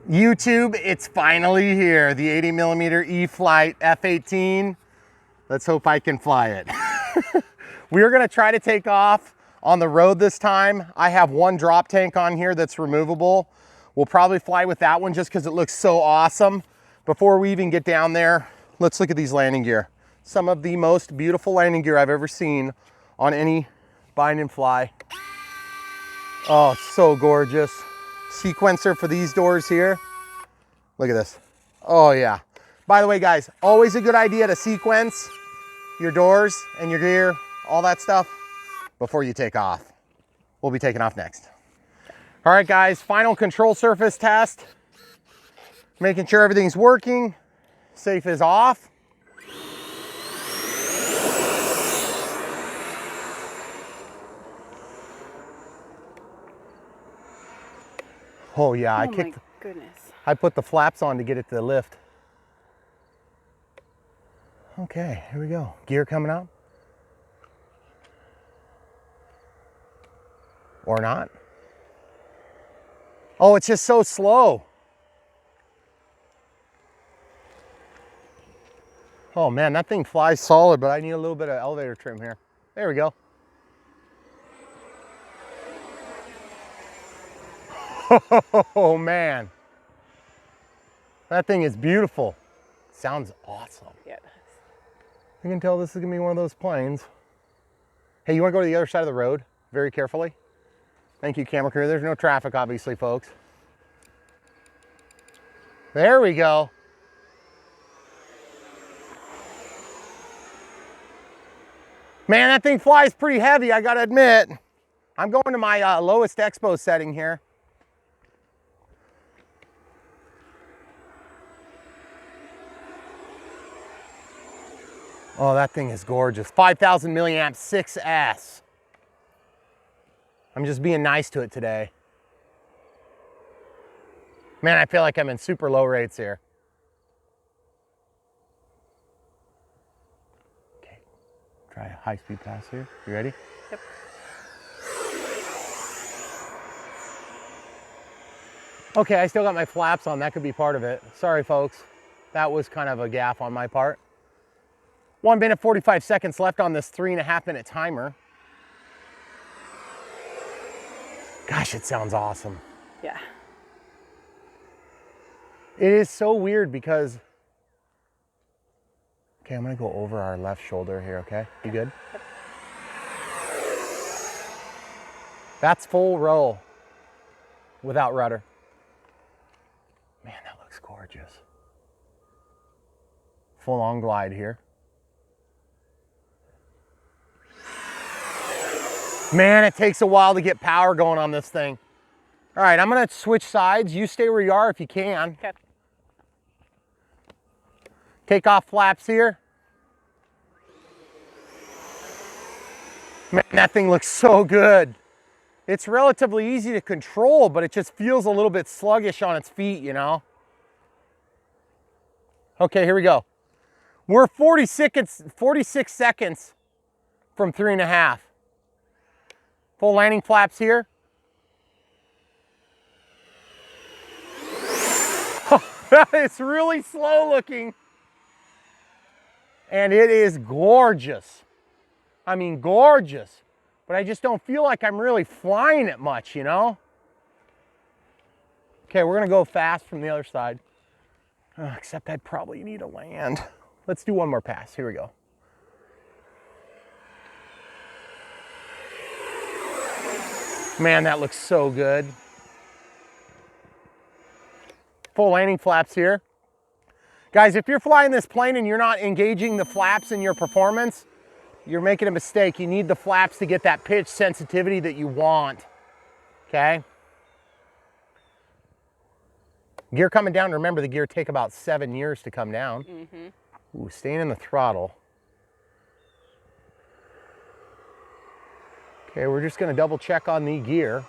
YouTube, it's finally here. The 80mm E-flite F-18. Let's hope I can fly it. We're gonna try to take off on the road this time. I have one drop tank on here that's removable. We'll probably fly with that one just because it looks so awesome. Before we even get down there, let's look at these landing gear. Some of the most beautiful landing gear I've ever seen on any bind and fly. Oh, it's so gorgeous. Sequencer for these doors here. Look at this. Oh yeah. By the way, guys, always a good idea to sequence your doors and your gear, all that stuff, before you take off. We'll be taking off next. All right, guys, final control surface test. Making sure everything's working. Safe is off. Oh yeah, Oh my goodness. I put the flaps on to get it to lift. Okay, here we go. Gear coming out. Or not. Oh, it's just so slow. Oh man, that thing flies solid, but I need a little bit of elevator trim here. There we go. Oh man. That thing is beautiful. Sounds awesome. Yeah. You can tell this is gonna be one of those planes. Hey, you wanna go to the other side of the road very carefully? Thank you, camera crew. There's no traffic, obviously, folks. There we go. Man, that thing flies pretty heavy, I gotta admit. I'm going to my lowest expo setting here. Oh, that thing is gorgeous. 5,000 milliamp 6S. I'm just being nice to it today. Man, I feel like I'm in super low rates here. Okay, try a high-speed pass here. You ready? Yep. Okay, I still got my flaps on. That could be part of it. Sorry, folks. That was kind of a gaffe on my part. 1 minute 45 seconds left on this 3.5 minute timer. Gosh, it sounds awesome. Yeah. It is so weird because, okay, I'm gonna go over our left shoulder here, okay? You good? Yep. That's full roll without rudder. Man, that looks gorgeous. Full on glide here. Man, it takes a while to get power going on this thing. All right, I'm gonna switch sides. You stay where you are if you can. Okay. Take off flaps here. Man, that thing looks so good. It's relatively easy to control, but it just feels a little bit sluggish on its feet, you know? Okay, here we go. We're 46 seconds from 3.5. Full landing flaps here. It's really slow looking. And it is gorgeous. I mean, gorgeous. But I just don't feel like I'm really flying it much, you know? Okay, we're gonna go fast from the other side. Except I probably need to land. Let's do one more pass. Here we go. Man, that looks so good. Full landing flaps here. Guys, if you're flying this plane and you're not engaging the flaps in your performance, you're making a mistake. You need the flaps to get that pitch sensitivity that you want, okay? Gear coming down. Remember, the gear take about 7 years to come down. Ooh, staying in the throttle. Okay, we're just gonna double check on the gear.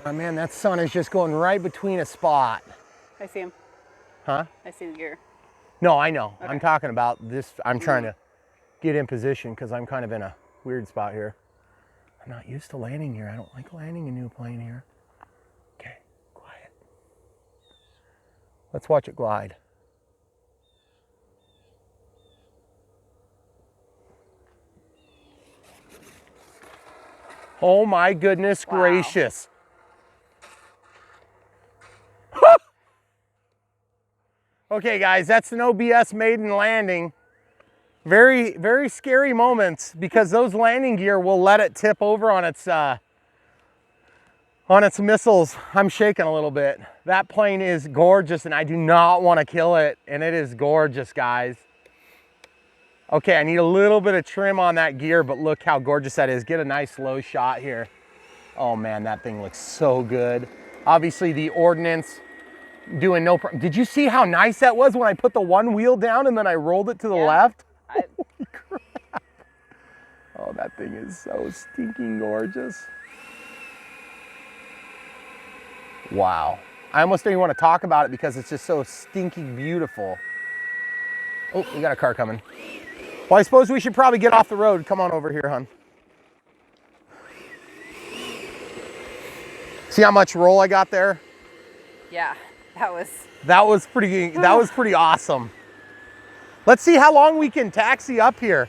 Man, that sun is just going right between a spot. I see him. Huh? I see the gear. No, I know. Okay. I'm talking about this. I'm trying to get in position because I'm kind of in a weird spot here. I'm not used to landing here. I don't like landing a new plane here. Okay, quiet. Let's watch it glide. Oh my goodness gracious. Okay guys, that's an OBS maiden landing. Very, very scary moments because those landing gear will let it tip over on its missiles. I'm shaking a little bit. That plane is gorgeous and I do not want to kill it, and it is gorgeous, guys. Okay, I need a little bit of trim on that gear, but look how gorgeous that is. Get a nice low shot here. Oh man, that thing looks so good. Obviously the ordnance doing no problem. Did you see how nice that was when I put the one wheel down and then I rolled it to the left? Holy crap. Oh, that thing is so stinking gorgeous. Wow. I almost don't even want to talk about it because it's just so stinking beautiful. Oh, we got a car coming. Well, I suppose we should probably get off the road. Come on over here, hon. See how much roll I got there? Yeah, that was pretty awesome. Let's see how long we can taxi up here.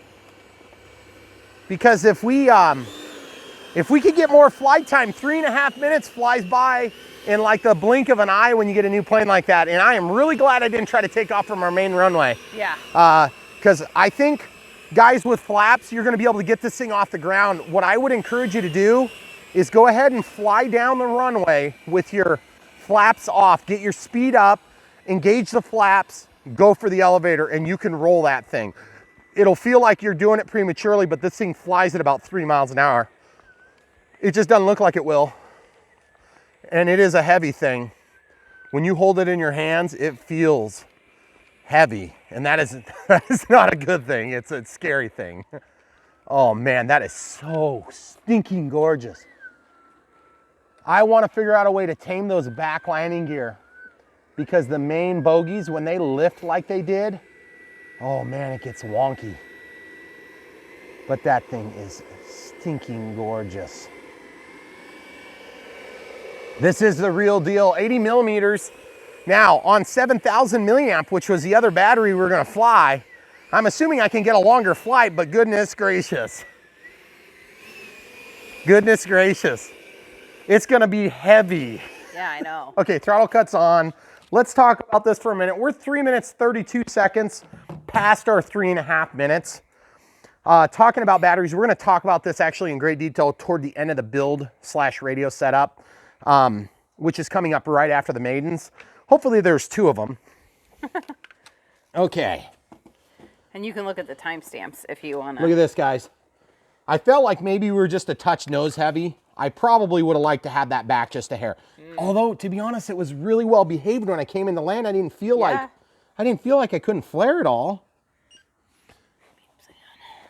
Because if we could get more flight time, 3.5 minutes flies by in like the blink of an eye when you get a new plane like that. And I am really glad I didn't try to take off from our main runway. Yeah. Because I think guys with flaps, you're gonna be able to get this thing off the ground. What I would encourage you to do is go ahead and fly down the runway with your flaps off, get your speed up, engage the flaps, go for the elevator, and you can roll that thing. It'll feel like you're doing it prematurely, but this thing flies at about 3 miles an hour. It just doesn't look like it will. And it is a heavy thing. When you hold it in your hands, it feels heavy. And that is not a good thing. It's a scary thing. Oh man, that is so stinking gorgeous. I want to figure out a way to tame those back landing gear, because the main bogies, when they lift like they did, oh man, it gets wonky. But that thing is stinking gorgeous. This is the real deal, 80 millimeters. Now on 7,000 milliamp, which was the other battery we were gonna fly, I'm assuming I can get a longer flight, but goodness gracious. Goodness gracious. It's gonna be heavy. Yeah, I know. Okay, throttle cuts on. Let's talk about this for a minute. We're 3 minutes, 32 seconds past our 3.5 minutes. Talking about batteries, we're gonna talk about this actually in great detail toward the end of the build/radio setup, which is coming up right after the Maidens. Hopefully there's 2 of them. Okay. And you can look at the timestamps if you want to. Look at this, guys. I felt like maybe we were just a touch nose heavy. I probably would have liked to have that back just a hair. Although, to be honest, it was really well behaved when I came into land. I didn't feel like I couldn't flare at all.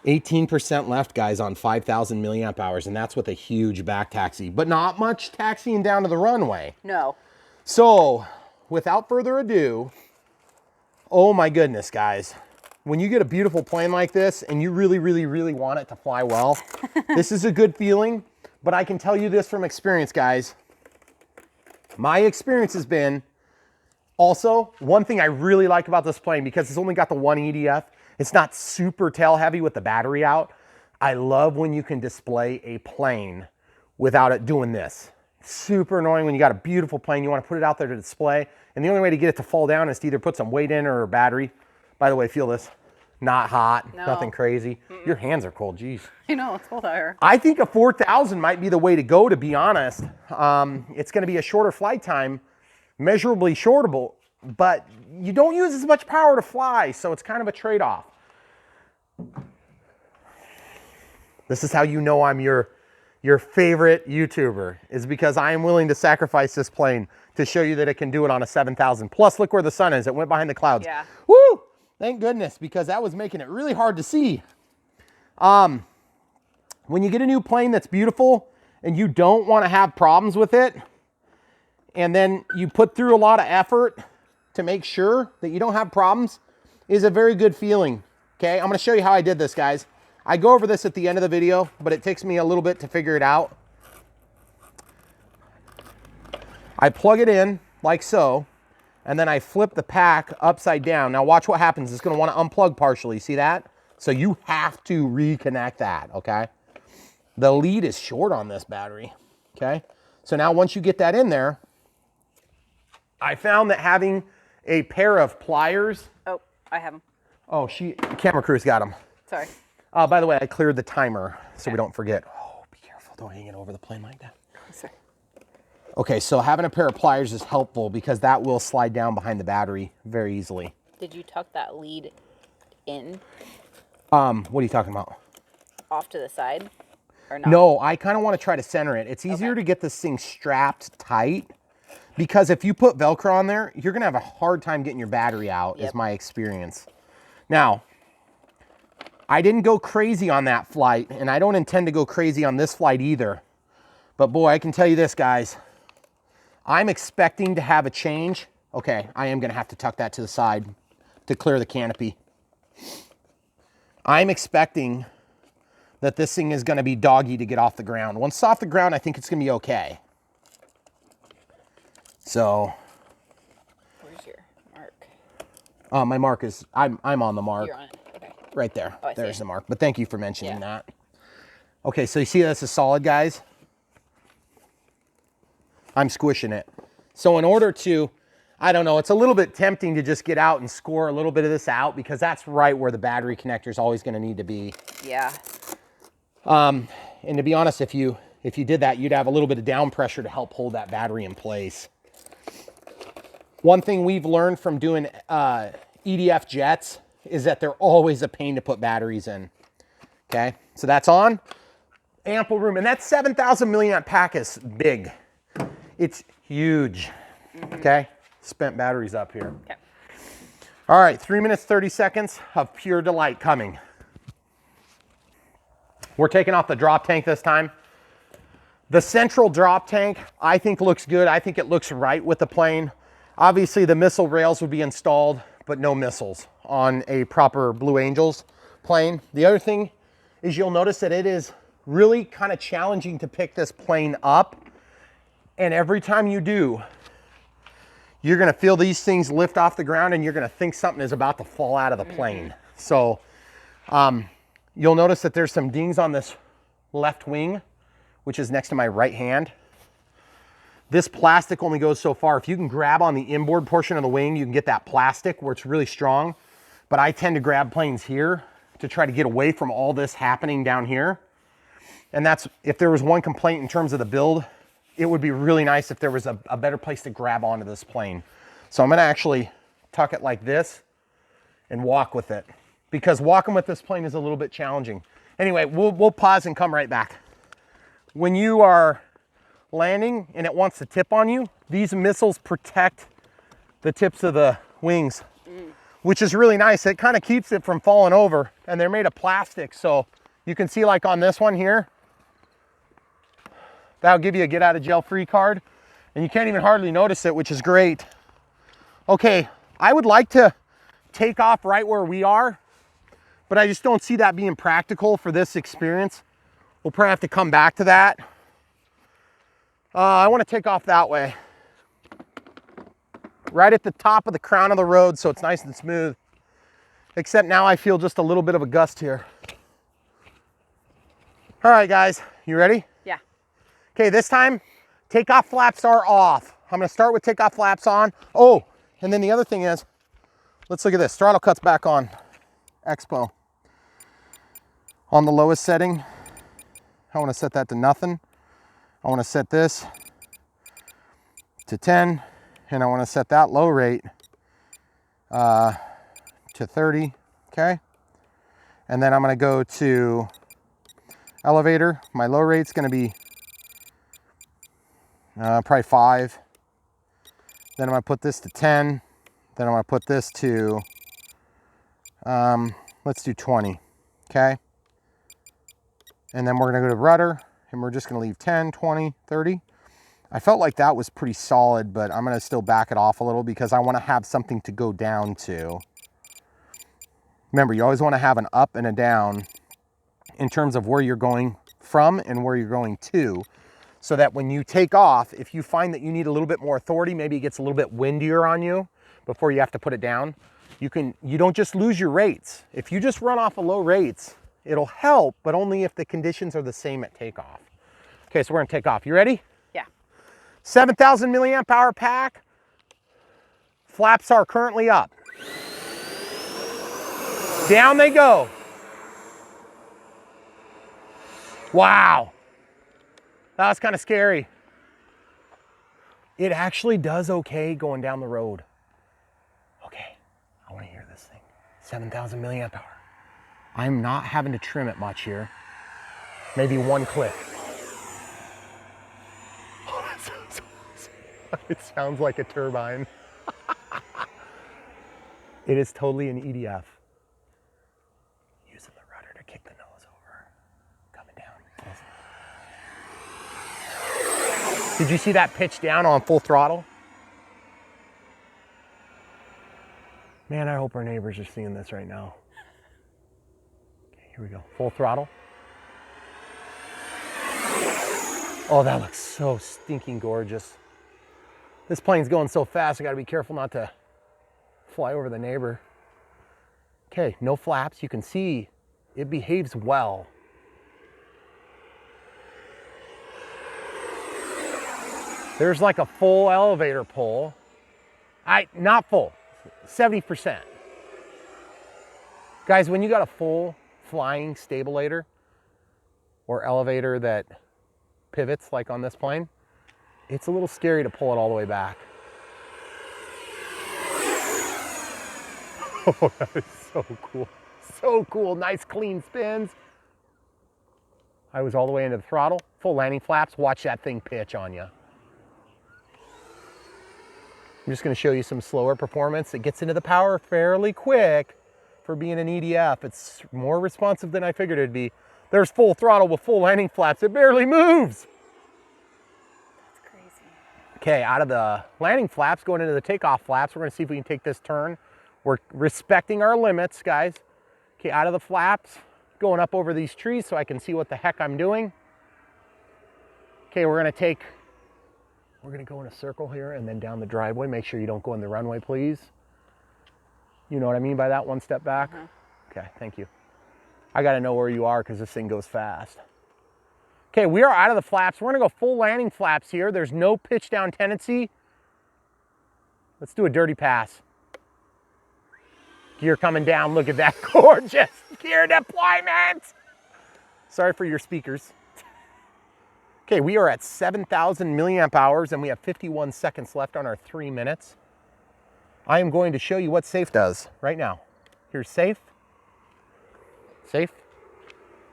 18% left, guys, on 5,000 milliamp hours, and that's with a huge back taxi, but not much taxiing down to the runway. No. So, without further ado, oh my goodness, guys. When you get a beautiful plane like this and you really, really, really want it to fly well, this is a good feeling. But I can tell you this from experience, guys. My experience has been also, one thing I really like about this plane, because it's only got the one EDF, it's not super tail heavy with the battery out. I love when you can display a plane without it doing this. Super annoying when you got a beautiful plane, you want to put it out there to display, and the only way to get it to fall down is to either put some weight in or a battery. By the way, feel this. Not hot, nothing crazy. Your hands are cold, geez. I know, it's cold out here. I think a 4,000 might be the way to go, to be honest. It's gonna be a shorter flight time, measurably shortable, but you don't use as much power to fly, so it's kind of a trade-off. This is how you know I'm your favorite YouTuber, is because I am willing to sacrifice this plane to show you that it can do it on a 7,000. Plus, look where the sun is. It went behind the clouds. Yeah. Woo! Thank goodness, because that was making it really hard to see. When you get a new plane that's beautiful and you don't want to have problems with it, and then you put through a lot of effort to make sure that you don't have problems, is a very good feeling. Okay, I'm going to show you how I did this, guys. I go over this at the end of the video, but it takes me a little bit to figure it out. I plug it in like so. and then I flip the pack upside down. Now watch what happens. It's gonna wanna unplug partially, see that? So you have to reconnect that, okay? The lead is short on this battery, okay? So now once you get that in there, I found that having a pair of pliers. Oh, I have them. Oh, camera crew's got them. Sorry. By the way, I cleared the timer so we don't forget. Oh, be careful, don't hang it over the plane like that. Sorry. Okay, so having a pair of pliers is helpful because that will slide down behind the battery very easily. Did you tuck that lead in? What are you talking about? Off to the side? Or not? No, I kind of want to try to center it. It's easier to get this thing strapped tight because if you put Velcro on there, you're going to have a hard time getting your battery out, is my experience. Now, I didn't go crazy on that flight, and I don't intend to go crazy on this flight either. But boy, I can tell you this, guys. I'm expecting to have a change. Okay, I am going to have to tuck that to the side to clear the canopy. I'm expecting that this thing is going to be doggy to get off the ground. Once it's off the ground, I think it's going to be okay. So, where's your mark? my mark is, I'm on the mark. You're on it. Okay. Right there. Oh, There's the mark. But thank you for mentioning that. Yeah. Okay, so you see this is solid, guys? I'm squishing it. So in order to, I don't know, it's a little bit tempting to just get out and score a little bit of this out because that's right where the battery connector is always going to need to be. Yeah. And to be honest, if you did that, you'd have a little bit of down pressure to help hold that battery in place. One thing we've learned from doing EDF jets is that they're always a pain to put batteries in. Okay, so that's on. Ample room, and that 7,000 milliamp pack is big. It's huge. Okay, spent batteries up here. Okay. All right, 3 minutes, 30 seconds of pure delight coming. We're taking off the drop tank this time. The central drop tank, I think looks good. I think it looks right with the plane. Obviously the missile rails would be installed, but no missiles on a proper Blue Angels plane. The other thing is you'll notice that it is really kind of challenging to pick this plane up. And every time you do, you're gonna feel these things lift off the ground and you're gonna think something is about to fall out of the plane. So you'll notice that there's some dings on this left wing, which is next to my right hand. This plastic only goes so far. If you can grab on the inboard portion of the wing, you can get that plastic where it's really strong. But I tend to grab planes here to try to get away from all this happening down here. And that's, if there was one complaint in terms of the build, it would be really nice if there was a better place to grab onto this plane. So I'm gonna actually tuck it like this and walk with it because walking with this plane is a little bit challenging. Anyway, we'll pause and come right back. When you are landing and it wants to tip on you, these missiles protect the tips of the wings, which is really nice. It kind of keeps it from falling over, and they're made of plastic. So you can see like on this one here, that'll give you a get out of jail free card, and you can't even hardly notice it, which is great. Okay, I would like to take off right where we are, but I just don't see that being practical for this experience. We'll probably have to come back to that. I want to take off that way. Right at the top of the crown of the road so it's nice and smooth. Except now I feel just a little bit of a gust here. All right, guys, you ready? Yeah. Okay, this time, takeoff flaps are off. I'm gonna start with takeoff flaps on. Oh, and then the other thing is, let's look at this. Throttle cuts back on. Expo. On the lowest setting, I wanna set that to nothing. I wanna set this to 10, and I wanna set that low rate to 30, okay? And then I'm gonna go to elevator. My low rate's gonna be probably 5. Then I'm gonna put this to 10. Then I'm gonna put this to, let's do 20, okay? And then we're gonna go to rudder, and we're just gonna leave 10, 20, 30. I felt like that was pretty solid, but I'm gonna still back it off a little because I wanna have something to go down to. Remember, you always wanna have an up and a down in terms of where you're going from and where you're going to. so that when you take off, if you find that you need a little bit more authority, maybe it gets a little bit windier on you before you have to put it down, you don't just lose your rates. If you just run off of low rates, it'll help, but only if the conditions are the same at takeoff. Okay, so we're gonna take off. You ready? Yeah. 7,000 milliamp hour pack. Flaps are currently up. Down they go. Wow. That was kind of scary. It actually does okay going down the road. Okay, I want to hear this thing. 7,000 milliamp hour. I'm not having to trim it much here. Maybe one click. It sounds like a turbine. It is totally an EDF. Using the rudder to kick the nose over. Coming down. Did you see that pitch down on full throttle? Man, I hope our neighbors are seeing this right now. Okay, here we go. Full throttle. Oh, that looks so stinking gorgeous. This plane's going so fast, I gotta be careful not to fly over the neighbor. Okay, no flaps. You can see it behaves well. There's like a full elevator pull. Not full, 70%. Guys, when you got a full flying stabilator or elevator that pivots like on this plane, it's a little scary to pull it all the way back. Oh, that is so cool. So cool. Nice clean spins. I was all the way into the throttle. Full landing flaps. Watch that thing pitch on you. I'm just going to show you some slower performance. It gets into the power fairly quick for being an EDF. It's more responsive than I figured it'd be. There's full throttle with full landing flaps. It barely moves. Okay, out of the landing flaps, going into the takeoff flaps, we're gonna see if we can take this turn. We're respecting our limits, guys. Okay, out of the flaps, going up over these trees so I can see what the heck I'm doing. Okay, we're gonna go in a circle here and then down the driveway. Make sure you don't go in the runway, please. You know what I mean by that, one step back? Okay, thank you. I gotta know where you are because this thing goes fast. Okay, we are out of the flaps. We're gonna go full landing flaps here. There's no pitch down tendency. Let's do a dirty pass. Gear coming down, look at that gorgeous gear deployment. Sorry for your speakers. Okay, we are at 7,000 milliamp hours and we have 51 seconds left on our 3 minutes. I am going to show you what safe does right now. Here's safe. Safe.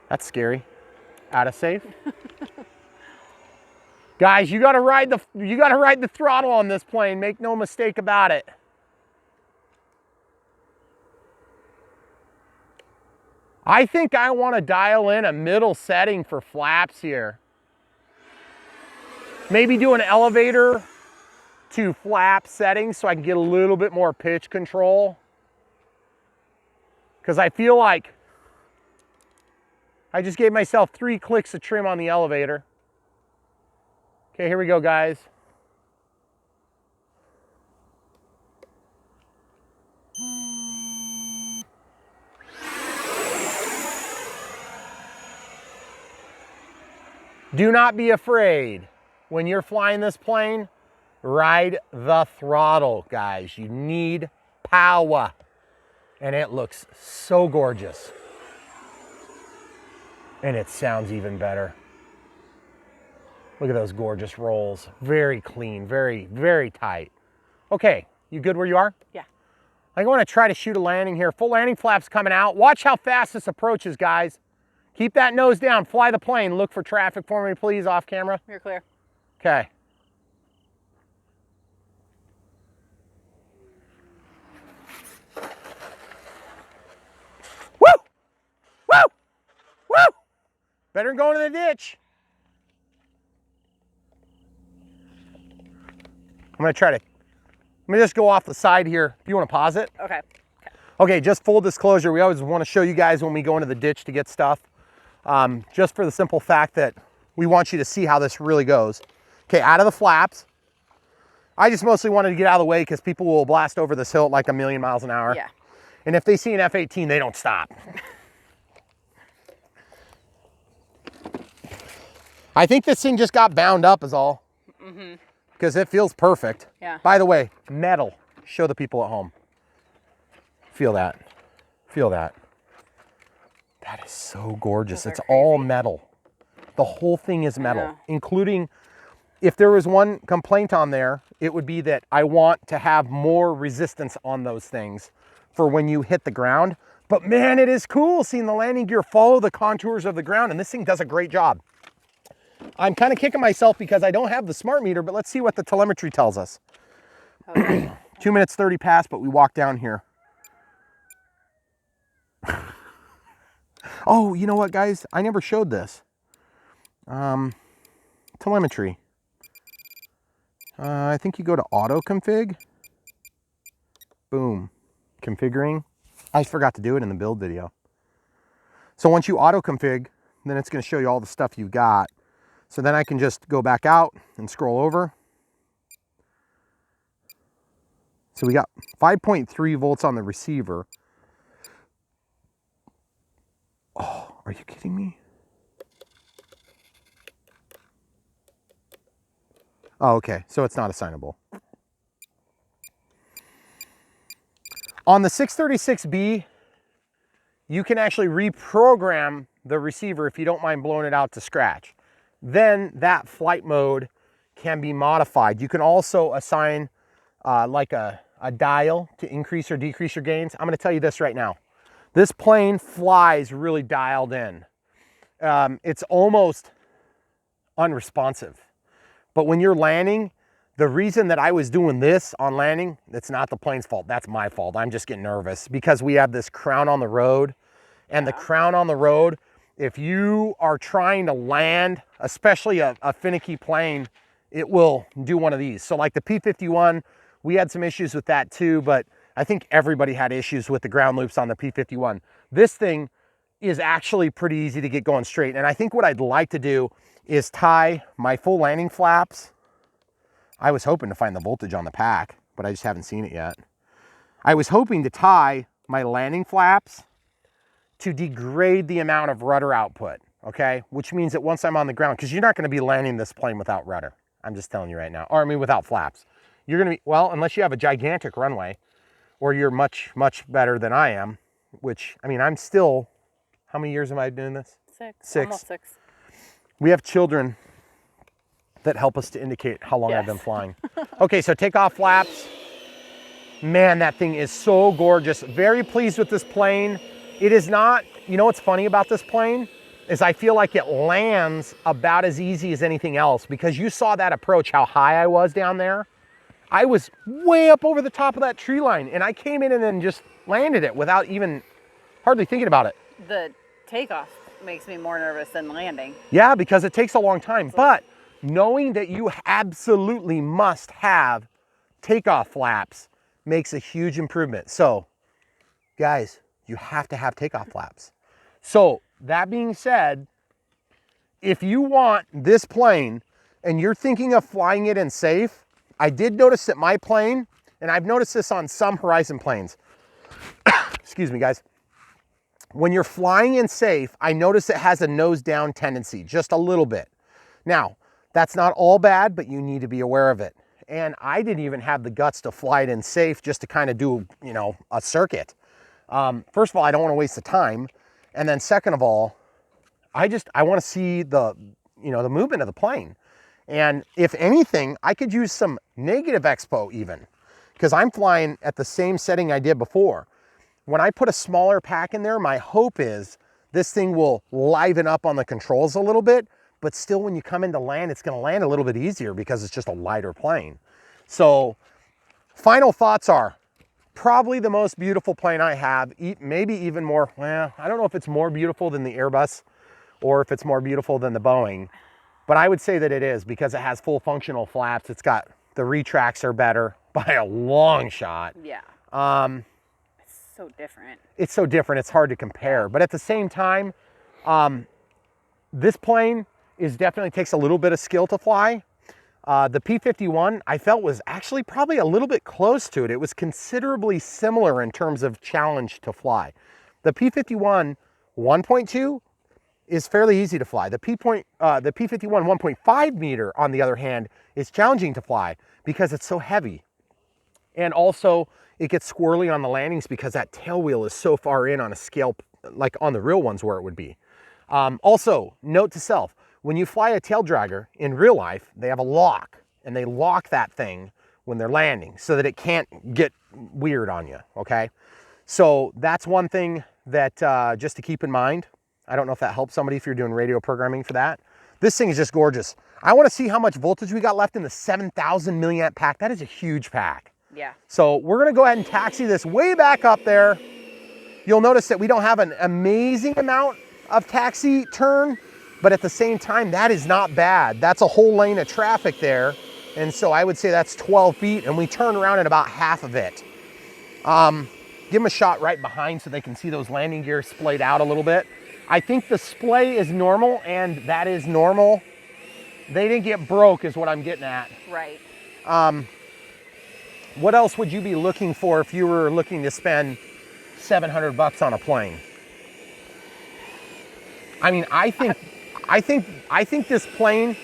That's scary. Out of safe. Guys, you gotta ride the throttle on this plane. Make no mistake about it. I think I want to dial in a middle setting for flaps here. Maybe do an elevator to flap setting so I can get a little bit more pitch control. Because I feel like I just gave myself 3 clicks of trim on the elevator. Okay, here we go, guys. Do not be afraid. When you're flying this plane, ride the throttle, guys. You need power. And it looks so gorgeous. And it sounds even better. Look at those gorgeous rolls. Very clean, very, very tight. Okay, you good where you are? Yeah. I want to try to shoot a landing here. Full landing flaps coming out. Watch how fast this approaches, guys. Keep that nose down. Fly the plane. Look for traffic for me, please, off camera. You're clear. Okay. Woo! Woo! Woo! Better than going to the ditch. I'm gonna try to, let me just go off the side here. Do you want to pause it? Okay. Okay, just full disclosure, we always want to show you guys when we go into the ditch to get stuff. Just for the simple fact that we want you to see how this really goes. Okay, out of the flaps. I just mostly wanted to get out of the way because people will blast over this hill at like 1,000,000 miles an hour. Yeah. And if they see an F-18, they don't stop. I think this thing just got bound up is all. Because it feels perfect. Yeah. By the way, metal. Show the people at home. Feel that. Feel that. That is so gorgeous. It's all metal. The whole thing is metal, including, if there was one complaint on there, it would be that I want to have more resistance on those things for when you hit the ground. But man, it is cool seeing the landing gear follow the contours of the ground, and this thing does a great job. I'm kind of kicking myself because I don't have the smart meter, but let's see what the telemetry tells us. Okay. 2 minutes 30 past, but we walked down here. Oh, you know what, guys? I never showed this. Telemetry. I think you go to auto config. Boom. Configuring. I forgot to do it in the build video. So once you auto config, then it's going to show you all the stuff you've got. So then I can just go back out and scroll over. So we got 5.3 volts on the receiver. Oh, are you kidding me? Oh, okay. So it's not assignable. On the 636B, you can actually reprogram the receiver if you don't mind blowing it out to scratch. Then that flight mode can be modified. You can also assign like a dial to increase or decrease your gains. I'm going to tell you this right now. This plane flies really dialed in. It's almost unresponsive. But when you're landing, the reason that I was doing this on landing, it's not the plane's fault. That's my fault. I'm just getting nervous because we have this crown on the road. And the crown on the road, if you are trying to land, especially a finicky plane, it will do one of these. So like the P-51, we had some issues with that too, but I think everybody had issues with the ground loops on the P-51. This thing is actually pretty easy to get going straight. And I think what I'd like to do is tie my full landing flaps. I was hoping to find the voltage on the pack, but I just haven't seen it yet. I was hoping to tie my landing flaps to degrade the amount of rudder output, okay? Which means that once I'm on the ground, because you're not gonna be landing this plane without rudder. I'm just telling you right now, or I mean without flaps. You're gonna be, well, unless you have a gigantic runway, or you're much, much better than I am, which, I mean, I'm still, how many years am I doing this? Six. Almost 6. We have children that help us to indicate how long I've been flying. Okay, so take off flaps. Man, that thing is so gorgeous. Very pleased with this plane. It is not, you know what's funny about this plane? Is I feel like it lands about as easy as anything else, because you saw that approach, how high I was down there. I was way up over the top of that tree line, and I came in and then just landed it without even hardly thinking about it. The takeoff makes me more nervous than landing. Yeah, because it takes a long time, but knowing that you absolutely must have takeoff flaps makes a huge improvement. So, guys, you have to have takeoff flaps. So, that being said, if you want this plane and you're thinking of flying it in safe, I did notice that my plane, and I've noticed this on some Horizon planes, excuse me, guys, when you're flying in safe, I notice it has a nose down tendency, just a little bit. Now, that's not all bad, but you need to be aware of it. And I didn't even have the guts to fly it in safe just to kind of do, you know, a circuit. First of all, I don't want to waste the time. And then second of all, I want to see the, you know, the movement of the plane. And if anything, I could use some negative expo even, because I'm flying at the same setting I did before. When I put a smaller pack in there, my hope is this thing will liven up on the controls a little bit, but still when you come into land, it's gonna land a little bit easier because it's just a lighter plane. So final thoughts are, probably the most beautiful plane I have, maybe even more, well, I don't know if it's more beautiful than the Airbus or if it's more beautiful than the Boeing, but I would say that it is because it has full functional flaps. It's got, the retracts are better by a long shot. Yeah. It's so different. It's so different, it's hard to compare. But at the same time, this plane definitely takes a little bit of skill to fly. The P-51 I felt was actually probably a little bit close to it. It was considerably similar in terms of challenge to fly. The P-51 1.2 is fairly easy to fly. The P-51 1.5 meter, on the other hand, is challenging to fly because it's so heavy. And also it gets squirrely on the landings because that tail wheel is so far in on a scale, like on the real ones where it would be. Also, note to self, when you fly a tail dragger in real life, they have a lock, and they lock that thing when they're landing so that it can't get weird on you, okay? So that's one thing that just to keep in mind. I don't know if that helps somebody if you're doing radio programming for that. This thing is just gorgeous. I want to see how much voltage we got left in the 7,000 milliamp pack. That is a huge pack. Yeah. So we're going to go ahead and taxi this way back up there. You'll notice that we don't have an amazing amount of taxi turn, but at the same time, that is not bad. That's a whole lane of traffic there. And so I would say that's 12 feet, and we turn around at about half of it. Give them a shot right behind so they can see those landing gears splayed out a little bit. I think the splay is normal, and that is normal. They didn't get broke is what I'm getting at. Right. What else would you be looking for if you were looking to spend $700 on a plane? I mean, I think this plane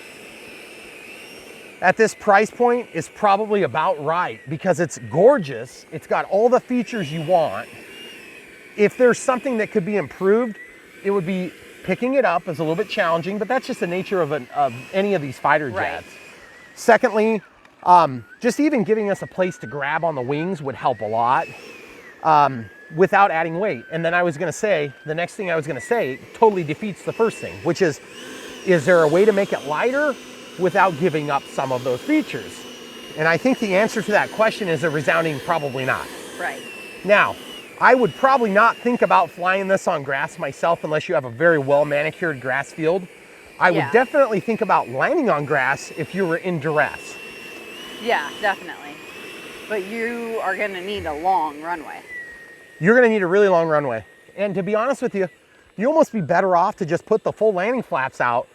at this price point is probably about right because it's gorgeous. It's got all the features you want. If there's something that could be improved, it would be picking it up is a little bit challenging, but that's just the nature of any of these fighter jets. Right. Secondly, just even giving us a place to grab on the wings would help a lot without adding weight. And then I was gonna say, the next thing I was gonna say totally defeats the first thing, which is there a way to make it lighter without giving up some of those features? And I think the answer to that question is a resounding probably not. Right. Now, I would probably not think about flying this on grass myself unless you have a very well manicured grass field. I would definitely think about landing on grass if you were in duress. Yeah, definitely. But you are gonna need a long runway. You're gonna need a really long runway. And to be honest with you, you almost be better off to just put the full landing flaps out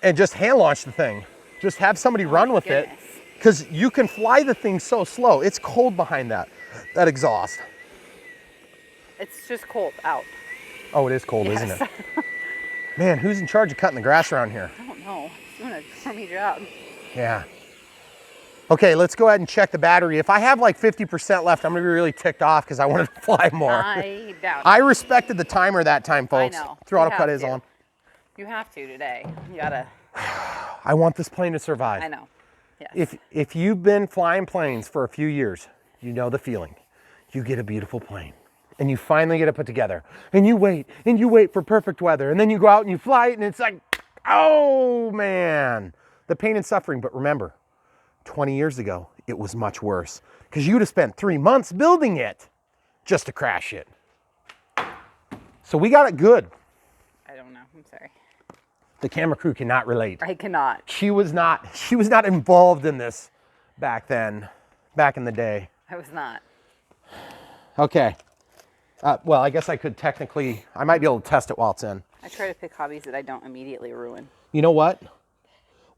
and just hand launch the thing. Just have somebody run with it, because you can fly the thing so slow. It's cold behind that exhaust. It's just cold out. Oh, it is cold, isn't it? Man, who's in charge of cutting the grass around here? I don't know. It's doing a crummy job. Yeah. Okay, let's go ahead and check the battery. If I have like 50% left, I'm gonna be really ticked off because I wanted to fly more. I doubt it. I respected the timer that time, folks. I know. Throttle cut is on. You have to today. You gotta. I want this plane to survive. I know. Yes. If you've been flying planes for a few years, you know the feeling. You get a beautiful plane and you finally get it put together and you wait for perfect weather, and then you go out and you fly it and it's like, oh man, the pain and suffering. But remember, 20 years ago, it was much worse because you'd have spent 3 months building it just to crash it. So we got it good. I don't know. I'm sorry. The camera crew cannot relate. I cannot. She was not involved in this back then, back in the day. I was not. Okay. Well, I guess I could technically, I might be able to test it while it's in. I try to pick hobbies that I don't immediately ruin. You know what?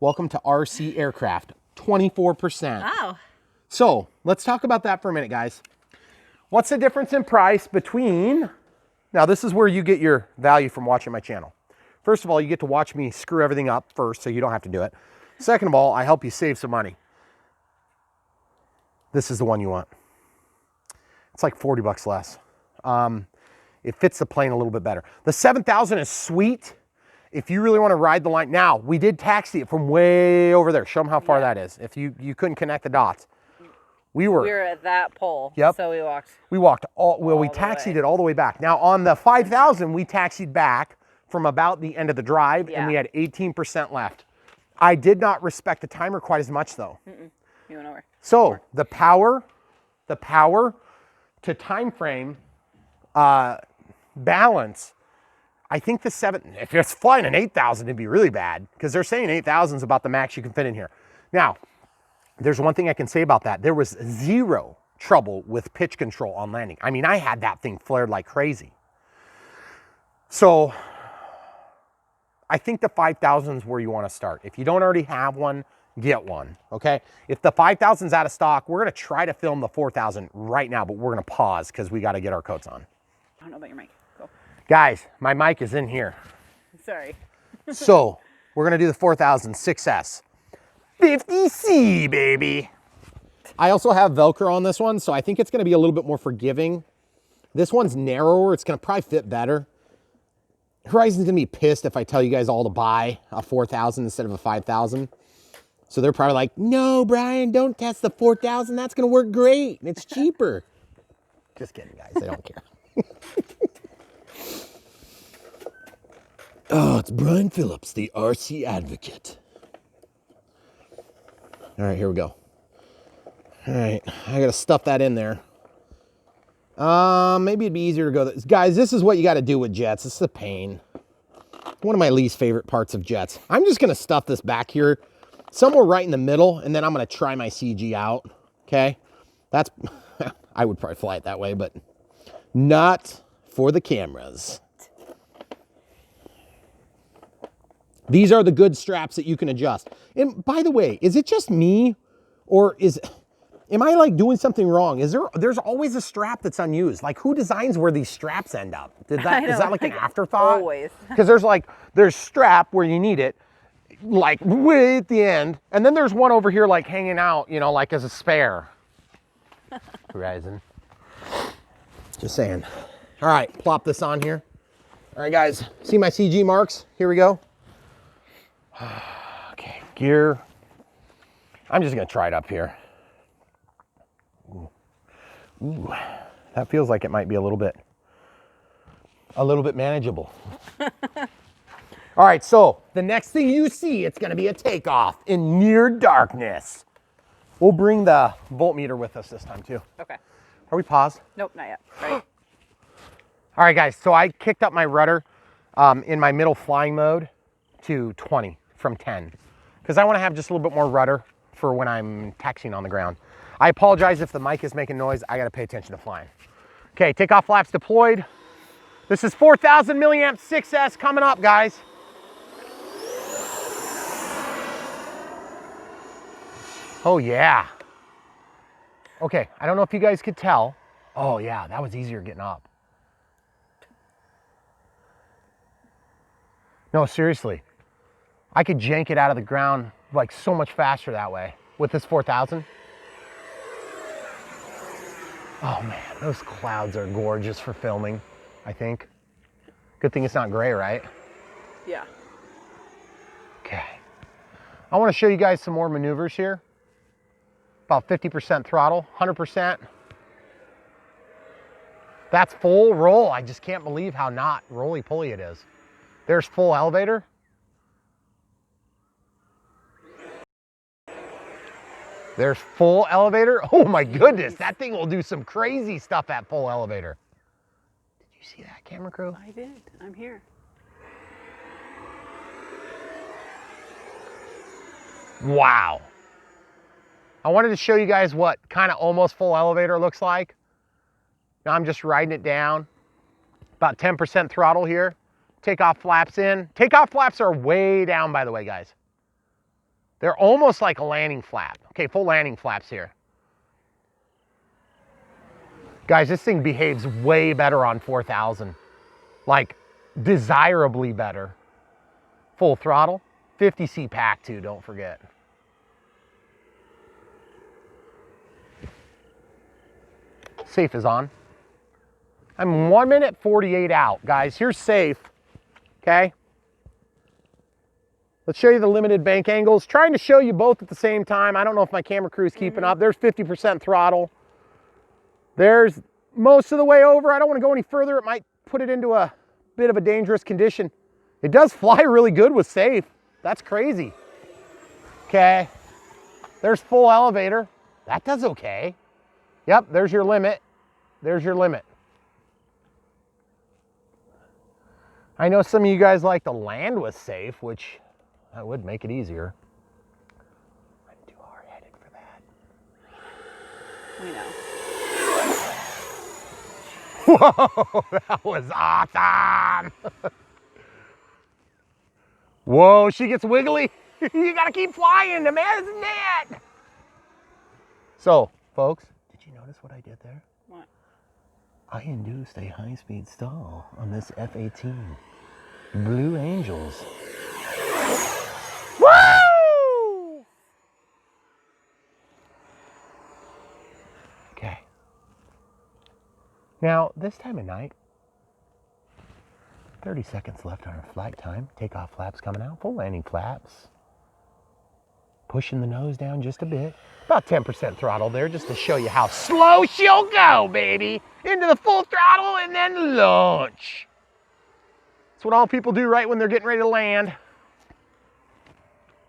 Welcome to RC Aircraft, 24%. Wow. So let's talk about that for a minute, guys. What's the difference in price between, now this is where you get your value from watching my channel. First of all, you get to watch me screw everything up first, so you don't have to do it. Second of all, I help you save some money. This is the one you want. It's like 40 bucks less. It fits the plane a little bit better. The 7000 is sweet if you really want to ride the line. Now, we did taxi it from way over there. Show them how far that is. If you couldn't connect the dots. We were at that pole. Yep. So we walked. We walked we taxied it all the way back. Now on the 5000, we taxied back from about the end of the drive, and we had 18% left. I did not respect the timer quite as much though. You went over. So the power to time frame balance, I think if it's flying an 8000, it'd be really bad because they're saying 8000 is about the max you can fit in here. Now, there's one thing I can say about that. There was zero trouble with pitch control on landing. I mean, I had that thing flared like crazy. So I think the 5000 is where you want to start. If you don't already have one, get one, okay? If the 5000 is out of stock, we're gonna try to film the 4000 right now, but we're gonna pause because we gotta get our coats on. I don't know about your mic. Go. Guys, my mic is in here. Sorry. So we're gonna do the 4000 6S. 50C, baby. I also have Velcro on this one, so I think it's gonna be a little bit more forgiving. This one's narrower, it's gonna probably fit better. Horizon's gonna be pissed if I tell you guys all to buy a 4000 instead of a 5000. So they're probably like, no, Brian, don't test the 4000. That's gonna work great. It's cheaper. Just kidding, guys, I don't care. Oh, it's Brian Phillips, the RC advocate. All right, here we go. All right, I gotta stuff that in there. Maybe it'd be easier to go. Guys, this is what you gotta do with jets. It's a pain. One of my least favorite parts of jets. I'm just gonna stuff this back here somewhere right in the middle, and then I'm gonna try my CG out, okay? That's, I would probably fly it that way, but not for the cameras. These are the good straps that you can adjust. And by the way, is it just me, or am I like doing something wrong? There's always a strap that's unused. Like, who designs where these straps end up? Is that like an afterthought? Always. Because there's strap where you need it, like way at the end, and then there's one over here like hanging out, you know, like as a spare. Horizon. Just saying. All right, plop this on here. All right, guys, see my CG marks? Here we go. Okay, gear. I'm just gonna try it up here. Ooh, that feels like it might be a little bit manageable. All right, so the next thing you see, it's gonna be a takeoff in near darkness. We'll bring the voltmeter with us this time too. Okay. Are we paused? Nope, not yet. Right. All right, guys, so I kicked up my rudder in my middle flying mode to 20 from 10, because I wanna have just a little bit more rudder for when I'm taxiing on the ground. I apologize if the mic is making noise. I gotta pay attention to flying. Okay, takeoff flaps deployed. This is 4000 milliamp 6S coming up, guys. Oh yeah. Okay, I don't know if you guys could tell. Oh yeah, that was easier getting up. No, seriously. I could jank it out of the ground like so much faster that way with this 4000. Oh man, those clouds are gorgeous for filming, I think. Good thing it's not gray, right? Yeah. Okay. I want to show you guys some more maneuvers here. About 50% throttle, 100%. That's full roll. I just can't believe how not roly-poly it is. There's full elevator. There's full elevator. Oh my goodness, that thing will do some crazy stuff at full elevator. Did you see that, camera crew? I did. I'm here. Wow. I wanted to show you guys what kind of almost full elevator looks like. Now I'm just riding it down. About 10% throttle here. Takeoff flaps in. Takeoff flaps are way down, by the way, guys. They're almost like a landing flap. Okay, full landing flaps here. Guys, this thing behaves way better on 4000. Like, desirably better. Full throttle. 50C pack too, don't forget. Safe is on. I'm 1 minute 48 out, guys. Here's safe, okay? Let's show you the limited bank angles. Trying to show you both at the same time. I don't know if my camera crew is keeping up. There's 50% throttle. There's most of the way over. I don't want to go any further. It might put it into a bit of a dangerous condition. It does fly really good with safe. That's crazy. Okay. There's full elevator. That does okay. Yep, there's your limit. There's your limit. I know some of you guys like to land with safe, which that would make it easier. I'm too hard-headed for that. We know. Whoa, that was awesome. Whoa, she gets wiggly. You gotta keep flying, the man is net. So, folks, did you notice what I did there? What? I induced a high-speed stall on this F-18. Blue Angels. Woo! Okay. Now, this time of night, 30 seconds left on our flight time. Takeoff flaps coming out, full landing flaps. Pushing the nose down just a bit. About 10% throttle there just to show you how slow she'll go, baby. Into the full throttle and then launch. That's what all people do right when they're getting ready to land.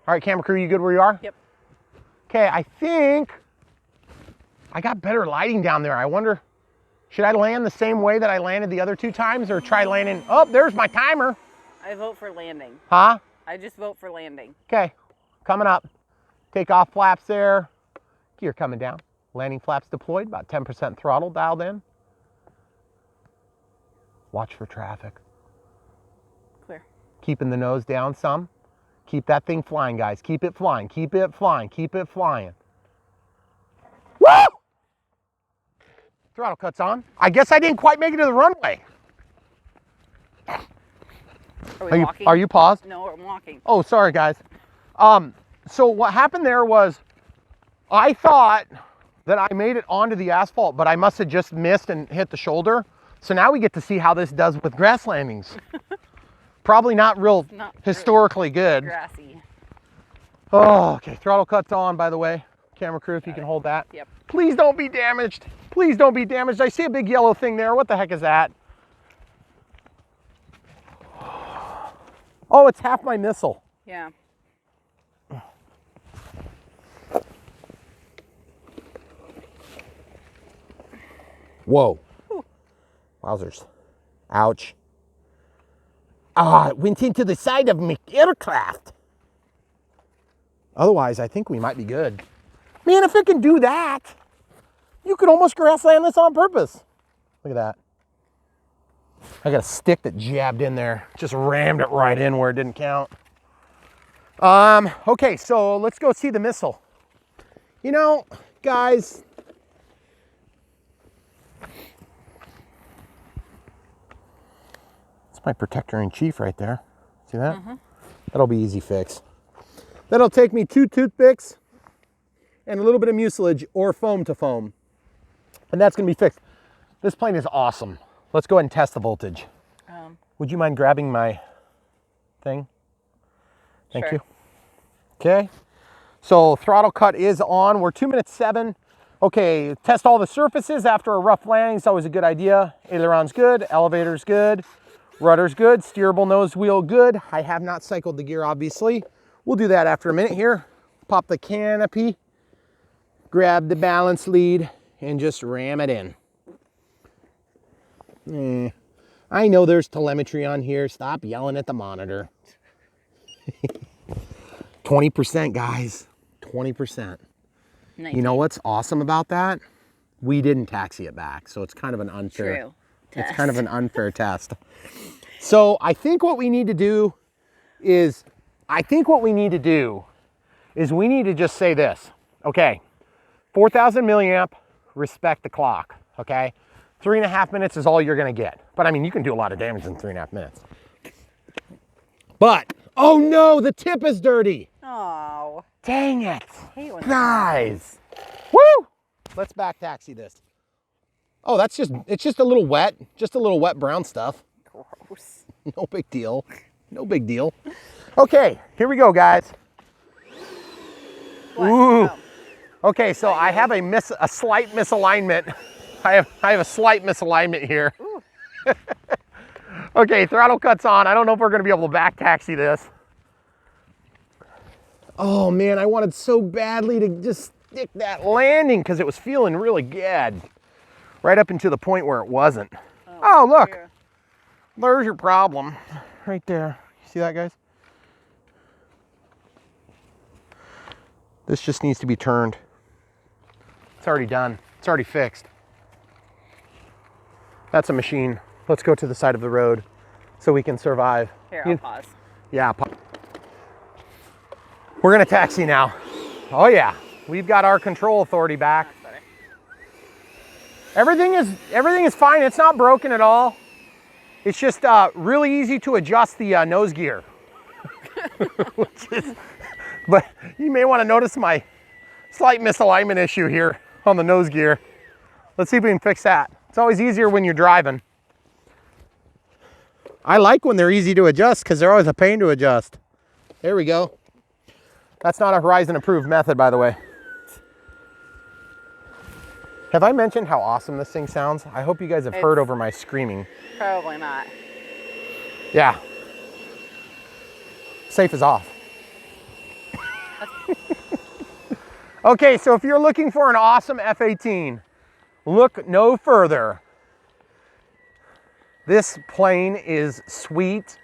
All right, camera crew, you good where you are? Yep. Okay, I think I got better lighting down there. I wonder, should I land the same way that I landed the other 2 times or try landing? Oh, there's my timer. I vote for landing. Huh? I just vote for landing. Okay, coming up. Takeoff flaps there. Gear coming down. Landing flaps deployed, about 10% throttle dialed in. Watch for traffic. Clear. Keeping the nose down some. Keep that thing flying, guys. Keep it flying, keep it flying, keep it flying. Woo! Throttle cuts on. I guess I didn't quite make it to the runway. Are we walking? Are you paused? No, I'm walking. Oh, sorry, guys. So what happened there was I thought that I made it onto the asphalt, but I must have just missed and hit the shoulder. So now we get to see how this does with grass landings. Probably not real historically good. Grassy. Oh, okay. Throttle cuts on, by the way. Camera crew, if you can hold that. Yep. Please don't be damaged. Please don't be damaged. I see a big yellow thing there. What the heck is that? Oh, it's half my missile. Yeah. Whoa. Wowzers. Ouch. Ah, it went into the side of my aircraft. Otherwise, I think we might be good. Man, if it can do that, you could almost grassland this on purpose. Look at that. I got a stick that jabbed in there. Just rammed it right in where it didn't count. Okay, so let's go see the missile. You know, guys, it's my protector in chief right there. See that? Mm-hmm. That'll be easy fix. That'll take me 2 toothpicks and a little bit of mucilage or foam to foam. And that's gonna be fixed. This plane is awesome. Let's go ahead and test the voltage. Would you mind grabbing my thing? Thank you. Okay, so throttle cut is on. We're 2 minutes 7. Okay, test all the surfaces after a rough landing. It's always a good idea. Aileron's good, elevator's good, rudder's good, steerable nose wheel good. I have not cycled the gear, obviously. We'll do that after a minute here. Pop the canopy, grab the balance lead, and just ram it in. I know there's telemetry on here. Stop yelling at the monitor. 20%, guys. 20%. You know what's awesome about that? We didn't taxi it back, so it's kind of an unfair. True. It's kind of an unfair test. So I think what we need to do is, we need to just say this. Okay, 4,000 milliamp, respect the clock, okay? 3.5 minutes is all you're gonna get. But I mean, you can do a lot of damage in 3.5 minutes. But, oh no, the tip is dirty. Oh. Dang it. Guys. Woo! Let's back taxi this. Oh, it's just a little wet. Just a little wet brown stuff. Gross. No big deal. No big deal. Okay, here we go, guys. What? Ooh. Oh. Okay, so I have a slight misalignment. I have a slight misalignment here. Okay, throttle cuts on. I don't know if we're gonna be able to back taxi this. Oh man, I wanted so badly to just stick that landing because it was feeling really good. Right up into the point where it wasn't. Oh look, yeah. There's your problem. Right there. You see that, guys? This just needs to be turned. It's already done. It's already fixed. That's a machine. Let's go to the side of the road so we can survive. Here, I'll pause. Yeah. We're gonna taxi now. Oh yeah, we've got our control authority back. Everything is fine. It's not broken at all. It's just really easy to adjust the nose gear. But you may want to notice my slight misalignment issue here on the nose gear. Let's see if we can fix that. It's always easier when you're driving. I like when they're easy to adjust because they're always a pain to adjust. There we go. That's not a Horizon approved method, by the way. Have I mentioned how awesome this thing sounds? I hope you guys have heard over my screaming. Probably not. Yeah. Safe is off. Okay, so if you're looking for an awesome F-18, look no further. This plane is sweet.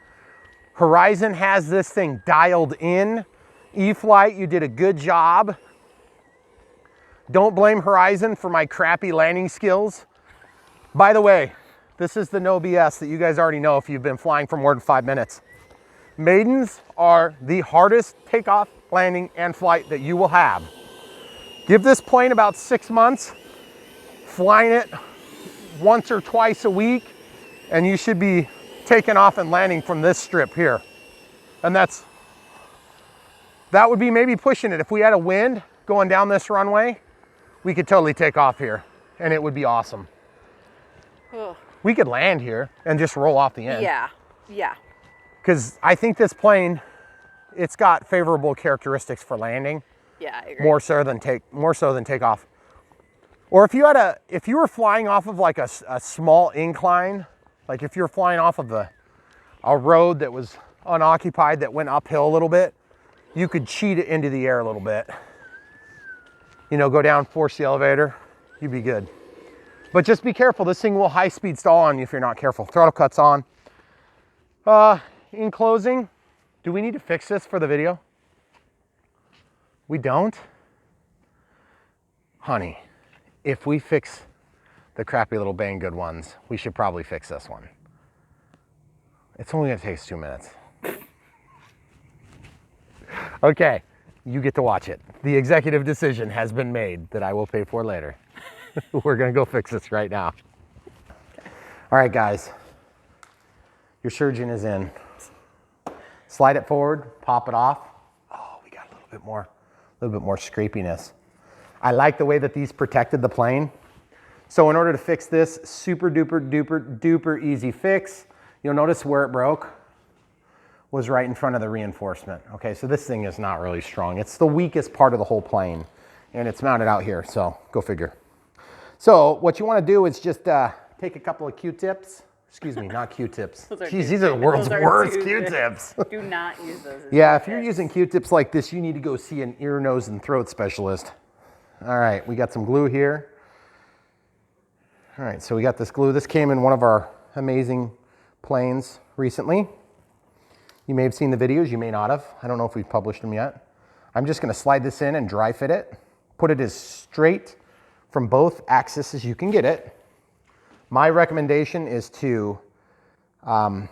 Horizon has this thing dialed in. E-flite, you did a good job. Don't blame Horizon for my crappy landing skills. By the way, this is the no BS that you guys already know if you've been flying for more than 5 minutes. Maidens are the hardest takeoff, landing, and flight that you will have. Give this plane about 6 months, flying it once or twice a week, and you should be taking off and landing from this strip here. And that would be maybe pushing it. If we had a wind going down this runway, we could totally take off here and it would be awesome. Ugh. We could land here and just roll off the end. Yeah, yeah. Because I think this plane, it's got favorable characteristics for landing. Yeah, I agree. More so than takeoff. Or if you were flying off of like a small incline, like if you're flying off of a road that was unoccupied that went uphill a little bit, you could cheat it into the air a little bit. You know, go down, force the elevator, you'd be good. But just be careful, this thing will high speed stall on you if you're not careful. Throttle cuts on. In closing, do we need to fix this for the video? We don't? Honey, if we fix the crappy little Banggood ones, we should probably fix this one. It's only gonna take us 2 minutes. Okay, you get to watch it. The executive decision has been made that I will pay for later. We're gonna go fix this right now. All right, guys, your surgeon is in. Slide it forward, pop it off. Oh, we got a little bit more scrapiness. I like the way that these protected the plane. So in order to fix this, super duper duper duper easy fix. You'll notice where it broke was right in front of the reinforcement. Okay, so this thing is not really strong. It's the weakest part of the whole plane and it's mounted out here, so go figure. So what you wanna do is just take a couple of Q-tips. Excuse me, not Q-tips. Jeez, these are the world's worst Q-tips. Do not use those. Yeah, if you're using Q-tips like this, you need to go see an ear, nose, and throat specialist. All right, we got some glue here. All right, so we got this glue. This came in one of our amazing planes recently. You may have seen the videos, you may not have. I don't know if we've published them yet. I'm just gonna slide this in and dry fit it. Put it as straight from both axes as you can get it. My recommendation is to, I'll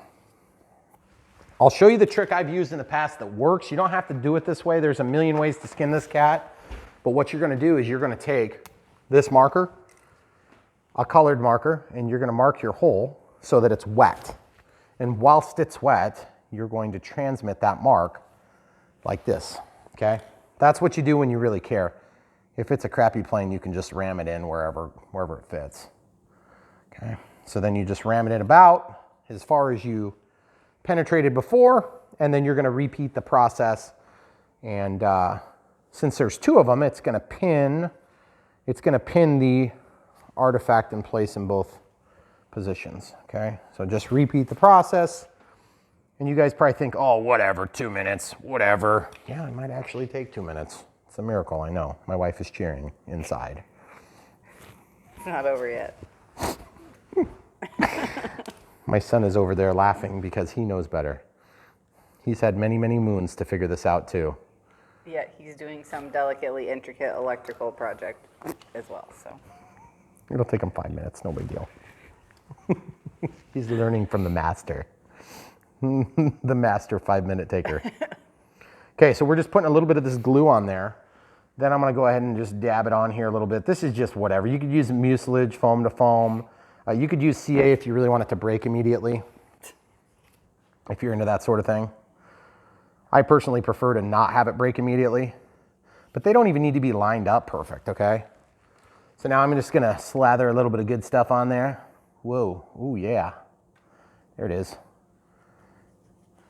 show you the trick I've used in the past that works. You don't have to do it this way. There's a million ways to skin this cat. But what you're gonna do is you're gonna take this marker, a colored marker, and you're gonna mark your hole so that it's wet. And whilst it's wet, you're going to transmit that mark like this, okay? That's what you do when you really care. If it's a crappy plane, you can just ram it in wherever it fits. Okay, so then you just ram it in about as far as you penetrated before, and then you're gonna repeat the process. And since there's two of them, it's gonna pin the artifact in place in both positions, okay? So just repeat the process. And you guys probably think, oh, whatever, 2 minutes, whatever. Yeah, it might actually take 2 minutes. It's a miracle, I know. My wife is cheering inside. It's not over yet. My son is over there laughing because he knows better. He's had many, many moons to figure this out too. Yeah, he's doing some delicately intricate electrical project as well, so. It'll take him 5 minutes, no big deal. He's learning from the master. The master 5-minute taker. Okay, so we're just putting a little bit of this glue on there. Then I'm gonna go ahead and just dab it on here a little bit. This is just whatever. You could use mucilage, foam to foam. You could use CA if you really want it to break immediately, if you're into that sort of thing. I personally prefer to not have it break immediately, but they don't even need to be lined up perfect, okay? So now I'm just gonna slather a little bit of good stuff on there. Whoa, ooh yeah. There it is.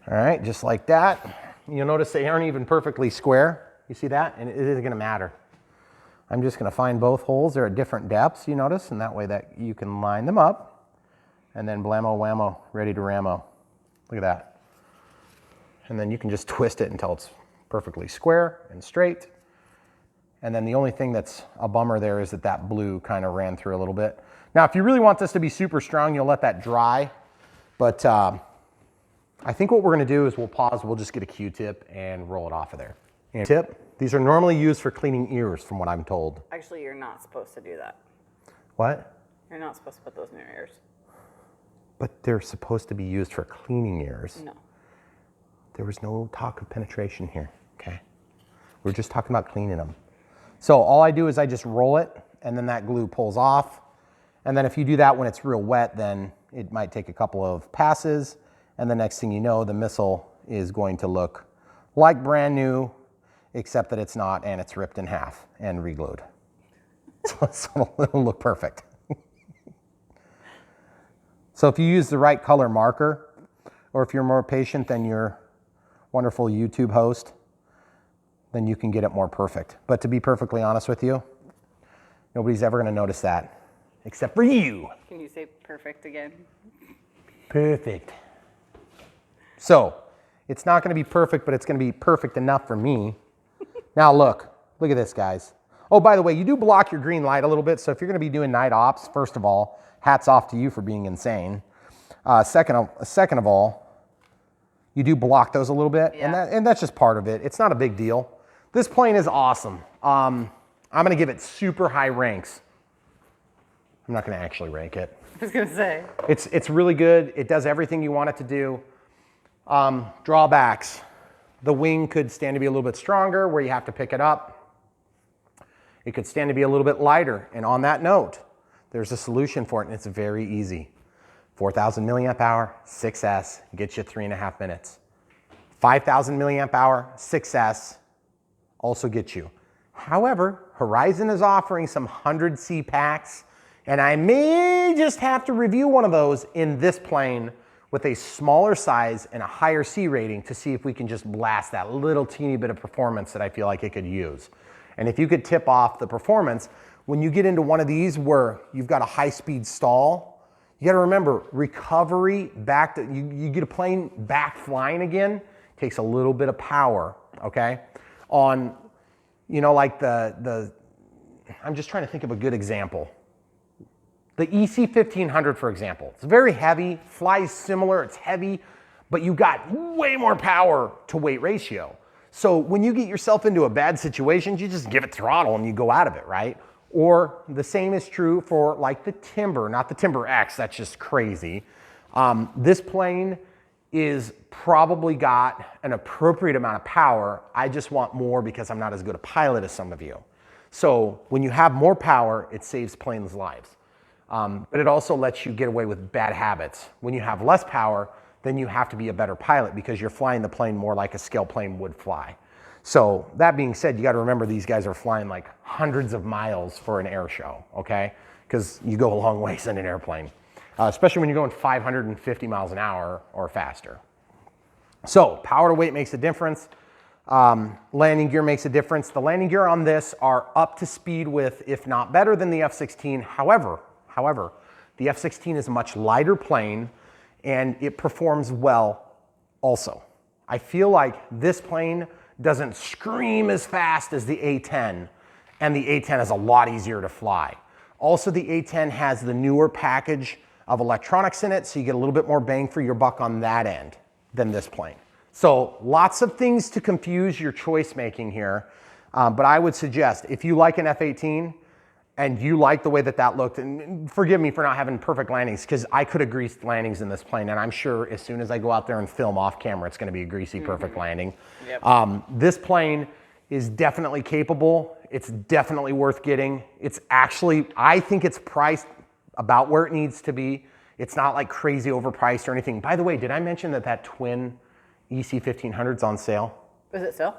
All right, just like that. You'll notice they aren't even perfectly square. You see that? And it isn't gonna matter. I'm just gonna find both holes. They're at different depths, you notice, and that way that you can line them up. And then blammo whammo, ready to rammo. Look at that. And then you can just twist it until it's perfectly square and straight. And then the only thing that's a bummer there is that that blue kind of ran through a little bit. Now, if you really want this to be super strong, you'll let that dry. But I think what we're gonna do is we'll pause, we'll just get a Q-tip and roll it off of there. And tip, these are normally used for cleaning ears from what I'm told. Actually, you're not supposed to do that. What? You're not supposed to put those in your ears. But they're supposed to be used for cleaning ears. No. There was no talk of penetration here, okay? We're just talking about cleaning them. So all I do is I just roll it and then that glue pulls off. And then if you do that when it's real wet, then it might take a couple of passes. And the next thing you know, the missile is going to look like brand new, except that it's not, and it's ripped in half and re-glued. So it'll look perfect. So if you use the right color marker, or if you're more patient than your wonderful YouTube host, then you can get it more perfect. But to be perfectly honest with you, nobody's ever gonna notice that, except for you. Can you say perfect again? Perfect. So, it's not gonna be perfect, but it's gonna be perfect enough for me. Now look at this, guys. Oh, by the way, you do block your green light a little bit, so if you're gonna be doing night ops, first of all, hats off to you for being insane. Second of all, you do block those a little bit, yeah. and that's just part of it. It's not a big deal. This plane is awesome. I'm gonna give it super high ranks. I'm not gonna actually rank it. I was gonna say. It's really good. It does everything you want it to do. Drawbacks. The wing could stand to be a little bit stronger where you have to pick it up. It could stand to be a little bit lighter. And on that note, there's a solution for it, and it's very easy. 4,000 milliamp hour, 6S, gets you 3.5 minutes. 5,000 milliamp hour, 6S, also gets you. However, Horizon is offering some 100C packs, and I may just have to review one of those in this plane with a smaller size and a higher C rating to see if we can just blast that little teeny bit of performance that I feel like it could use. And if you could tip off the performance, when you get into one of these where you've got a high-speed stall, you gotta remember, recovery back to, you get a plane back flying again, takes a little bit of power, okay? On, you know, like I'm just trying to think of a good example. The EC-1500, for example. It's very heavy, flies similar, it's heavy, but you got way more power to weight ratio. So when you get yourself into a bad situation, you just give it throttle and you go out of it, right? Or the same is true for like the Timber, not the Timber X, that's just crazy. This plane is probably got an appropriate amount of power. I just want more because I'm not as good a pilot as some of you. So when you have more power, it saves planes' lives. But it also lets you get away with bad habits. When you have less power, then you have to be a better pilot because you're flying the plane more like a scale plane would fly. So that being said, you got to remember these guys are flying like hundreds of miles for an air show, okay? Because you go a long ways in an airplane, especially when you're going 550 miles an hour or faster. So power to weight makes a difference. Landing gear makes a difference. The landing gear on this are up to speed with, if not better than the F-16. However, the F-16 is a much lighter plane and it performs well also. I feel like this plane doesn't scream as fast as the A-10, and the A-10 is a lot easier to fly. Also, the A-10 has the newer package of electronics in it, so you get a little bit more bang for your buck on that end than this plane. So lots of things to confuse your choice making here, but I would suggest if you like an F-18, and you like the way that that looked, and forgive me for not having perfect landings, because I could have greased landings in this plane, and I'm sure as soon as I go out there and film off camera, it's going to be a greasy, perfect landing. Yep. This plane is definitely capable. It's definitely worth getting. It's actually, I think it's priced about where it needs to be. It's not like crazy overpriced or anything. By the way, did I mention that that twin EC1500 is on sale? Is it still?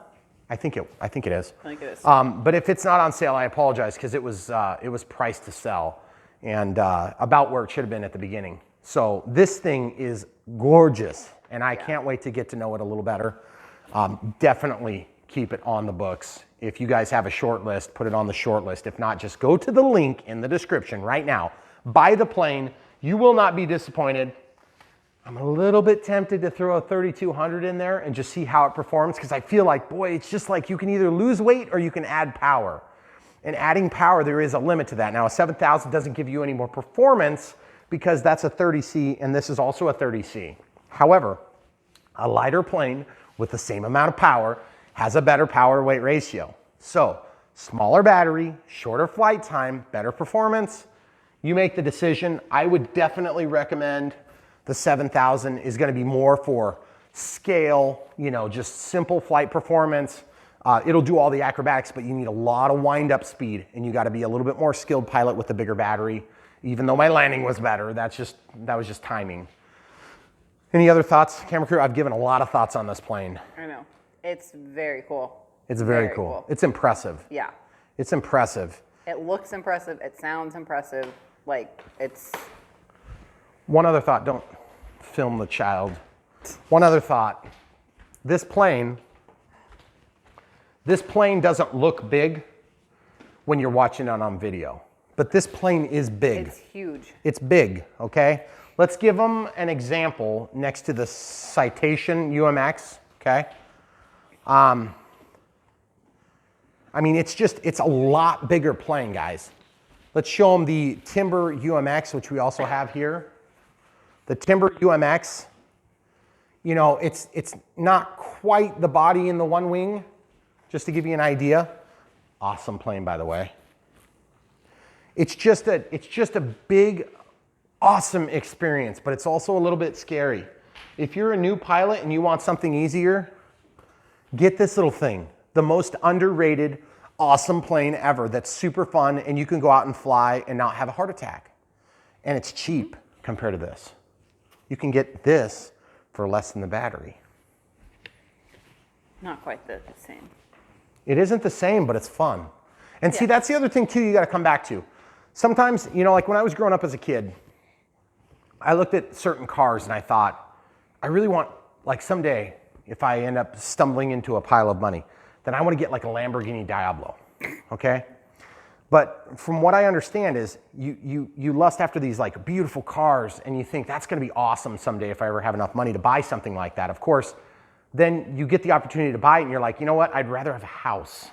I think it is. I think it is. But if it's not on sale, I apologize, because it was priced to sell, and about where it should have been at the beginning. So this thing is gorgeous, and I can't wait to get to know it a little better. Definitely keep it on the books. If you guys have a short list, put it on the short list. If not, just go to the link in the description right now. Buy the plane. You will not be disappointed. I'm a little bit tempted to throw a 3200 in there and just see how it performs, because I feel like, boy, it's just like you can either lose weight or you can add power. And adding power, there is a limit to that. Now, a 7000 doesn't give you any more performance because that's a 30C and this is also a 30C. However, a lighter plane with the same amount of power has a better power weight ratio. So, smaller battery, shorter flight time, better performance. You make the decision. I would definitely recommend the 7000 is going to be more for scale, you know, just simple flight performance. It'll do all the acrobatics, but you need a lot of wind-up speed, and you got to be a little bit more skilled pilot with the bigger battery. Even though my landing was better, that was just timing. Any other thoughts, camera crew? I've given a lot of thoughts on this plane. I know. It's very cool. It's very cool. It's impressive. Yeah. It's impressive. It looks impressive. It sounds impressive. Like, it's... One other thought, don't film the child. One other thought, this plane doesn't look big when you're watching it on video, but this plane is big. It's huge. It's big, okay? Let's give them an example next to the Citation UMX, okay? I mean, it's a lot bigger plane, guys. Let's show them the Timber UMX, which we also have here. The Timber UMX, you know, it's not quite the body in the one wing, just to give you an idea. Awesome plane, by the way. It's just a big, awesome experience, but it's also a little bit scary. If you're a new pilot and you want something easier, get this little thing. The most underrated, awesome plane ever that's super fun, and you can go out and fly and not have a heart attack. And it's cheap compared to this. You can get this for less than the battery. Not quite the same. It isn't the same, but it's fun. And see, that's the other thing too you gotta come back to. Sometimes, you know, like when I was growing up as a kid, I looked at certain cars and I thought, I really want, like someday, if I end up stumbling into a pile of money, then I wanna get like a Lamborghini Diablo, okay? But from what I understand is you lust after these like beautiful cars and you think that's gonna be awesome someday if I ever have enough money to buy something like that. Of course, then you get the opportunity to buy it and you're like, you know what, I'd rather have a house.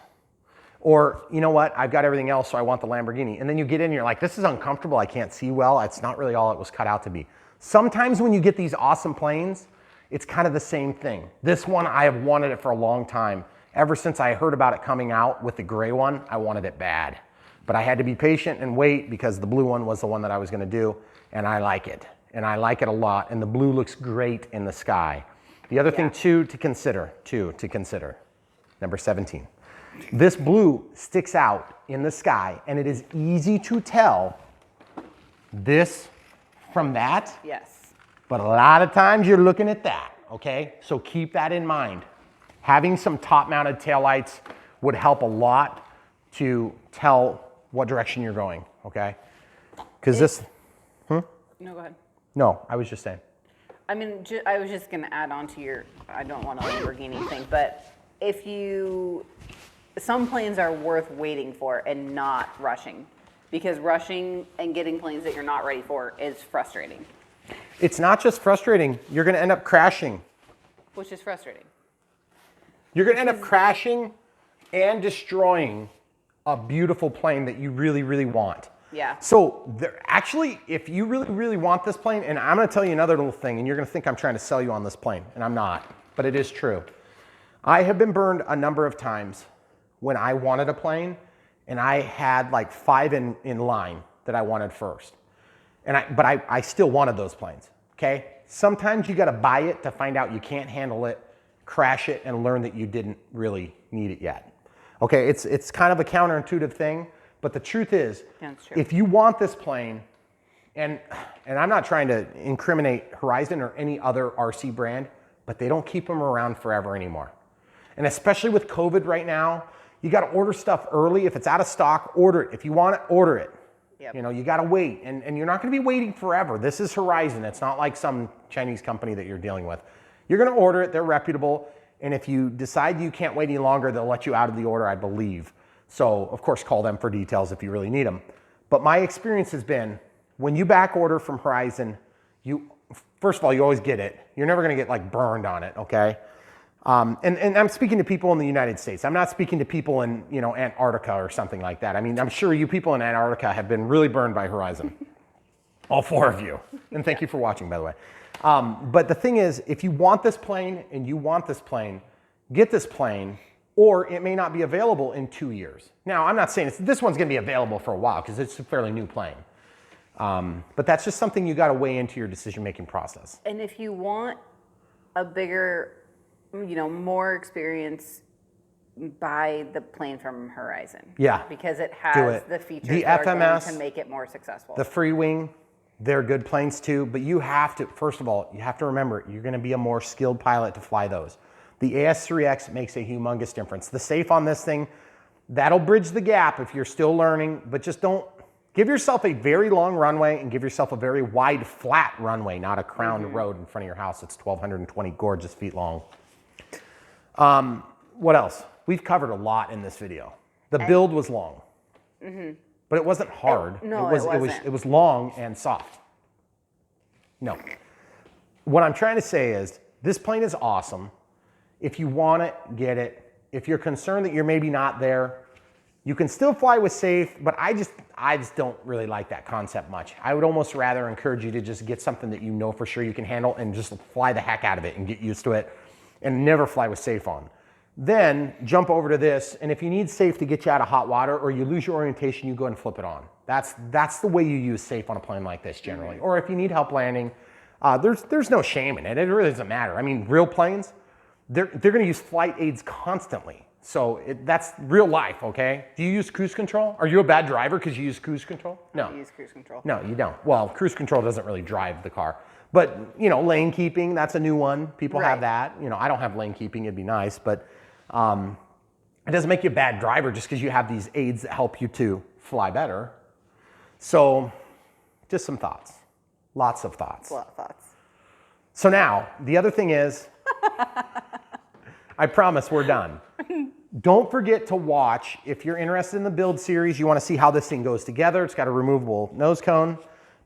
Or, you know what, I've got everything else, so I want the Lamborghini. And then you get in and you're like, this is uncomfortable, I can't see well, it's not really all it was cut out to be. Sometimes when you get these awesome planes, it's kind of the same thing. This one, I have wanted it for a long time. Ever since I heard about it coming out with the gray one, I wanted it bad. But I had to be patient and wait because the blue one was the one that I was gonna do, and I like it. And I like it a lot, and the blue looks great in the sky. The other thing to consider, number 17. This blue sticks out in the sky, and it is easy to tell this from that. Yes. But a lot of times you're looking at that, okay? So keep that in mind. Having some top-mounted taillights would help a lot to tell what direction you're going, okay? Because this, No, go ahead. No, I was just saying. I mean, I was just gonna add on to your, I don't want a Lamborghini thing, but if you, some planes are worth waiting for and not rushing, because rushing and getting planes that you're not ready for is frustrating. It's not just frustrating, you're gonna end up crashing. Which is frustrating. You're gonna end up crashing and destroying a beautiful plane that you really, really want. Yeah. So actually, if you really, really want this plane, and I'm gonna tell you another little thing, and you're gonna think I'm trying to sell you on this plane, and I'm not, but it is true. I have been burned a number of times when I wanted a plane, and I had like 5 in line that I wanted first. But I still wanted those planes, okay? Sometimes you gotta buy it to find out you can't handle it, crash it, and learn that you didn't really need it yet. Okay, it's kind of a counterintuitive thing, but the truth is, if you want this plane, and I'm not trying to incriminate Horizon or any other RC brand, but they don't keep them around forever anymore. And especially with COVID right now, you gotta order stuff early. If it's out of stock, order it. If you want it, order it. Yep. You know, you gotta wait, and you're not gonna be waiting forever. This is Horizon. It's not like some Chinese company that you're dealing with. You're gonna order it, they're reputable, and if you decide you can't wait any longer, they'll let you out of the order, I believe. So, of course, call them for details if you really need them. But my experience has been, when you back order from Horizon, first of all, you always get it. You're never gonna get like burned on it, okay? And I'm speaking to people in the United States. I'm not speaking to people in, you know, Antarctica or something like that. I mean, I'm sure you people in Antarctica have been really burned by Horizon. All 4 of you. And thank you for watching, by the way. But the thing is, if you want this plane and you want this plane, get this plane, or it may not be available in 2 years. Now, I'm not saying this one's gonna be available for a while because it's a fairly new plane. But that's just something you gotta weigh into your decision-making process. And if you want a bigger, you know, more experience, buy the plane from Horizon. Yeah. Because it has the features the that FMS, are going to make it more successful. The free wing, they're good planes too, but you have to, first of all, you have to remember, you're gonna be a more skilled pilot to fly those. The AS3X makes a humongous difference. The safe on this thing, that'll bridge the gap if you're still learning, but just don't, give yourself a very long runway and give yourself a very wide, flat runway, not a crowned road in front of your house that's 1,220 gorgeous feet long. What else? We've covered a lot in this video. The build was long, but it wasn't hard. No, it wasn't. It was long and soft. No. What I'm trying to say is, this plane is awesome. If you want it, get it. If you're concerned that you're maybe not there, you can still fly with safe, but I just don't really like that concept much. I would almost rather encourage you to just get something that you know for sure you can handle and just fly the heck out of it and get used to it and never fly with safe on. Then jump over to this, and if you need safe to get you out of hot water or you lose your orientation, you go and flip it on. That's the way you use safe on a plane like this generally. Or if you need help landing, there's no shame in it. It really doesn't matter. I mean, real planes, they're gonna use flight aids constantly. So that's real life, okay? Do you use cruise control? Are you a bad driver because you use cruise control? No. I use cruise control. No, you don't. Well, cruise control doesn't really drive the car. But, you know, lane keeping, that's a new one. People have that. You know, I don't have lane keeping, it'd be nice, but it doesn't make you a bad driver just because you have these aids that help you to fly better. So, just some thoughts. Lots of thoughts. A lot of thoughts. So now, the other thing is, I promise we're done. Don't forget to watch, if you're interested in the build series, you want to see how this thing goes together. It's got a removable nose cone.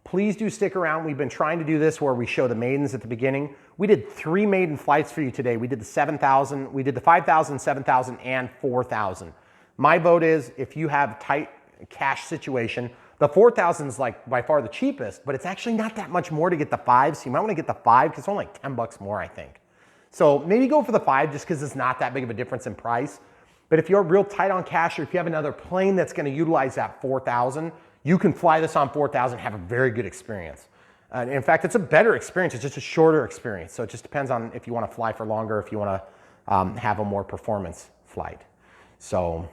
Please do stick around. We've been trying to do this where we show the Maidens at the beginning. We did 3 maiden flights for you today. We did the 7,000, we did the 5,000, 7,000, and 4,000. My vote is, if you have tight cash situation, the 4,000 is like by far the cheapest, but it's actually not that much more to get the 5, so you might want to get the 5 because it's only like 10 bucks more, I think. So maybe go for the 5 just because it's not that big of a difference in price. But if you're real tight on cash, or if you have another plane that's going to utilize that 4,000, you can fly this on 4,000, have a very good experience. In fact, it's a better experience. It's just a shorter experience. So it just depends on if you want to fly for longer, if you want to have a more performance flight. So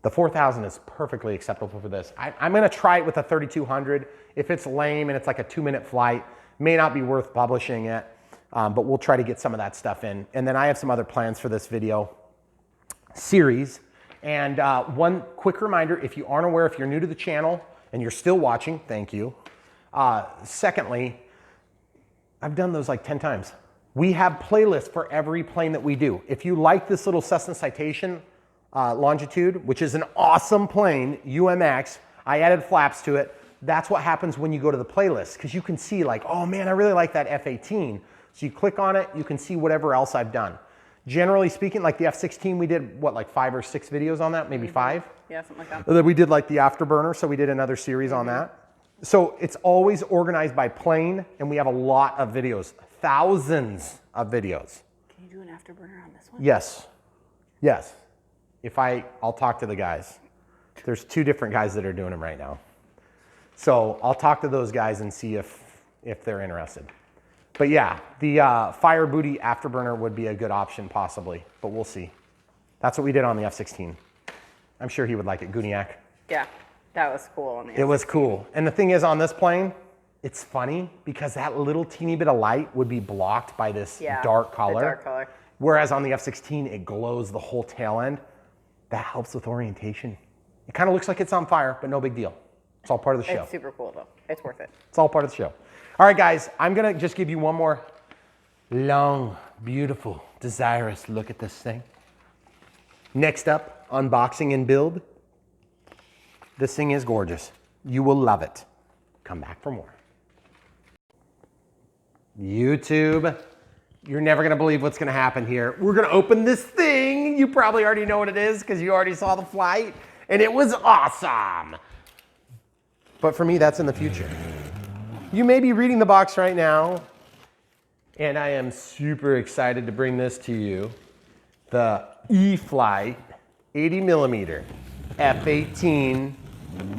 the 4,000 is perfectly acceptable for this. I'm going to try it with a 3,200. If it's lame and it's like a 2-minute flight, may not be worth publishing it, but we'll try to get some of that stuff in. And then I have some other plans for this video series. And one quick reminder, if you aren't aware, if you're new to the channel and you're still watching, thank you. Secondly, I've done those like 10 times. We have playlists for every plane that we do. If you like this little Cessna Citation Longitude, which is an awesome plane, UMX, I added flaps to it. That's what happens when you go to the playlist, because you can see like, oh man, I really like that F-18. So you click on it, you can see whatever else I've done. Generally speaking, like the F-16, we did what, like 5 or 6 videos on that, maybe 5? Yeah, something like that. And then we did like the Afterburner, so we did another series on that. So it's always organized by plane, and we have a lot of videos, thousands of videos. Can you do an Afterburner on this one? Yes, yes. I'll talk to the guys. There's 2 different guys that are doing them right now. So I'll talk to those guys and see if they're interested. But yeah, the fire booty afterburner would be a good option possibly, but we'll see. That's what we did on the F-16. I'm sure he would like it, Guniak. Yeah, that was cool on the It was cool. And the thing is on this plane, it's funny because that little teeny bit of light would be blocked by this dark color. The dark color. Whereas on the F-16, it glows the whole tail end. That helps with orientation. It kind of looks like it's on fire, but no big deal. It's all part of the show. It's super cool though. It's worth it. It's all part of the show. All right, guys, I'm gonna just give you one more long, beautiful, desirous look at this thing. Next up, unboxing and build. This thing is gorgeous. You will love it. Come back for more. YouTube, you're never gonna believe what's gonna happen here. We're gonna open this thing. You probably already know what it is because you already saw the flight and it was awesome. But for me, that's in the future. You may be reading the box right now, and I am super excited to bring this to you. The e-flite 80mm F-18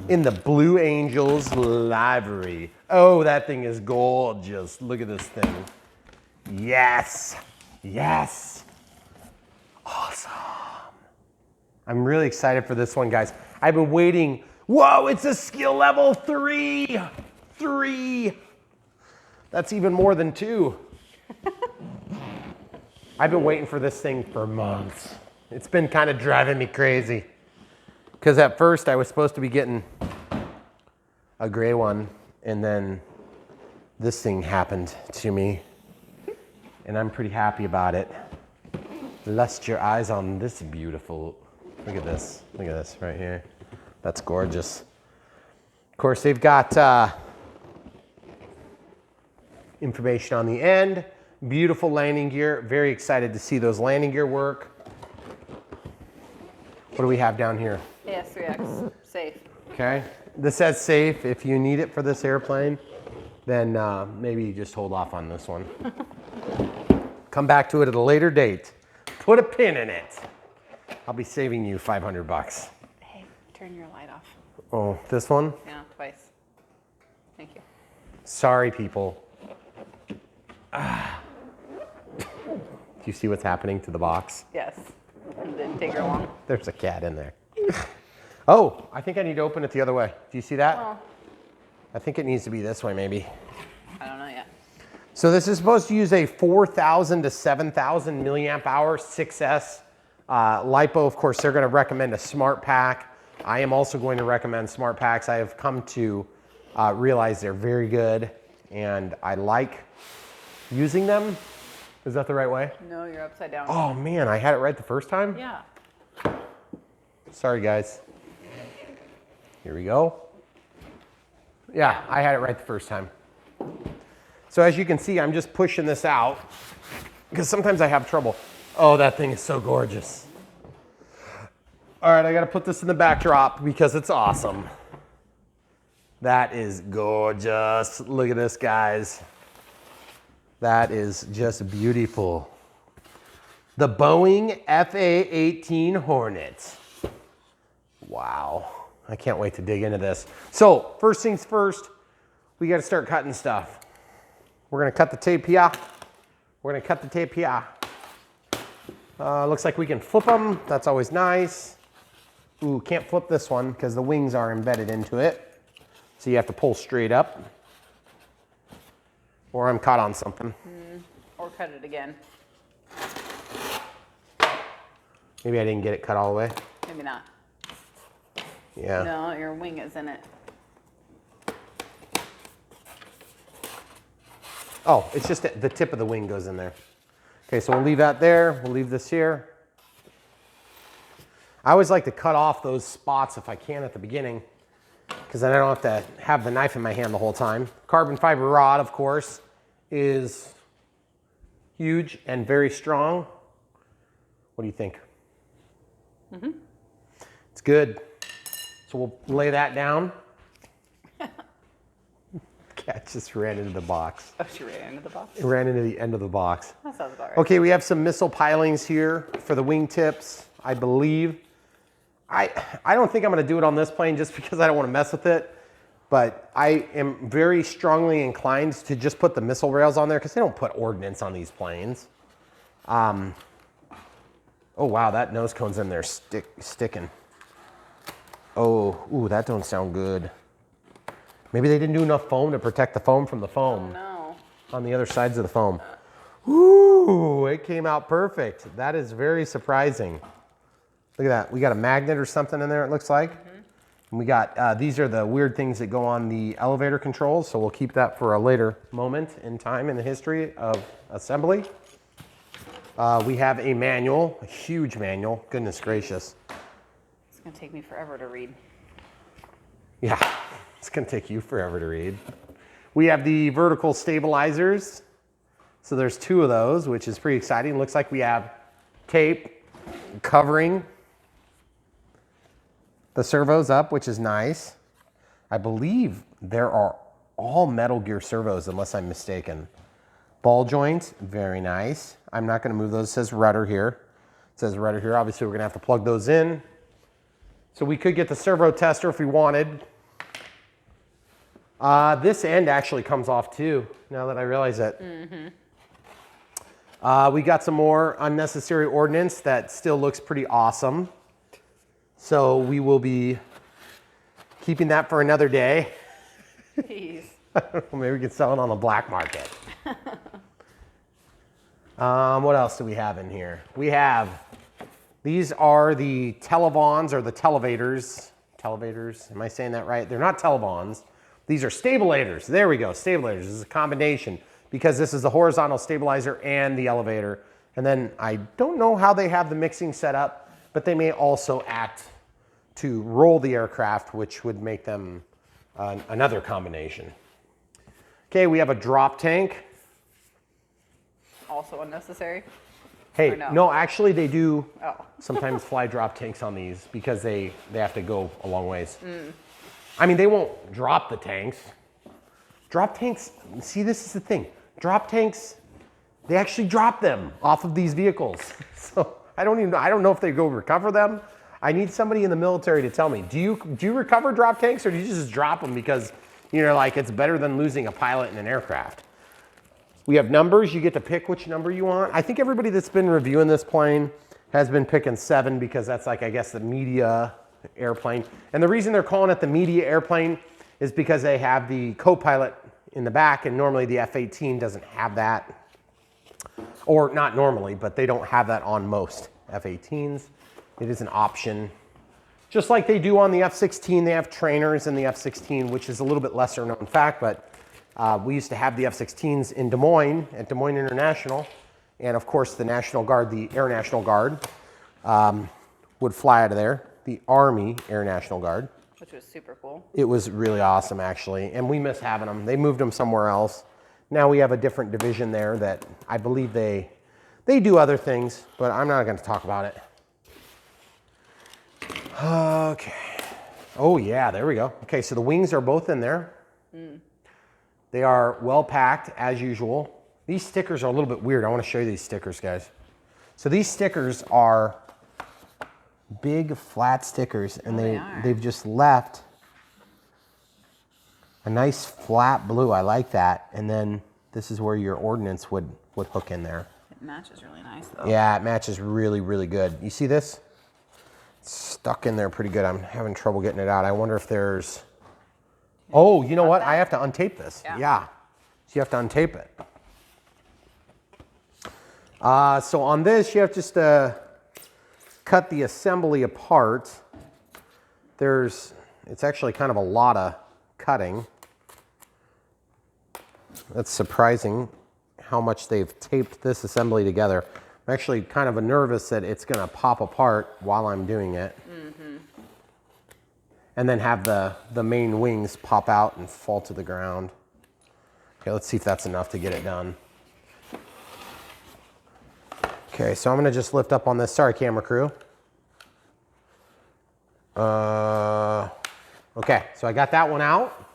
in the Blue Angels livery. Oh, that thing is gorgeous. Look at this thing. Yes, yes, awesome. I'm really excited for this one, guys. I've been waiting. Whoa, it's a skill level 3. 3. That's even more than 2. I've been waiting for this thing for months. It's been kind of driving me crazy. Because at first I was supposed to be getting a gray one, and then this thing happened to me. And I'm pretty happy about it. Lust your eyes on this beautiful. Look at this. Look at this right here. That's gorgeous. Of course, they've got information on the end. Beautiful landing gear. Very excited to see those landing gear work. What do we have down here? AS3X, safe. Okay. This says safe. If you need it for this airplane, then maybe you just hold off on this one. Come back to it at a later date. Put a pin in it. I'll be saving you $500. Hey, turn your light off. Oh, this one? Yeah, twice. Thank you. Sorry, people. Do you see what's happening to the box? Yes. It didn't take her long. There's a cat in there. Oh, I think I need to open it the other way. Do you see that? Oh. I think it needs to be this way, maybe. I don't know yet. So this is supposed to use a 4,000 to 7,000 milliamp hour 6S. Lipo, of course, they're going to recommend a smart pack. I am also going to recommend smart packs. I have come to realize they're very good, and I like using them. Is that the right way? No, you're upside down. Oh man, I had it right the first time? Yeah. Sorry guys. Here we go. Yeah, I had it right the first time. So as you can see, I'm just pushing this out because sometimes I have trouble. Oh, that thing is so gorgeous. All right, I gotta put this in the backdrop because it's awesome. That is gorgeous. Look at this, guys. That is just beautiful. The Boeing F-18 Hornet. Wow, I can't wait to dig into this. So first things first, we gotta start cutting stuff. We're gonna cut the tape here. We're gonna cut the tape here. Looks like we can flip them. That's always nice. Ooh, can't flip this one because the wings are embedded into it. So you have to pull straight up. Or I'm caught on something. Or cut it again. Maybe I didn't get it cut all the way. Maybe not. Yeah. No, your wing is in it. Oh, it's just the tip of the wing goes in there. Okay, so we'll leave that there. We'll leave this here. I always like to cut off those spots if I can at the beginning, because then I don't have to have the knife in my hand the whole time. Carbon fiber rod, of course, is huge and very strong. What do you think? Mm-hmm. It's good. So we'll lay that down. Cat just ran into the box. Oh, she ran into the box? It ran into the end of the box. That sounds about right. Okay, we have some missile pilings here for the wingtips, I believe. I don't think I'm going to do it on this plane just because I don't want to mess with it. But I am very strongly inclined to just put the missile rails on there because they don't put ordnance on these planes. Oh, wow, that nose cone's in there sticking. Oh, ooh, that don't sound good. Maybe they didn't do enough foam to protect the foam from the foam. Oh, no. On the other sides of the foam. Ooh, it came out perfect. That is very surprising. Look at that. We got a magnet or something in there, it looks like. And we got, these are the weird things that go on the elevator controls, so we'll keep that for a later moment in time in the history of assembly. We have a manual, a huge manual. Goodness gracious. It's going to take me forever to read. Yeah, it's going to take you forever to read. We have the vertical stabilizers. So there's 2 of those, which is pretty exciting. Looks like we have tape covering the servos up, which is nice. I believe there are all Metal Gear servos, unless I'm mistaken. Ball joints, very nice. I'm not going to move those. It says rudder here. It says rudder here. Obviously, we're going to have to plug those in. So we could get the servo tester if we wanted. This end actually comes off too, now that I realize it. We got some more unnecessary ordnance that still looks pretty awesome. So we will be keeping that for another day. Jeez. Maybe we can sell it on the black market. What else do we have in here? We have, these are the televons or the televators. Televators, am I saying that right? They're not televons. These are stabilators. There we go, stabilators. This is a combination because this is the horizontal stabilizer and the elevator. And then I don't know how they have the mixing set up, but they may also act to roll the aircraft, which would make them another combination. Okay, we have a drop tank. Also unnecessary? Hey, no? No, actually they do Oh. sometimes fly drop tanks on these because they have to go a long ways. I mean, they won't drop the tanks. Drop tanks, see, this is the thing. Drop tanks, they actually drop them off of these vehicles. So I don't know if they go recover them. I need somebody in the military to tell me, do you recover drop tanks or do you just drop them because you're like, it's better than losing a pilot in an aircraft? We have numbers. You get to pick which number you want. I think everybody that's been reviewing this plane has been picking 7 because that's like, I guess, the media airplane. And the reason they're calling it the media airplane is because they have the co-pilot in the back, and normally the F-18 doesn't have that. Or not normally, but they don't have that on most F-18s. It is an option. Just like they do on the F-16, they have trainers in the F-16, which is a little bit lesser known fact, but we used to have the F-16s in Des Moines, at Des Moines International. And of course, the National Guard, the Air National Guard, would fly out of there. The Army Air National Guard. Which was super cool. It was really awesome, actually. And we miss having them. They moved them somewhere else. Now we have a different division there that I believe they do other things, but I'm not going to talk about it. Okay. Oh, yeah, there we go. Okay, so the wings are both in there. They are well packed, as usual. These stickers are a little bit weird. I want to show you these stickers, guys. So these stickers are big, flat stickers, and they've just left a nice flat blue. I like that. And then this is where your ordnance would hook in there. It matches really nice, though. Yeah, it matches really, really good. You see this? It's stuck in there pretty good. I'm having trouble getting it out. I wonder if there's... Oh, you know what? I have to untape this. Yeah. So you have to untape it. So on this, you have just to cut the assembly apart. It's actually kind of a lot of cutting. That's surprising how much they've taped this assembly together. I'm actually kind of nervous that it's going to pop apart while I'm doing it. And then have the main wings pop out and fall to the ground. Okay, let's see if that's enough to get it done. Okay, so I'm going to just lift up on this. Sorry, camera crew. Okay, so I got that one out.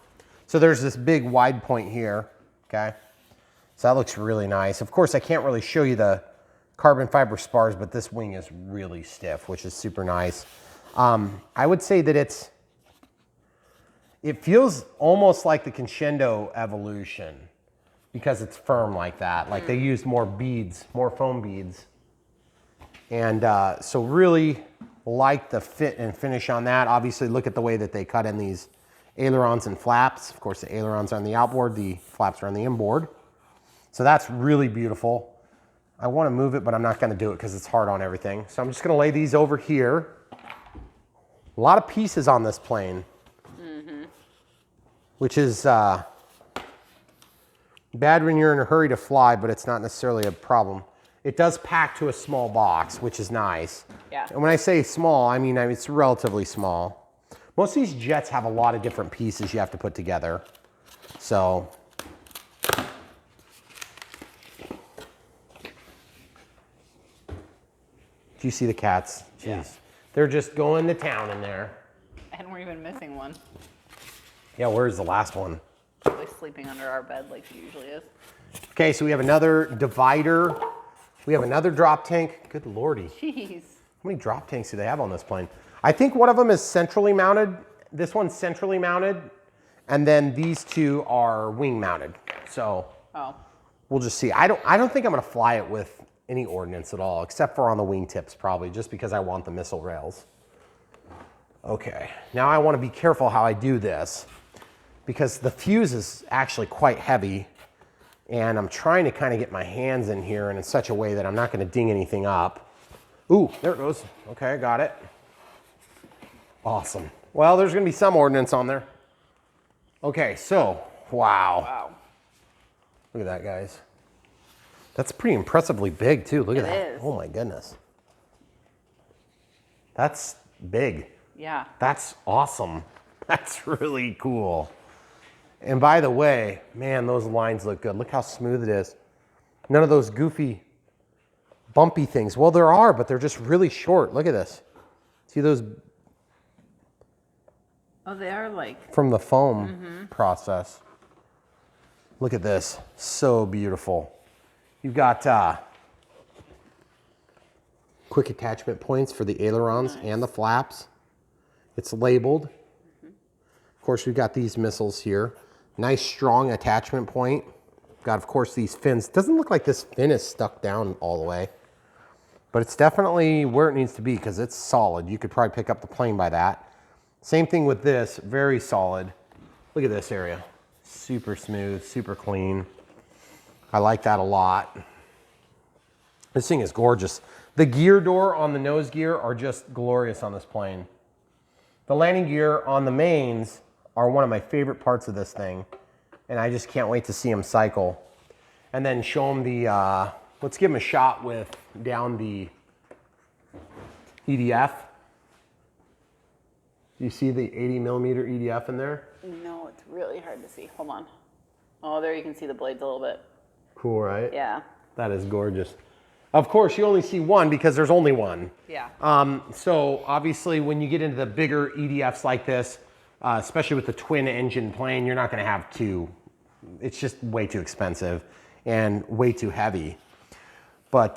So there's this big wide point here, okay? So that looks really nice. Of course, I can't really show you the carbon fiber spars, but this wing is really stiff, which is super nice. I would say that it feels almost like the Crescendo Evolution because it's firm like that. Like they used more beads, more foam beads. And so really like the fit and finish on that. Obviously look at the way that they cut in these ailerons and flaps. Of course, the ailerons are on the outboard, the flaps are on the inboard. So that's really beautiful. I want to move it, but I'm not going to do it because it's hard on everything. So I'm just going to lay these over here. A lot of pieces on this plane, which is bad when you're in a hurry to fly, but it's not necessarily a problem. It does pack to a small box, which is nice. Yeah. And when I say small, I mean it's relatively small. Most of these jets have a lot of different pieces you have to put together. So do you see the cats? Jeez. Yeah. They're just going to town in there. And we're even missing one. Yeah, where's the last one? Probably sleeping under our bed like she usually is. Okay, so we have another divider. We have another drop tank. Good lordy. Jeez. How many drop tanks do they have on this plane? I think one of them is centrally mounted. This one's centrally mounted. And then these two are wing mounted. So we'll just see. I don't think I'm gonna fly it with any ordnance at all, except for on the wingtips probably, just because I want the missile rails. Okay, now I wanna be careful how I do this because the fuse is actually quite heavy and I'm trying to kind of get my hands in here and in such a way that I'm not gonna ding anything up. Ooh, there it goes. Okay, I got it. Awesome. Well, there's gonna be some ordnance on there. Okay, so, wow. Look at that, guys. That's pretty impressively big too. Look at that. It is. Oh my goodness. That's big. Yeah. That's awesome. That's really cool. And by the way, man, those lines look good. Look how smooth it is. None of those goofy, bumpy things. Well, there are, but they're just really short. Look at this. See those? Oh, they are like. From the foam process. Look at this. So beautiful. You've got quick attachment points for the ailerons and the flaps. It's labeled. Of course, we've got these missiles here. Nice strong attachment point. Got, of course, these fins. Doesn't look like this fin is stuck down all the way, but it's definitely where it needs to be because it's solid. You could probably pick up the plane by that. Same thing with this, very solid. Look at this area. Super smooth, super clean. I like that a lot. This thing is gorgeous. The gear door on the nose gear are just glorious on this plane. The landing gear on the mains are one of my favorite parts of this thing, and I just can't wait to see them cycle. And then show them the, let's give them a shot with down the EDF. Do you see the 80 millimeter EDF in there? No, it's really hard to see. Hold on. Oh, there you can see the blades a little bit. Cool, right? Yeah. That is gorgeous. Of course, you only see one because there's only one. Yeah. So obviously when you get into the bigger EDFs like this, especially with the twin engine plane, you're not gonna have two. It's just way too expensive and way too heavy. But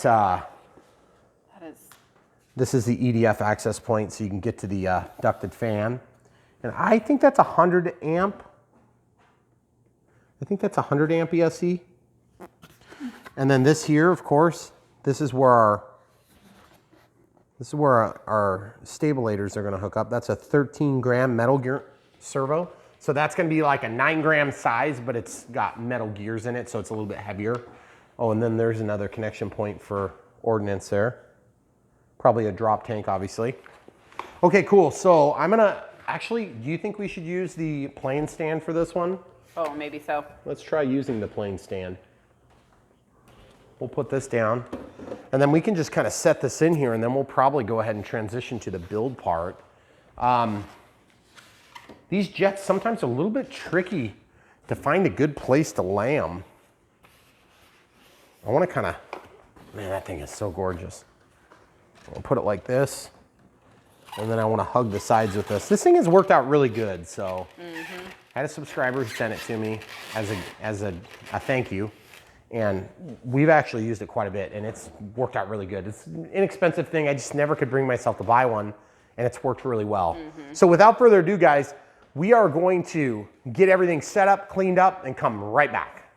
this is the EDF access point so you can get to the ducted fan. And I think that's 100 amp. I think that's 100 amp ESC. And then this here, of course, this is where our stabilators are gonna hook up. That's a 13 gram metal gear servo. So that's gonna be like a 9 gram size, but it's got metal gears in it, so it's a little bit heavier. Oh, and then there's another connection point for ordnance there. Probably a drop tank, obviously. Okay, cool. So I'm gonna, actually, do you think we should use the plane stand for this one? Oh, maybe so. Let's try using the plane stand. We'll put this down, and then we can just kind of set this in here, and then we'll probably go ahead and transition to the build part. These jets sometimes are a little bit tricky to find a good place to lay them. I want to kind of, man, that thing is so gorgeous. I'll put it like this, and then I want to hug the sides with this. This thing has worked out really good, so I had a subscriber who sent it to me as a thank you. And we've actually used it quite a bit, and it's worked out really good. It's an inexpensive thing. I just never could bring myself to buy one. and it's worked really well. So without further ado, guys, we are going to get everything set up, cleaned up, and come right back.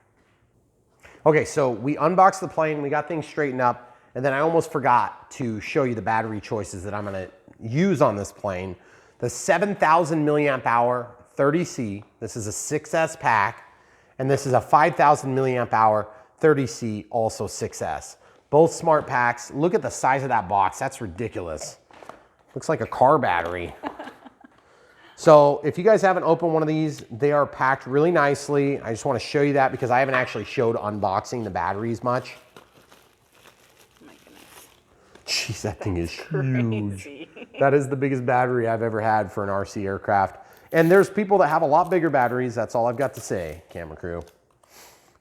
Okay, so we unboxed the plane, we got things straightened up, and then I almost forgot to show you the battery choices that I'm gonna use on this plane. The 7,000 milliamp hour 30C, this is a 6S pack, and this is a 5,000 milliamp hour 30C, also 6S. Both smart packs. Look at the size of that box, that's ridiculous. Looks like a car battery. So if you guys haven't opened one of these, they are packed really nicely. I just want to show you that because I haven't actually showed unboxing the batteries much. Oh my goodness. Jeez, that thing is huge. That is the biggest battery I've ever had for an RC aircraft. And there's people that have a lot bigger batteries. That's all I've got to say, camera crew.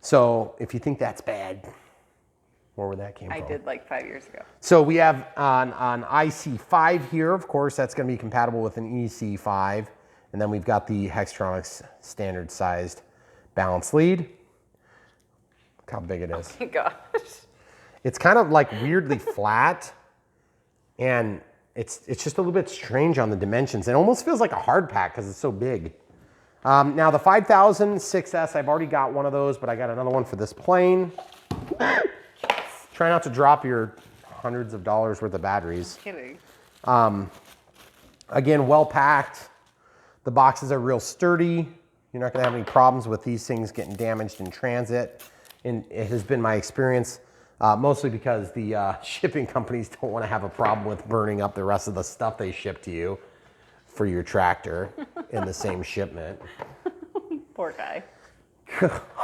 So if you think that's bad, where that came from. I did like 5 years ago. So we have an IC5 here, of course, that's going to be compatible with an EC5. And then we've got the Hextronics standard sized balance lead. Look how big it is. Oh my gosh. It's kind of like weirdly flat, and it's just a little bit strange on the dimensions. It almost feels like a hard pack because it's so big. Now the 5000 6S, I've already got one of those, but I got another one for this plane. Try not to drop your hundreds of dollars worth of batteries. Kidding. Again, well packed. The boxes are real sturdy. You're not gonna have any problems with these things getting damaged in transit. And it has been my experience, mostly because the shipping companies don't wanna have a problem with burning up the rest of the stuff they ship to you for your tractor in the same shipment. Poor guy.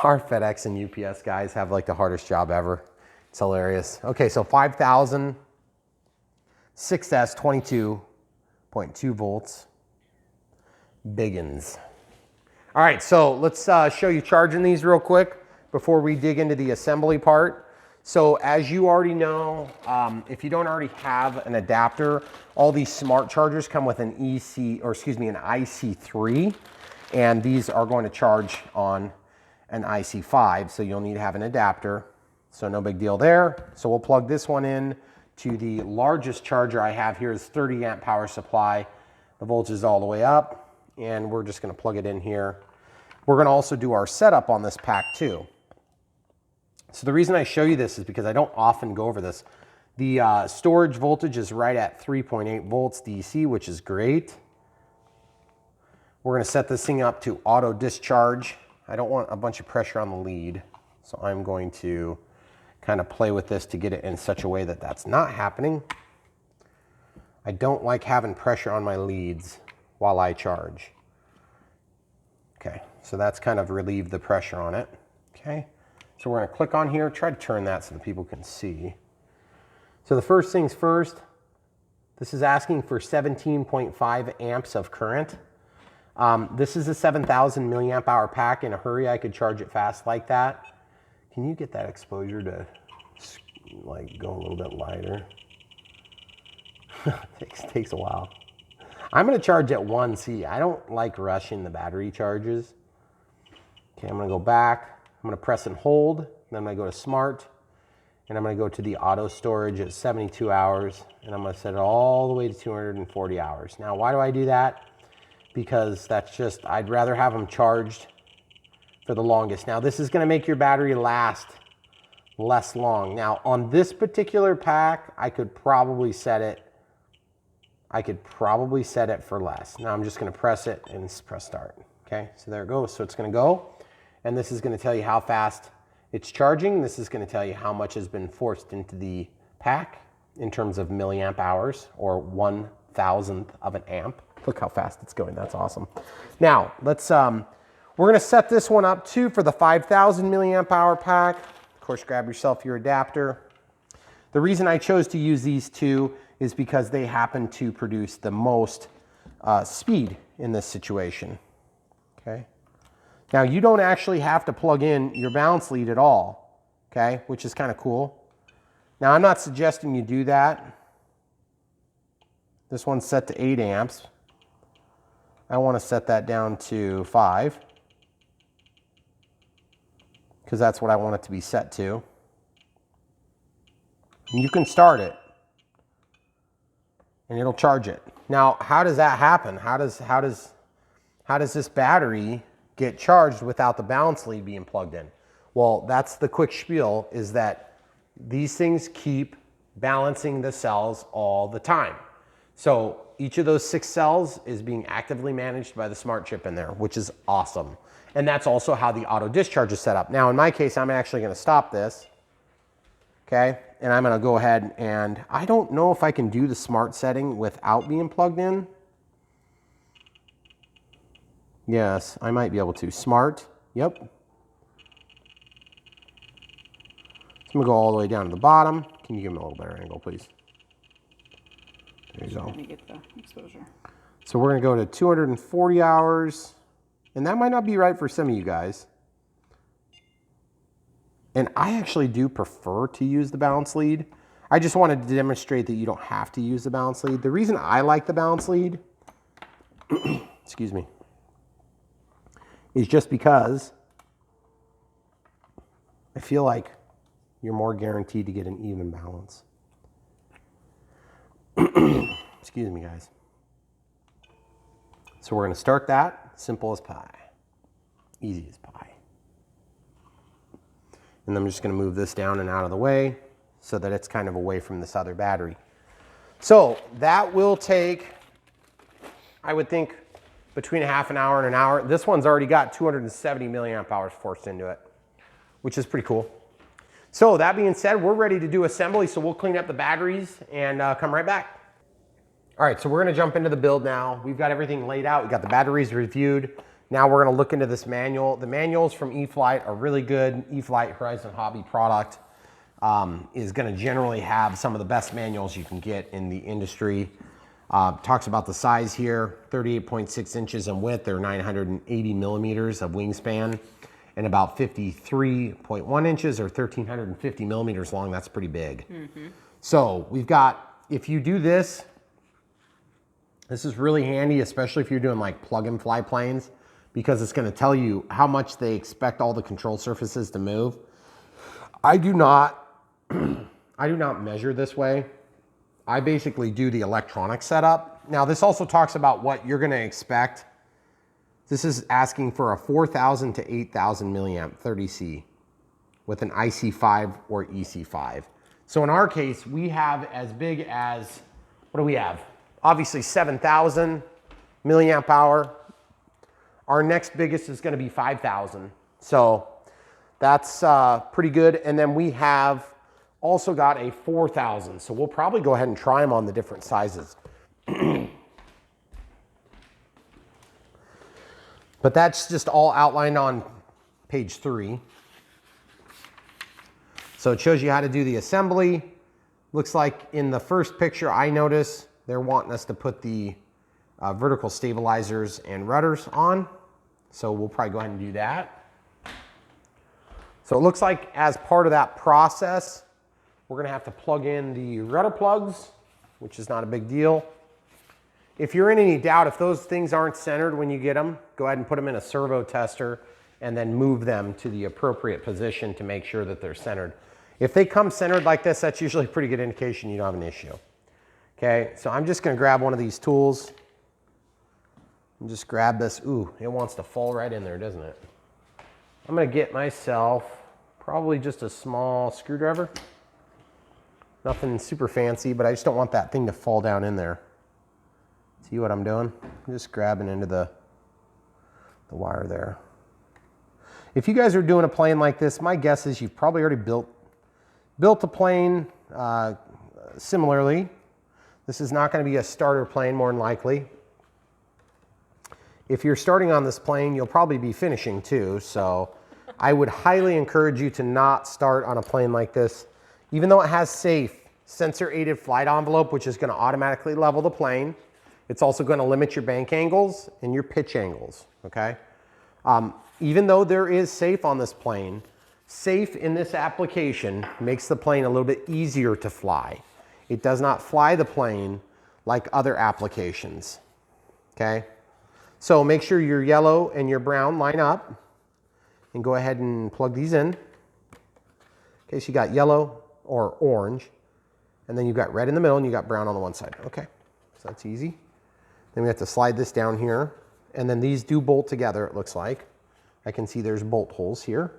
Our FedEx and UPS guys have like the hardest job ever. It's hilarious. Okay, so 5,000, 6S, 22.2 volts, biggins. All right, so let's show you charging these real quick before we dig into the assembly part. So as you already know, if you don't already have an adapter, all these smart chargers come with an an IC3, and these are going to charge on an IC5, so you'll need to have an adapter. So no big deal there. So we'll plug this one in to the largest charger I have here is 30 amp power supply. The voltage is all the way up, and we're just gonna plug it in here. We're gonna also do our setup on this pack too. So the reason I show you this is because I don't often go over this. The storage voltage is right at 3.8 volts DC, which is great. We're gonna set this thing up to auto discharge. I don't want a bunch of pressure on the lead, so I'm going to kind of play with this to get it in such a way that that's not happening. I don't like having pressure on my leads while I charge. Okay, so that's kind of relieved the pressure on it. Okay, so we're gonna click on here, try to turn that so that people can see. So the first things first, this is asking for 17.5 amps of current. This is a 7,000 milliamp hour pack. In a hurry, I could charge it fast like that. Can you get that exposure to like go a little bit lighter? takes a while. I'm gonna charge at 1C. I don't like rushing the battery charges. Okay, I'm gonna go back. I'm gonna press and hold. Then I'm gonna go to smart, and I'm gonna go to the auto storage at 72 hours, and I'm gonna set it all the way to 240 hours. Now, why do I do that? Because that's just, I'd rather have them charged for the longest. Now this is gonna make your battery last less long. Now on this particular pack, I could probably set it for less. Now I'm just gonna press it and press start. Okay, so there it goes. So it's gonna go, and this is gonna tell you how fast it's charging. This is gonna tell you how much has been forced into the pack in terms of milliamp hours, or 1,000th of an amp. Look how fast it's going, that's awesome. Now let's, we're gonna set this one up too for the 5,000 milliamp hour pack. Of course, grab yourself your adapter. The reason I chose to use these two is because they happen to produce the most speed in this situation, okay? Now you don't actually have to plug in your balance lead at all, okay? Which is kind of cool. Now I'm not suggesting you do that. This one's set to 8 amps. I want to set that down to 5. Because that's what I want it to be set to. And you can start it, and it'll charge it. Now, how does that happen? How does this battery get charged without the balance lead being plugged in? Well, that's the quick spiel, is that these things keep balancing the cells all the time. So each of those 6 cells is being actively managed by the smart chip in there, which is awesome. And that's also how the auto discharge is set up. Now, in my case, I'm actually going to stop this. Okay, and I'm gonna go ahead, and I don't know if I can do the smart setting without being plugged in. Yes, I might be able to. Smart, yep. So I'm gonna go all the way down to the bottom. Can you give me a little better angle, please? There you go. Let me get the exposure. So we're gonna go to 240 hours, and that might not be right for some of you guys. And I actually do prefer to use the balance lead. I just wanted to demonstrate that you don't have to use the balance lead. The reason I like the balance lead, excuse me, is just because I feel like you're more guaranteed to get an even balance. Excuse me, guys. So we're gonna start that, simple as pie, easy as pie. And I'm just gonna move this down and out of the way so that it's kind of away from this other battery. So that will take, I would think, between a half an hour and an hour. This one's already got 270 milliamp hours forced into it, which is pretty cool. So that being said, we're ready to do assembly, so we'll clean up the batteries and come right back. All right, so we're gonna jump into the build now. We've got everything laid out. We've got the batteries reviewed. Now we're gonna look into this manual. The manuals from e-flite are really good. e-flite Horizon Hobby product is gonna generally have some of the best manuals you can get in the industry. Talks about the size here, 38.6 inches in width, or 980 millimeters of wingspan, and about 53.1 inches or 1,350 millimeters long. That's pretty big. So we've got, if you do this, this is really handy, especially if you're doing like plug and fly planes, because it's gonna tell you how much they expect all the control surfaces to move. I do not measure this way. I basically do the electronic setup. Now this also talks about what you're gonna expect. This is asking for a 4,000 to 8,000 milliamp 30C with an IC5 or EC5. So in our case, we have as big as, what do we have? Obviously 7,000 milliamp hour. Our next biggest is gonna be 5,000. So that's pretty good. And then we have also got a 4,000. So we'll probably go ahead and try them on the different sizes. But that's just all outlined on page 3. So it shows you how to do the assembly. Looks like in the first picture I notice they're wanting us to put the vertical stabilizers and rudders on. So we'll probably go ahead and do that. So it looks like as part of that process, we're gonna have to plug in the rudder plugs, which is not a big deal. If you're in any doubt, if those things aren't centered when you get them, go ahead and put them in a servo tester and then move them to the appropriate position to make sure that they're centered. If they come centered like this, that's usually a pretty good indication you don't have an issue. Okay, so I'm just gonna grab one of these tools and just grab this. Ooh, it wants to fall right in there, doesn't it? I'm gonna get myself probably just a small screwdriver. Nothing super fancy, but I just don't want that thing to fall down in there. See what I'm doing? I'm just grabbing into the wire there. If you guys are doing a plane like this, my guess is you've probably already built a plane similarly. This is not going to be a starter plane, more than likely. If you're starting on this plane, you'll probably be finishing too. So I would highly encourage you to not start on a plane like this, even though it has safe sensor-aided flight envelope, which is going to automatically level the plane. It's also going to limit your bank angles and your pitch angles, okay? Even though there is safe on this plane, safe in this application makes the plane a little bit easier to fly. It does not fly the plane like other applications, okay? So make sure your yellow and your brown line up and go ahead and plug these in. Okay, so you got yellow or orange, and then you've got red in the middle and you got brown on the one side. Okay, so that's easy. Then we have to slide this down here. And then these do bolt together, it looks like. I can see there's bolt holes here.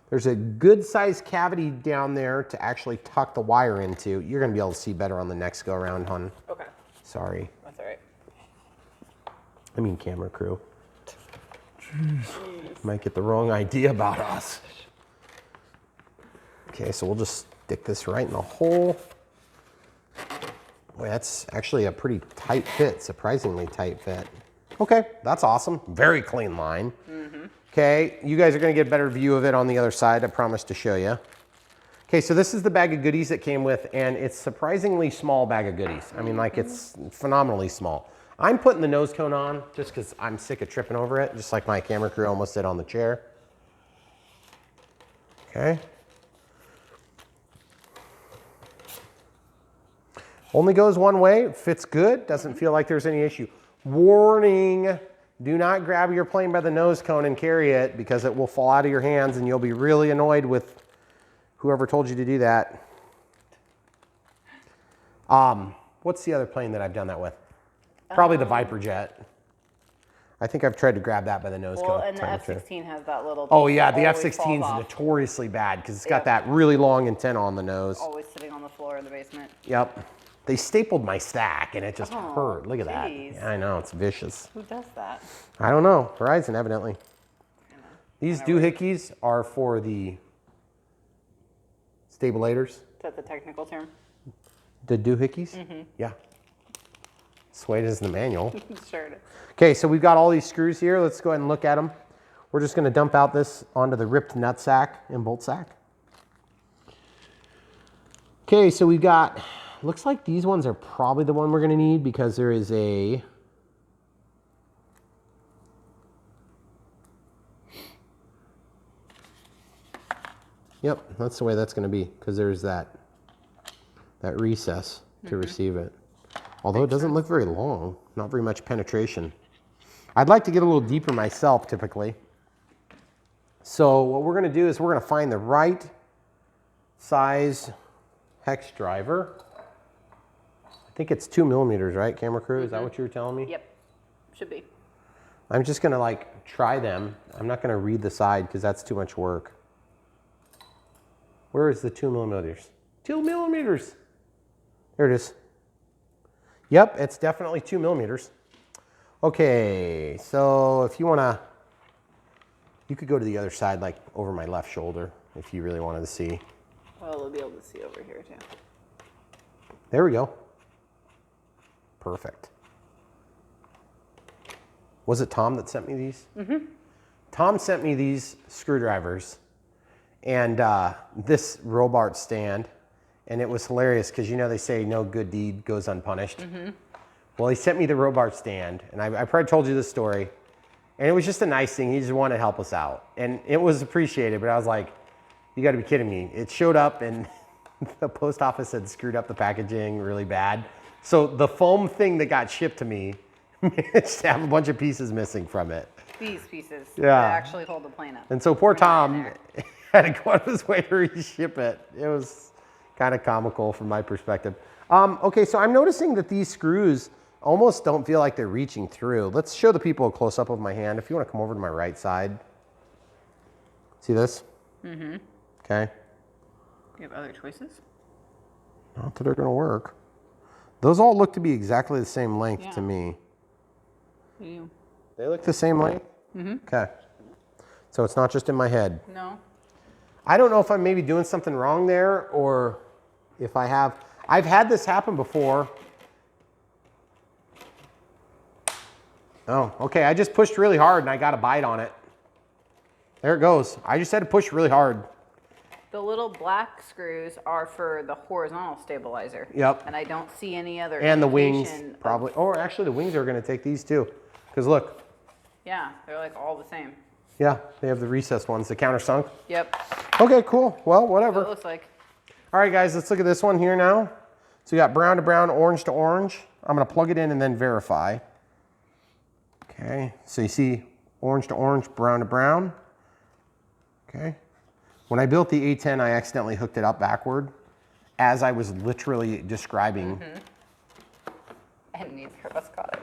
There's a good sized cavity down there to actually tuck the wire into. You're gonna be able to see better on the next go around, hon. Okay. Sorry. That's all right. I mean camera crew. Jeez. Might get the wrong idea about us. Okay, so we'll just stick this right in the hole. Boy, that's actually a pretty tight fit, surprisingly tight fit. Okay, that's awesome. Very clean line. Okay, you guys are gonna get a better view of it on the other side, I promise to show you. Okay, so this is the bag of goodies it came with, and it's surprisingly small bag of goodies. I mean, like, it's phenomenally small. I'm putting the nose cone on just because I'm sick of tripping over it, just like my camera crew almost did on the chair. Okay. Only goes one way, fits good, doesn't feel like there's any issue. Warning, do not grab your plane by the nose cone and carry it because it will fall out of your hands and you'll be really annoyed with whoever told you to do that. What's the other plane that I've done that with? Probably the Viper jet. I think I've tried to grab that by the nose cone. Well, and the F-18 has that little... Oh yeah, the F-18 is notoriously bad because it's got that really long antenna on the nose. Always sitting on the floor in the basement. Yep. They stapled my stack and it just hurt. Look at that. Yeah, I know, it's vicious. Who does that? I don't know. Verizon, evidently. These doohickeys are for the stabilators. Is that the technical term? The doohickeys? Yeah. Suede is the manual. Sure it is. Okay, so we've got all these screws here. Let's go ahead and look at them. We're just going to dump out this onto the ripped nut sack and bolt sack. Okay, so we've got... Looks like these ones are probably the one we're going to need because there is a... Yep, that's the way that's going to be because there's that recess to receive it. Although it doesn't look very long, not very much penetration. I'd like to get a little deeper myself typically. So what we're going to do is we're going to find the right size hex driver. I think it's 2 millimeters, right, camera crew? Is that what you were telling me? Yep, should be. I'm just gonna like try them. I'm not gonna read the side because that's too much work. Where is the 2 millimeters? 2 millimeters. There it is. Yep, it's definitely 2 millimeters. Okay, so if you wanna, you could go to the other side, like over my left shoulder, if you really wanted to see. Well, we'll be able to see over here too. There we go. Perfect. Was it Tom that sent me these? Tom sent me these screwdrivers and this Robart stand, and it was hilarious because you know they say no good deed goes unpunished. Well, he sent me the Robart stand, and I probably told you this story, and it was just a nice thing. He just wanted to help us out, and it was appreciated, but I was like, you got to be kidding me. It showed up, and the post office had screwed up the packaging really bad. So the foam thing that got shipped to me managed to have a bunch of pieces missing from it. These pieces Yeah. that actually hold the plane up. And so poor Tom had to go out of his way to reship it. It was kind of comical from my perspective. Okay, so I'm noticing that these screws almost don't feel like they're reaching through. Let's show the people a close-up of my hand. If you want to come over to my right side. See this? Okay. You have other choices? Not that they're going to work. Those all look to be exactly the same length to me. You. They look the same length? Okay. So it's not just in my head. No. I don't know if I'm maybe doing something wrong there or if I have. I've had this happen before. Oh, okay. I just pushed really hard and I got a bite on it. There it goes. I just had to push really hard. The little black screws are for the horizontal stabilizer. Yep. And I don't see any other And the wings indication probably. Or actually the wings are going to take these too. Because look. Yeah, they're like all the same. Yeah, they have the recessed ones, the countersunk. Yep. Okay, cool. Well, That's whatever. what it looks like. All right, guys, let's look at this one here now. So we got brown to brown, orange to orange. I'm going to plug it in and then verify. Okay, so you see orange to orange, brown to brown. Okay. When I built the A10, I accidentally hooked it up backward as I was literally describing. And neither of us got it.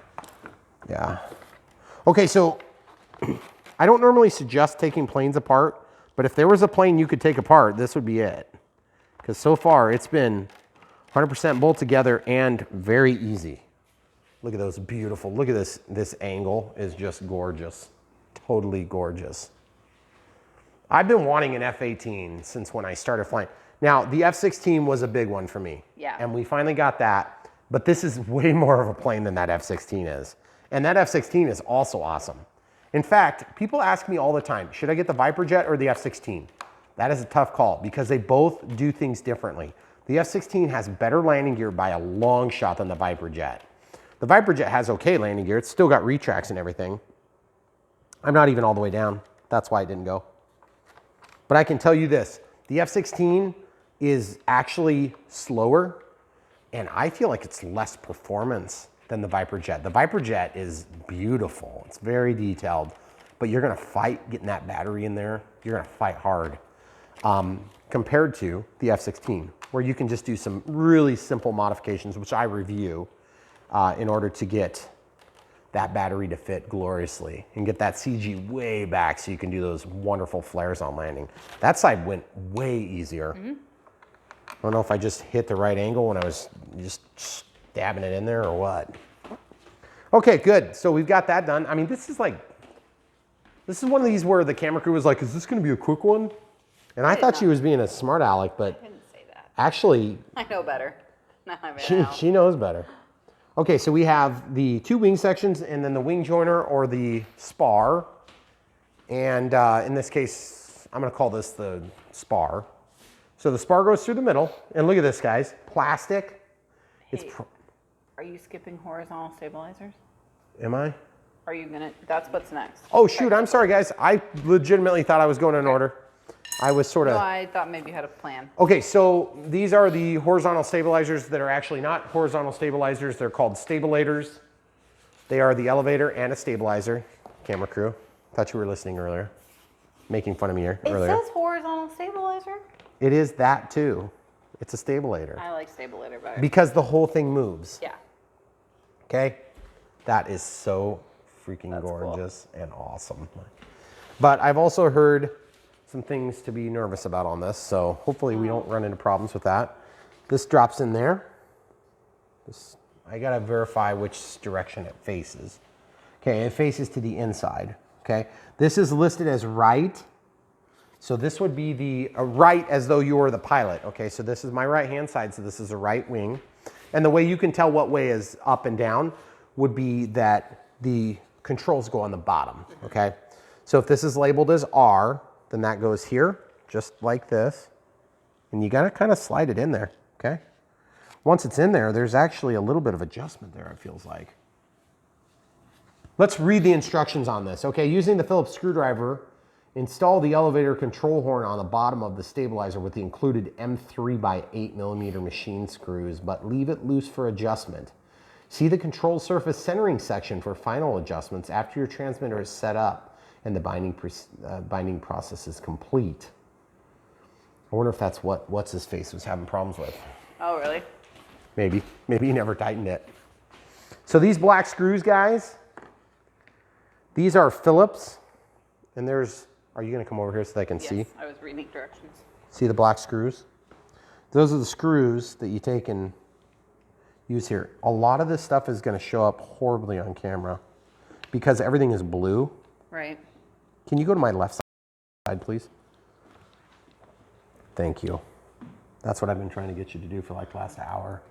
Yeah. Okay, so I don't normally suggest taking planes apart, but if there was a plane you could take apart, this would be it. Because so far it's been 100% bolt together and very easy. Look at those beautiful, look at this. This angle is just gorgeous. Totally gorgeous. I've been wanting an F-18 since when I started flying. Now, the F-16 was a big one for me. Yeah. And we finally got that, but this is way more of a plane than that F-16 is. And that F-16 is also awesome. In fact, people ask me all the time, should I get the Viper jet or the F-16? That is a tough call because they both do things differently. The F-16 has better landing gear by a long shot than the Viper jet. The Viper jet has okay landing gear. It's still got retracts and everything. I'm not even all the way down. That's why it didn't go. But I can tell you this, the F-16 is actually slower, and I feel like it's less performance than the Viper jet. The Viper jet is beautiful. It's very detailed, but you're gonna fight getting that battery in there. You're gonna fight hard compared to the F-16, where you can just do some really simple modifications, which I review in order to get that battery to fit gloriously and get that CG way back so you can do those wonderful flares on landing. That side went way easier. I don't know if I just hit the right angle when I was just stabbing it in there or what. Okay, good. So we've got that done. I mean, this is one of these where the camera crew was like, is this gonna be a quick one? And I thought she was being a smart aleck, but I didn't say that. actually, I know better. she knows better. Okay, so we have the two wing sections and then the wing joiner or the spar. And in this case, I'm gonna call this the spar. So the spar goes through the middle. And look at this, guys, plastic. Hey, are you skipping horizontal stabilizers? Am I? Are you gonna, that's what's next. Oh shoot, I'm sorry guys. I legitimately thought I was going in order. I was sort of. No, I thought maybe you had a plan. Okay, so these are the horizontal stabilizers that are actually not horizontal stabilizers. They're called stabilators. They are the elevator and a stabilizer. Camera crew, thought you were listening earlier. Making fun of me earlier. It says horizontal stabilizer. It is that too. It's a stabilator. I like stabilizer better. Because the whole thing moves. Yeah. Okay? That is so freaking That's gorgeous and awesome. But I've also heard some things to be nervous about on this, so hopefully we don't run into problems with that. This drops in there. I gotta verify which direction it faces. Okay, it faces to the inside, okay? This is listed as right. So this would be the right as though you were the pilot. Okay, so this is my right-hand side, so this is a right wing. And the way you can tell what way is up and down would be that the controls go on the bottom, okay? So if this is labeled as R, then that goes here, just like this. And you gotta kind of slide it in there, okay? Once it's in there, there's actually a little bit of adjustment there, it feels like. Let's read the instructions on this. Okay, using the Phillips screwdriver, install the elevator control horn on the bottom of the stabilizer with the included M3 by 8mm machine screws, but leave it loose for adjustment. See the control surface centering section for final adjustments after your transmitter is set up and the binding process is complete. I wonder if that's what what's-his-face was having problems with. Oh, really? Maybe he never tightened it. So these black screws, guys, these are Phillips, and there's, are you gonna come over here so that I can see? Yes, I was reading directions. See the black screws? Those are the screws that you take and use here. A lot of this stuff is gonna show up horribly on camera because everything is blue. Right. Can you go to my left side, please? Thank you. That's what I've been trying to get you to do for like the last hour.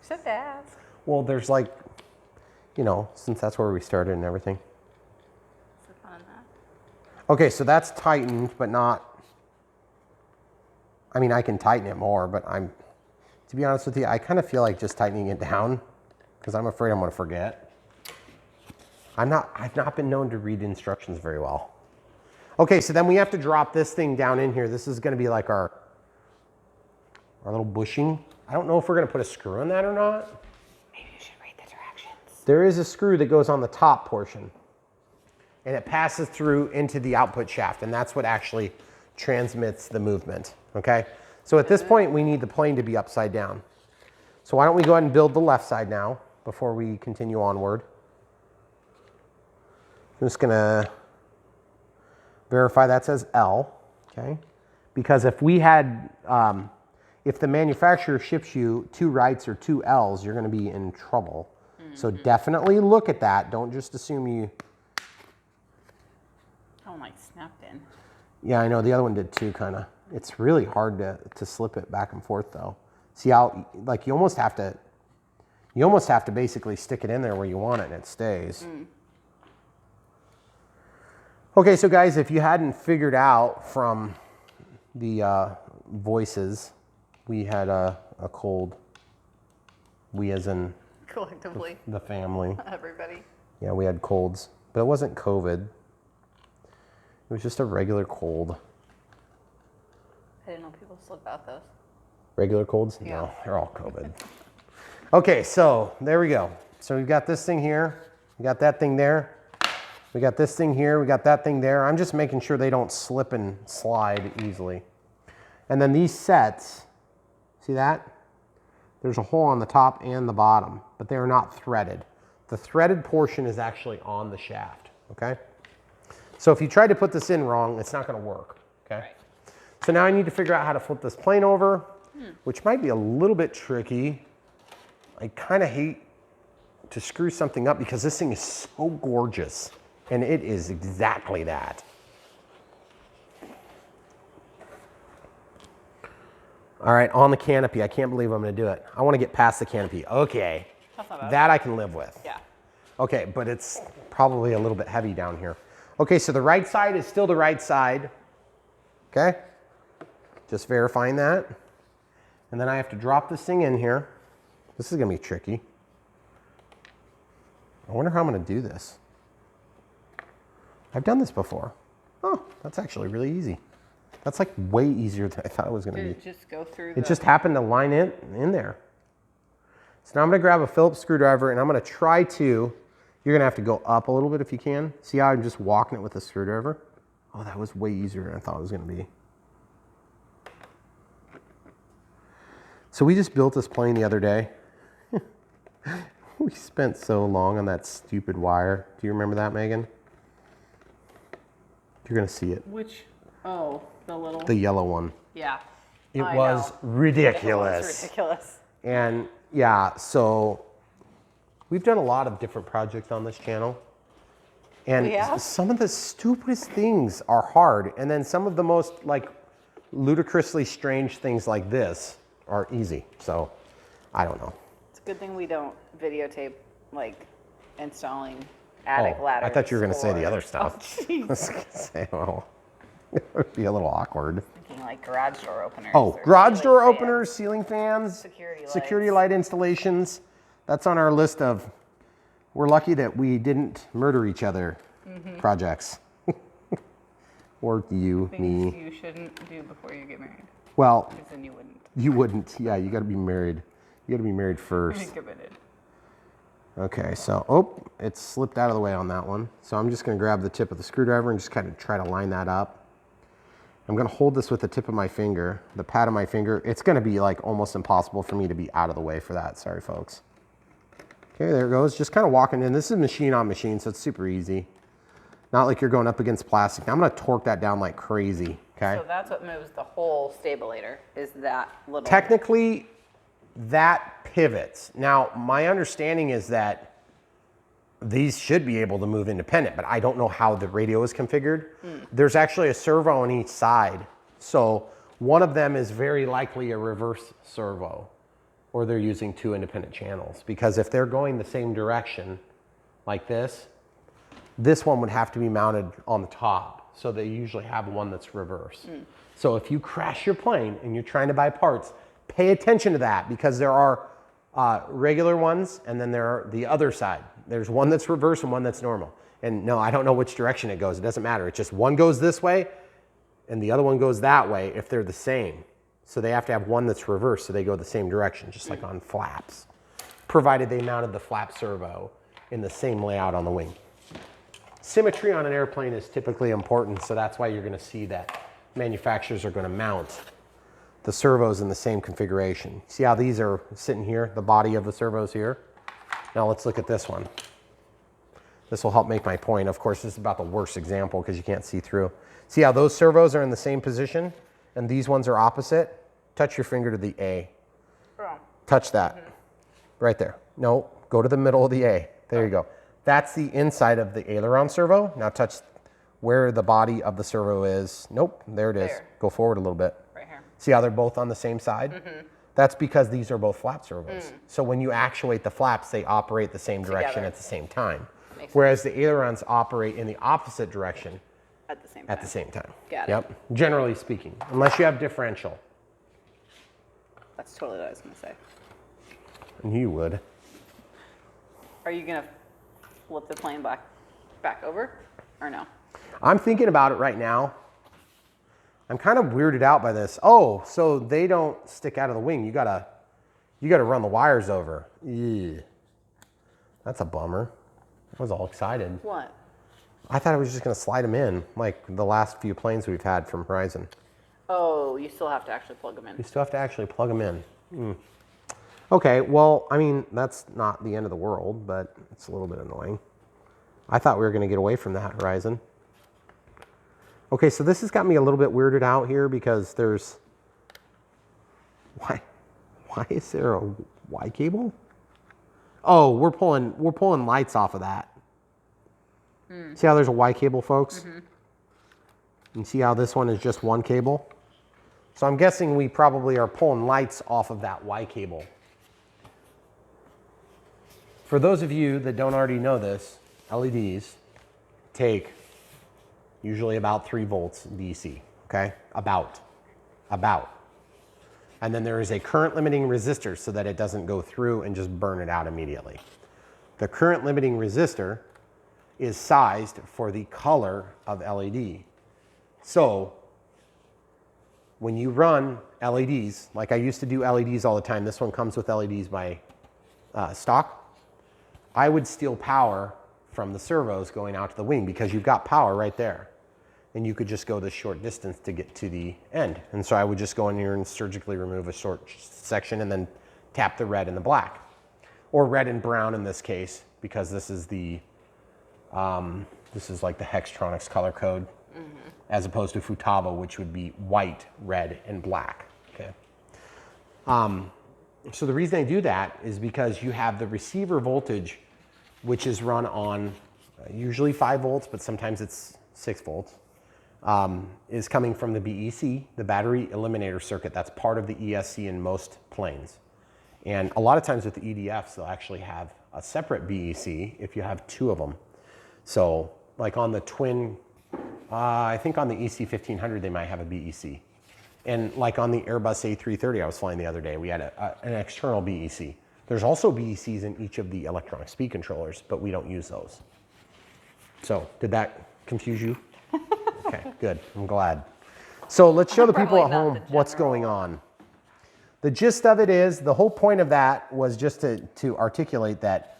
Just ask. Well, there's like, you know, since that's where we started and everything. What's the fun in that? Okay, so that's tightened, but not, I mean, I can tighten it more, but to be honest with you, I kind of feel like just tightening it down because I'm afraid I'm gonna forget. I've not been known to read instructions very well. Okay, so then we have to drop this thing down in here. This is gonna be like our little bushing. I don't know if we're gonna put a screw in that or not. Maybe you should read the directions. There is a screw that goes on the top portion and it passes through into the output shaft, and that's what actually transmits the movement, okay? So at this point, we need the plane to be upside down. So why don't we go ahead and build the left side now before we continue onward. I'm just gonna verify that says L, okay? Because if we had, if the manufacturer ships you 2 rights or 2 L's, you're gonna be in trouble. So definitely look at that. Don't just assume you. Oh, like snapped in. Yeah, I know, the other one did too, kinda. It's really hard to slip it back and forth though. See how, like you almost have to basically stick it in there where you want it and it stays. Okay, so guys, if you hadn't figured out from the voices, we had a cold. We as in Collectively. the family. Everybody. Yeah, we had colds, but it wasn't COVID. It was just a regular cold. I didn't know people slip out those. Regular colds? Yeah. No, they're all COVID. Okay, so there we go. So we've got this thing here. We got that thing there. We got this thing here. We got that thing there. I'm just making sure they don't slip and slide easily. And then these sets, see that? There's a hole on the top and the bottom, but they are not threaded. The threaded portion is actually on the shaft, okay? So if you try to put this in wrong, it's not gonna work, okay? Right. So now I need to figure out how to flip this plane over, which might be a little bit tricky. I kind of hate to screw something up because this thing is so gorgeous, and it is exactly that. All right, on the canopy. I can't believe I'm gonna do it. I wanna get past the canopy. Okay, That's not bad. that I can live with. Yeah. Okay, but it's probably a little bit heavy down here. Okay, so the right side is still the right side. Okay, just verifying that. And then I have to drop this thing in here. This is gonna be tricky. I wonder how I'm gonna do this. I've done this before. Oh, that's actually really easy. That's like way easier than I thought it was gonna Did be. it just go through It just happened to line it in there. So now I'm gonna grab a Phillips screwdriver and I'm gonna try to, you're gonna have to go up a little bit if you can. See how I'm just walking it with a screwdriver? Oh, that was way easier than I thought it was gonna be. So we just built this plane the other day. We spent so long on that stupid wire. Do you remember that, Megan? You're gonna see it. Which, oh, the little. The yellow one. Yeah. It I was know. ridiculous. It was ridiculous. And yeah, so we've done a lot of different projects on this channel. And We have? some of the stupidest things are hard. And then some of the most like ludicrously strange things like this are easy. So I don't know. It's a good thing we don't videotape like installing attic ladders. I thought you were going to say the other stuff. Oh, jeez. I was going to say, well, it would be a little awkward. Thinking like garage door openers. Oh, or garage ceiling door fans. openers, ceiling fans, Security light installations. That's on our list of, we're lucky that we didn't murder each other projects. Or you, Things me. you shouldn't do before you get married. Well, Because then you wouldn't. you wouldn't. Yeah, you got to be married. You got to be married Be first. committed. Okay, so, oh, it slipped out of the way on that one. So I'm just going to grab the tip of the screwdriver and just kind of try to line that up. I'm going to hold this with the tip of my finger, the pad of my finger. It's going to be like almost impossible for me to be out of the way for that. Sorry, folks. Okay, there it goes. Just kind of walking in. This is machine on machine, so it's super easy. Not like you're going up against plastic. Now I'm going to torque that down like crazy, okay? So that's what moves the whole stabilator, is that little. Technically, that pivots. Now, my understanding is that these should be able to move independent, but I don't know how the radio is configured. There's actually a servo on each side. So one of them is very likely a reverse servo, or they're using 2 independent channels. Because if they're going the same direction, like this one would have to be mounted on the top. So they usually have one that's reverse. So if you crash your plane and you're trying to buy parts, pay attention to that, because there are regular ones and then there are the other side. There's one that's reverse and one that's normal. And no, I don't know which direction it goes. It doesn't matter. It's just one goes this way and the other one goes that way if they're the same. So they have to have one that's reversed so they go the same direction, just like on flaps, provided they mounted the flap servo in the same layout on the wing. Symmetry on an airplane is typically important, so that's why you're going to see that manufacturers are going to mount the servos in the same configuration. See how these are sitting here, the body of the servos here? Now let's look at this one. This will help make my point. Of course, this is about the worst example because you can't see through. See how those servos are in the same position and these ones are opposite? Touch your finger to the A. Oh. Touch that. Right there. No, go to the middle of the A. There you go. That's the inside of the aileron servo. Now touch where the body of the servo is. Nope, there it is. There. Go forward a little bit. Right here. See how they're both on the same side? That's because these are both flap servos. So when you actuate the flaps, they operate the same direction Together. at the same time. Makes Whereas the ailerons operate in the opposite direction At the same time. at the same time. Got it. Yep, generally speaking, unless you have differential. That's totally what I was going to say. And you would. Are you going to flip the plane back over or no? I'm thinking about it right now. I'm kind of weirded out by this. Oh, so they don't stick out of the wing. You gotta run the wires over. Yeah. That's a bummer. I was all excited. What? I thought I was just gonna slide them in, like the last few planes we've had from Horizon. Oh, you still have to actually plug them in. You still have to actually plug them in. Okay, well, I mean, that's not the end of the world, but it's a little bit annoying. I thought we were gonna get away from that Horizon. Okay, so this has got me a little bit weirded out here because there's, why is there a Y cable? Oh, we're pulling lights off of that. See how there's a Y cable, folks? And see how this one is just one cable? So I'm guessing we probably are pulling lights off of that Y cable. For those of you that don't already know this, LEDs take usually about 3 volts DC, okay? About. And then there is a current limiting resistor so that it doesn't go through and just burn it out immediately. The current limiting resistor is sized for the color of LED. So when you run LEDs, like I used to do LEDs all the time, this one comes with LEDs by stock, I would steal power from the servos going out to the wing because you've got power right there. And you could just go this short distance to get to the end. And so I would just go in here and surgically remove a short section and then tap the red and the black. Or red and brown in this case, because this is the, this is like the Hextronics color code, as opposed to Futaba, which would be white, red, and black, okay? So the reason I do that is because you have the receiver voltage, which is run on usually 5 volts, but sometimes it's 6 volts. Is coming from the BEC, the battery eliminator circuit. That's part of the ESC in most planes. And a lot of times with the EDFs, they'll actually have a separate BEC if you have 2 of them. So like on the twin, I think on the EC1500, they might have a BEC. And like on the Airbus A330 I was flying the other day, we had an external BEC. There's also BECs in each of the electronic speed controllers, but we don't use those. So did that confuse you? Okay, good. I'm glad. So let's show the people at home what's going on. The gist of it is, the whole point of that was just to articulate that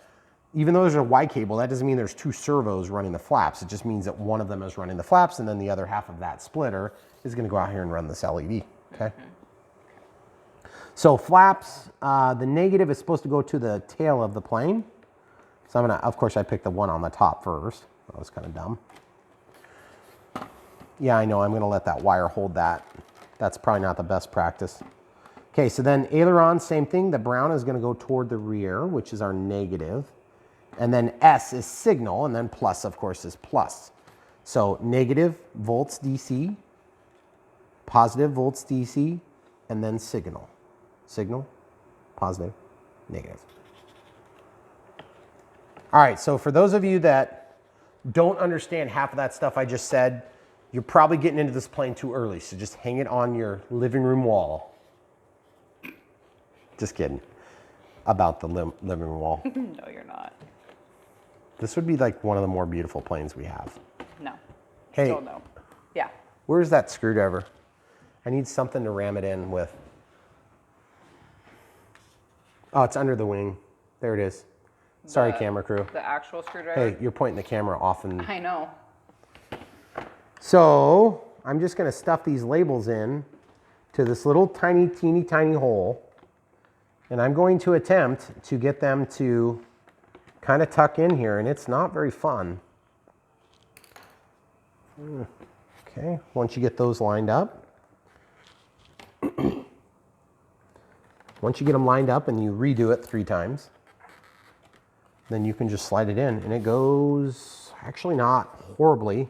even though there's a Y cable, that doesn't mean there's 2 servos running the flaps. It just means that one of them is running the flaps and then the other half of that splitter is going to go out here and run this LED, okay? So flaps, the negative is supposed to go to the tail of the plane. So I'm going to, of course, I picked the one on the top first. That was kind of dumb. Yeah, I know, I'm gonna let that wire hold that. That's probably not the best practice. Okay, so then aileron, same thing. The brown is gonna go toward the rear, which is our negative. And then S is signal, and then plus, of course, is plus. So negative volts DC, positive volts DC, and then signal. Signal, positive, negative. All right, so for those of you that don't understand half of that stuff I just said, you're probably getting into this plane too early, so just hang it on your living room wall. Just kidding. About the living room wall. No, you're not. This would be like one of the more beautiful planes we have. No. Hey, Still no. Yeah. where's that screwdriver? I need something to ram it in with. Oh, it's under the wing. There it is. Sorry, camera crew. The actual screwdriver? Hey, you're pointing the camera off and... I know. So I'm just gonna stuff these labels in to this little tiny, teeny tiny hole. And I'm going to attempt to get them to kind of tuck in here, and it's not very fun. Okay, once you get those lined up, once you get them lined up and you redo it 3 times, then you can just slide it in, and it goes actually not horribly.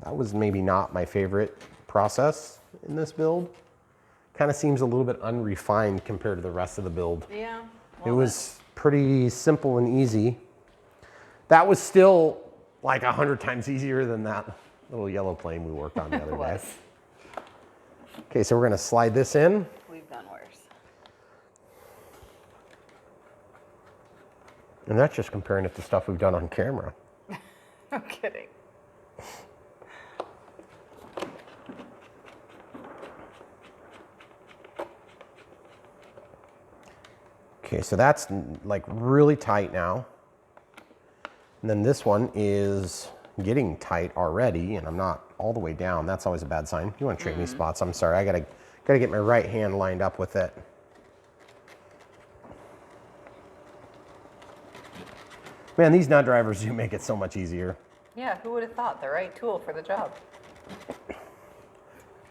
That was maybe not my favorite process in this build. Kind of seems a little bit unrefined compared to the rest of the build. Yeah. It was pretty simple and easy. That was still like 100 times easier than that little yellow plane we worked on the other day. Okay, so we're gonna slide this in. We've done worse. And that's just comparing it to stuff we've done on camera. No kidding. Okay, so that's like really tight now. And then this one is getting tight already, and I'm not all the way down. That's always a bad sign. You want to trade me spots? I'm sorry. I gotta get my right hand lined up with it. Man, these nut drivers do make it so much easier. Yeah, who would have thought the right tool for the job?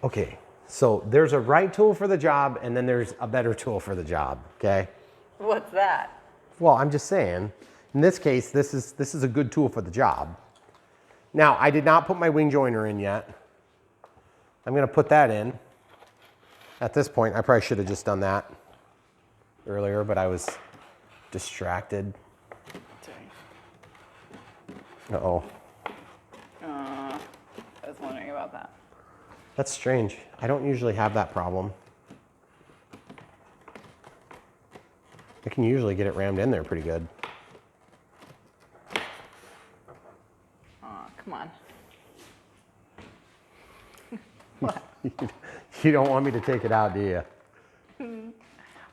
Okay, so there's a right tool for the job, and then there's a better tool for the job, okay? What's that? Well, I'm just saying, in this case, this is a good tool for the job. Now, I did not put my wing joiner in yet. I'm gonna put that in. At this point, I probably should have just done that earlier, but I was distracted. Uh-oh. I was wondering about that. That's strange. I don't usually have that problem. I can usually get it rammed in there pretty good. Oh, come on. You don't want me to take it out, do you?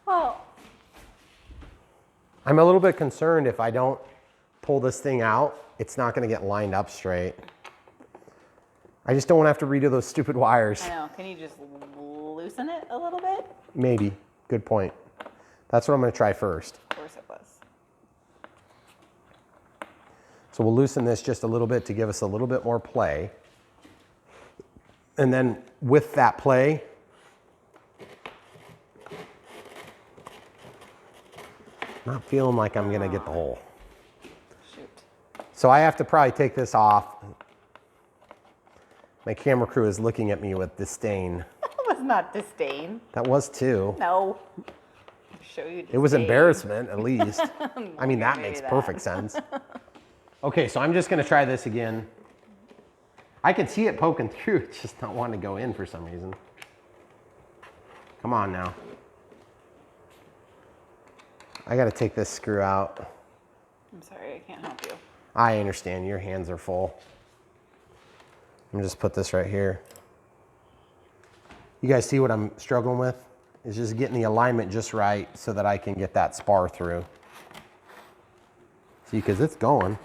Well, I'm a little bit concerned if I don't pull this thing out, it's not going to get lined up straight. I just don't want to have to redo those stupid wires. I know. Can you just loosen it a little bit? Maybe. Good point. That's what I'm going to try first. Of course it was. So we'll loosen this just a little bit to give us a little bit more play. And then with that play, not feeling like I'm going to get the hole. Shoot. So I have to probably take this off. My camera crew is looking at me with disdain. That was not disdain. That was too. No. Show you disdain. It was embarrassment, at least. I mean, that Maybe makes that. perfect sense. Okay, so I'm just going to try this again. I can see it poking through. It's just not wanting to go in for some reason. Come on now. I got to take this screw out. I'm sorry, I can't help you. I understand. Your hands are full. Let me just put this right here. You guys see what I'm struggling with? It's just getting the alignment just right so that I can get that spar through. See, because it's going.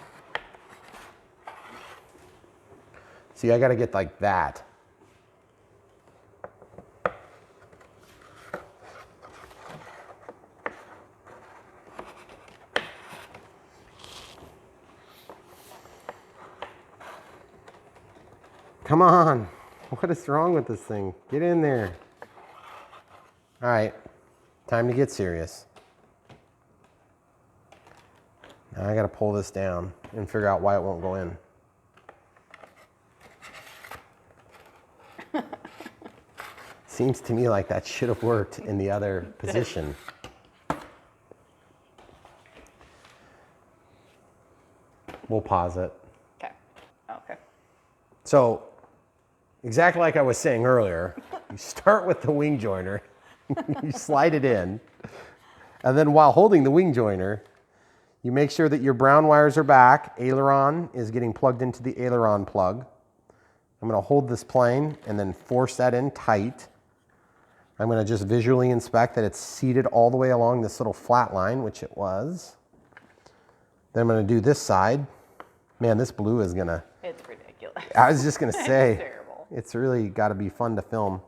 See, I got to get like that. Come on. What is wrong with this thing? Get in there. All right. Time to get serious. Now I got to pull this down and figure out why it won't go in. Seems to me like that should have worked in the other position. We'll pause it. Okay. Okay. So, exactly like I was saying earlier, you start with the wing joiner, you slide it in, and then while holding the wing joiner, you make sure that your brown wires are back. Aileron is getting plugged into the aileron plug. I'm going to hold this plane and then force that in tight. I'm going to just visually inspect that it's seated all the way along this little flat line, which it was. Then I'm going to do this side. Man, this blue is going to... It's ridiculous. I was just going to say, It's terrible. It's really got to be fun to film.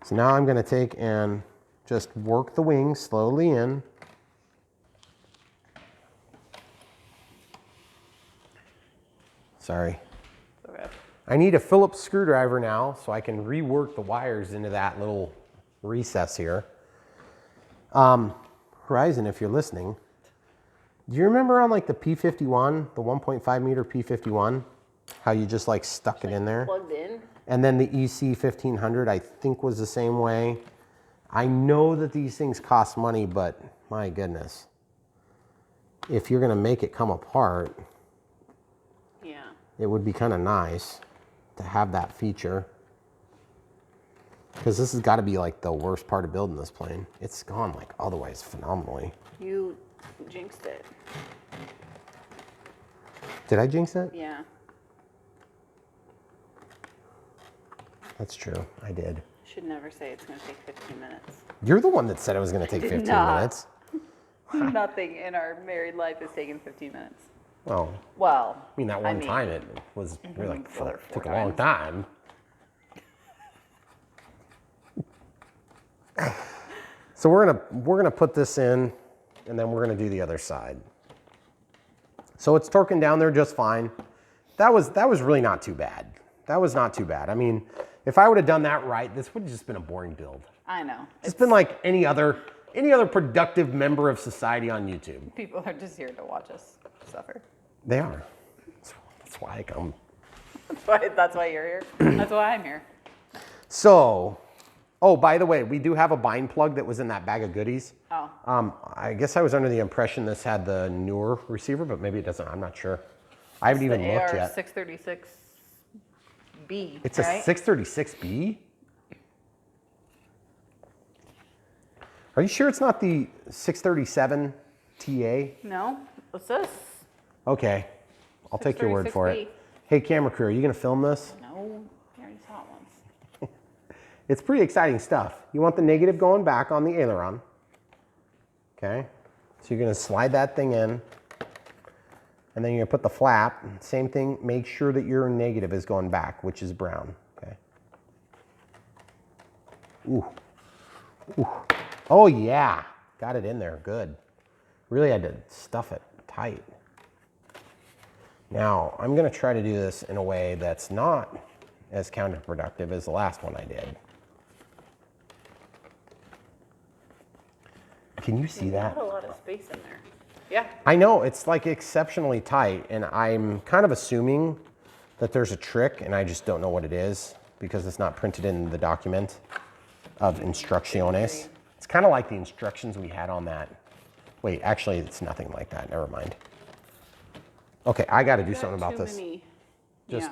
So now I'm going to take and Just work the wing slowly in. Sorry. Okay. I need a Phillips screwdriver now so I can rework the wires into that little recess here. Horizon, if you're listening, do you remember on like the P51, the 1.5 meter P51, how you just like stuck it in there? Plugged in? And then the EC 1500, I think, was the same way. I know that these things cost money, but my goodness, if you're gonna make it come apart, yeah, it would be kind of nice to have that feature. Because this has got to be like the worst part of building this plane. It's gone like otherwise phenomenally. you jinxed it. Did I jinx it? Yeah. That's true, I did. Should never say it's going to take 15 minutes. You're the one that said it was going to take 15 minutes. Nothing in our married life has taken 15 minutes. Well, Well, I mean, that one time it was really other took a 4 long time. So we're gonna put this in, and then we're gonna do the other side. So it's torquing down there just fine. That was really not too bad. That was not too bad. I mean, if I would have done that right, this would have just been a boring build. I know. It's been like any other productive member of society on YouTube. People are just here to watch us suffer. They are. That's why I come. That's why you're here. That's why I'm here. So, oh, by the way, we do have a bind plug that was in that bag of goodies. Oh. I guess I was under the impression this had the newer receiver, but maybe it doesn't. I'm not sure. I haven't even looked yet. AR636B. It's right? a 636B? Are you sure it's not the 637 TA? No. What's this? Okay. I'll take your word for 636B. it. Hey, camera crew, are you going to film this? No. I already saw it once. It's pretty exciting stuff. You want the negative going back on the aileron. Okay. So you're going to slide that thing in. And then you're going to put the flap. Same thing. Make sure that your negative is going back, which is brown. Okay. Ooh. Ooh. Oh, yeah. Got it in there. Good. Really had to stuff it tight. Now, I'm going to try to do this in a way that's not as counterproductive as the last one I did. Can you see that? Not a lot of space in there. Yeah. I know, it's like exceptionally tight, and I'm kind of assuming that there's a trick, and I just don't know what it is because it's not printed in the document of instrucciones. It's kind of like the instructions we had on that. Wait, actually, it's nothing like that. Never mind. Okay, I got to do something about this. Just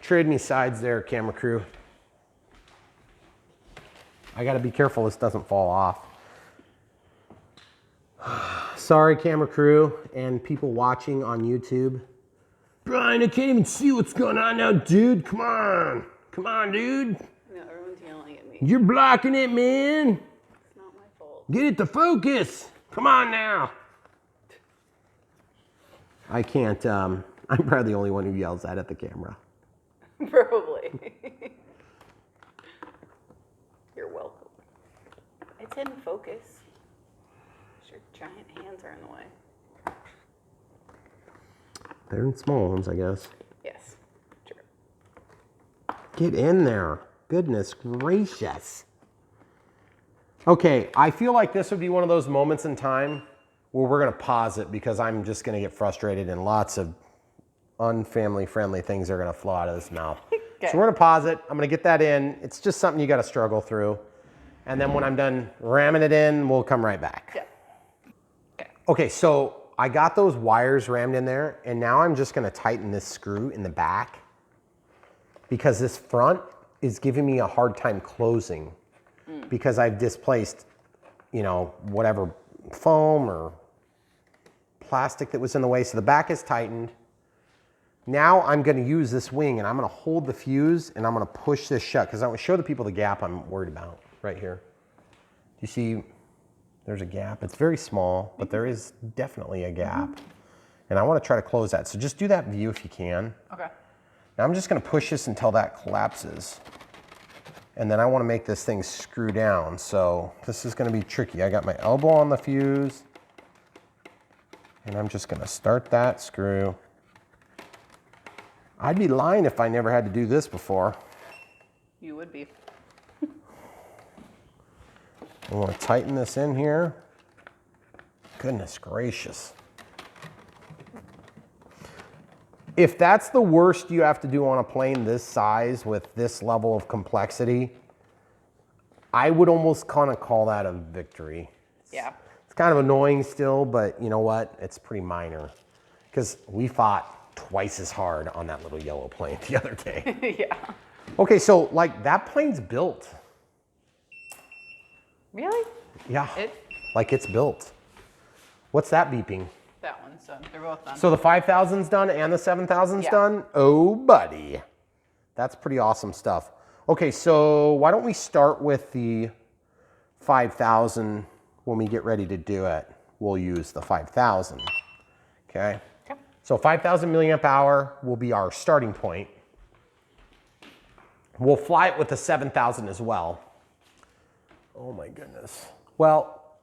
trade me sides there, camera crew. I got to be careful this doesn't fall off. Sorry, camera crew and people watching on YouTube. Brian, I can't even see what's going on now, dude. Come on. Come on, dude. No, everyone's yelling at me. You're blocking it, man. It's not my fault. Get it to focus. Come on now. I can't, I'm probably the only one who yells that at the camera. Probably. You're welcome. It's in focus. Your giant hands are in the way. They're in small ones, I guess. Yes, sure. Get in there. Goodness gracious. Okay, I feel like this would be one of those moments in time where we're going to pause it because I'm just going to get frustrated and lots of unfamily friendly things are going to flow out of this mouth. Okay. So we're going to pause it. I'm going to get that in. It's just something you got to struggle through. And then when I'm done ramming it in, we'll come right back. Yeah. Okay. Okay, so I got those wires rammed in there, and now I'm just going to tighten this screw in the back because this front is giving me a hard time closing because I've displaced, you know, whatever foam or plastic that was in the way. So the back is tightened. Now I'm going to use this wing, and I'm going to hold the fuse, and I'm going to push this shut because I want to show the people the gap I'm worried about right here. Do you see? There's a gap. It's very small, but there is definitely a gap. And I want to try to close that. So just do that view if you can. Okay. Now I'm just going to push this until that collapses. And then I want to make this thing screw down. So this is going to be tricky. I got my elbow on the fuse. And I'm just going to start that screw. I'd be lying if I never had to do this before. You would be. I want to tighten this in here. Goodness gracious. If that's the worst you have to do on a plane this size with this level of complexity, I would almost kind of call that a victory. Yeah. It's kind of annoying still, but you know what? It's pretty minor. Because we fought twice as hard on that little yellow plane the other day. Yeah. Okay, so like that plane's built. Really? Yeah, like it's built. What's that beeping? That one's done. They're both done. So the 5,000's done and the 7,000's Yeah. done? Oh, buddy. That's pretty awesome stuff. Okay, so why don't we start with the 5,000 when we get ready to do it. We'll use the 5,000, okay? Okay. So 5,000 milliamp hour will be our starting point. We'll fly it with the 7,000 as well. Oh my goodness. Well,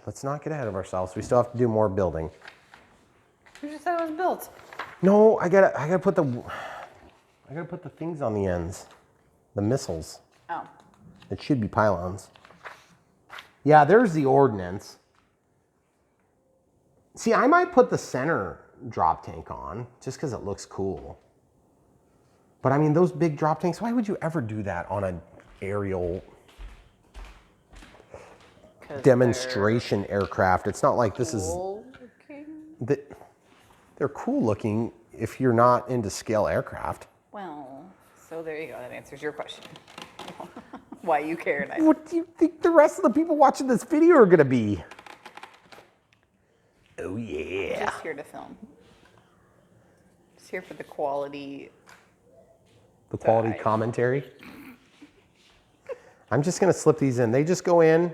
let's not get ahead of ourselves. We still have to do more building. You just said it was built. No, I gotta put the things on the ends, the missiles. Oh. It should be pylons. Yeah, there's the ordnance. See, I might put the center drop tank on just because it looks cool. But I mean, those big drop tanks, why would you ever do that on an aerial demonstration aircraft? It's not like this is... They're cool looking if you're not into scale aircraft. Well, so there you go. That answers your question. Why you cared. What do you think the rest of the people watching this video are gonna be? Oh yeah. Just here to film. Just here for the quality. The quality commentary. I'm just gonna slip these in. They just go in,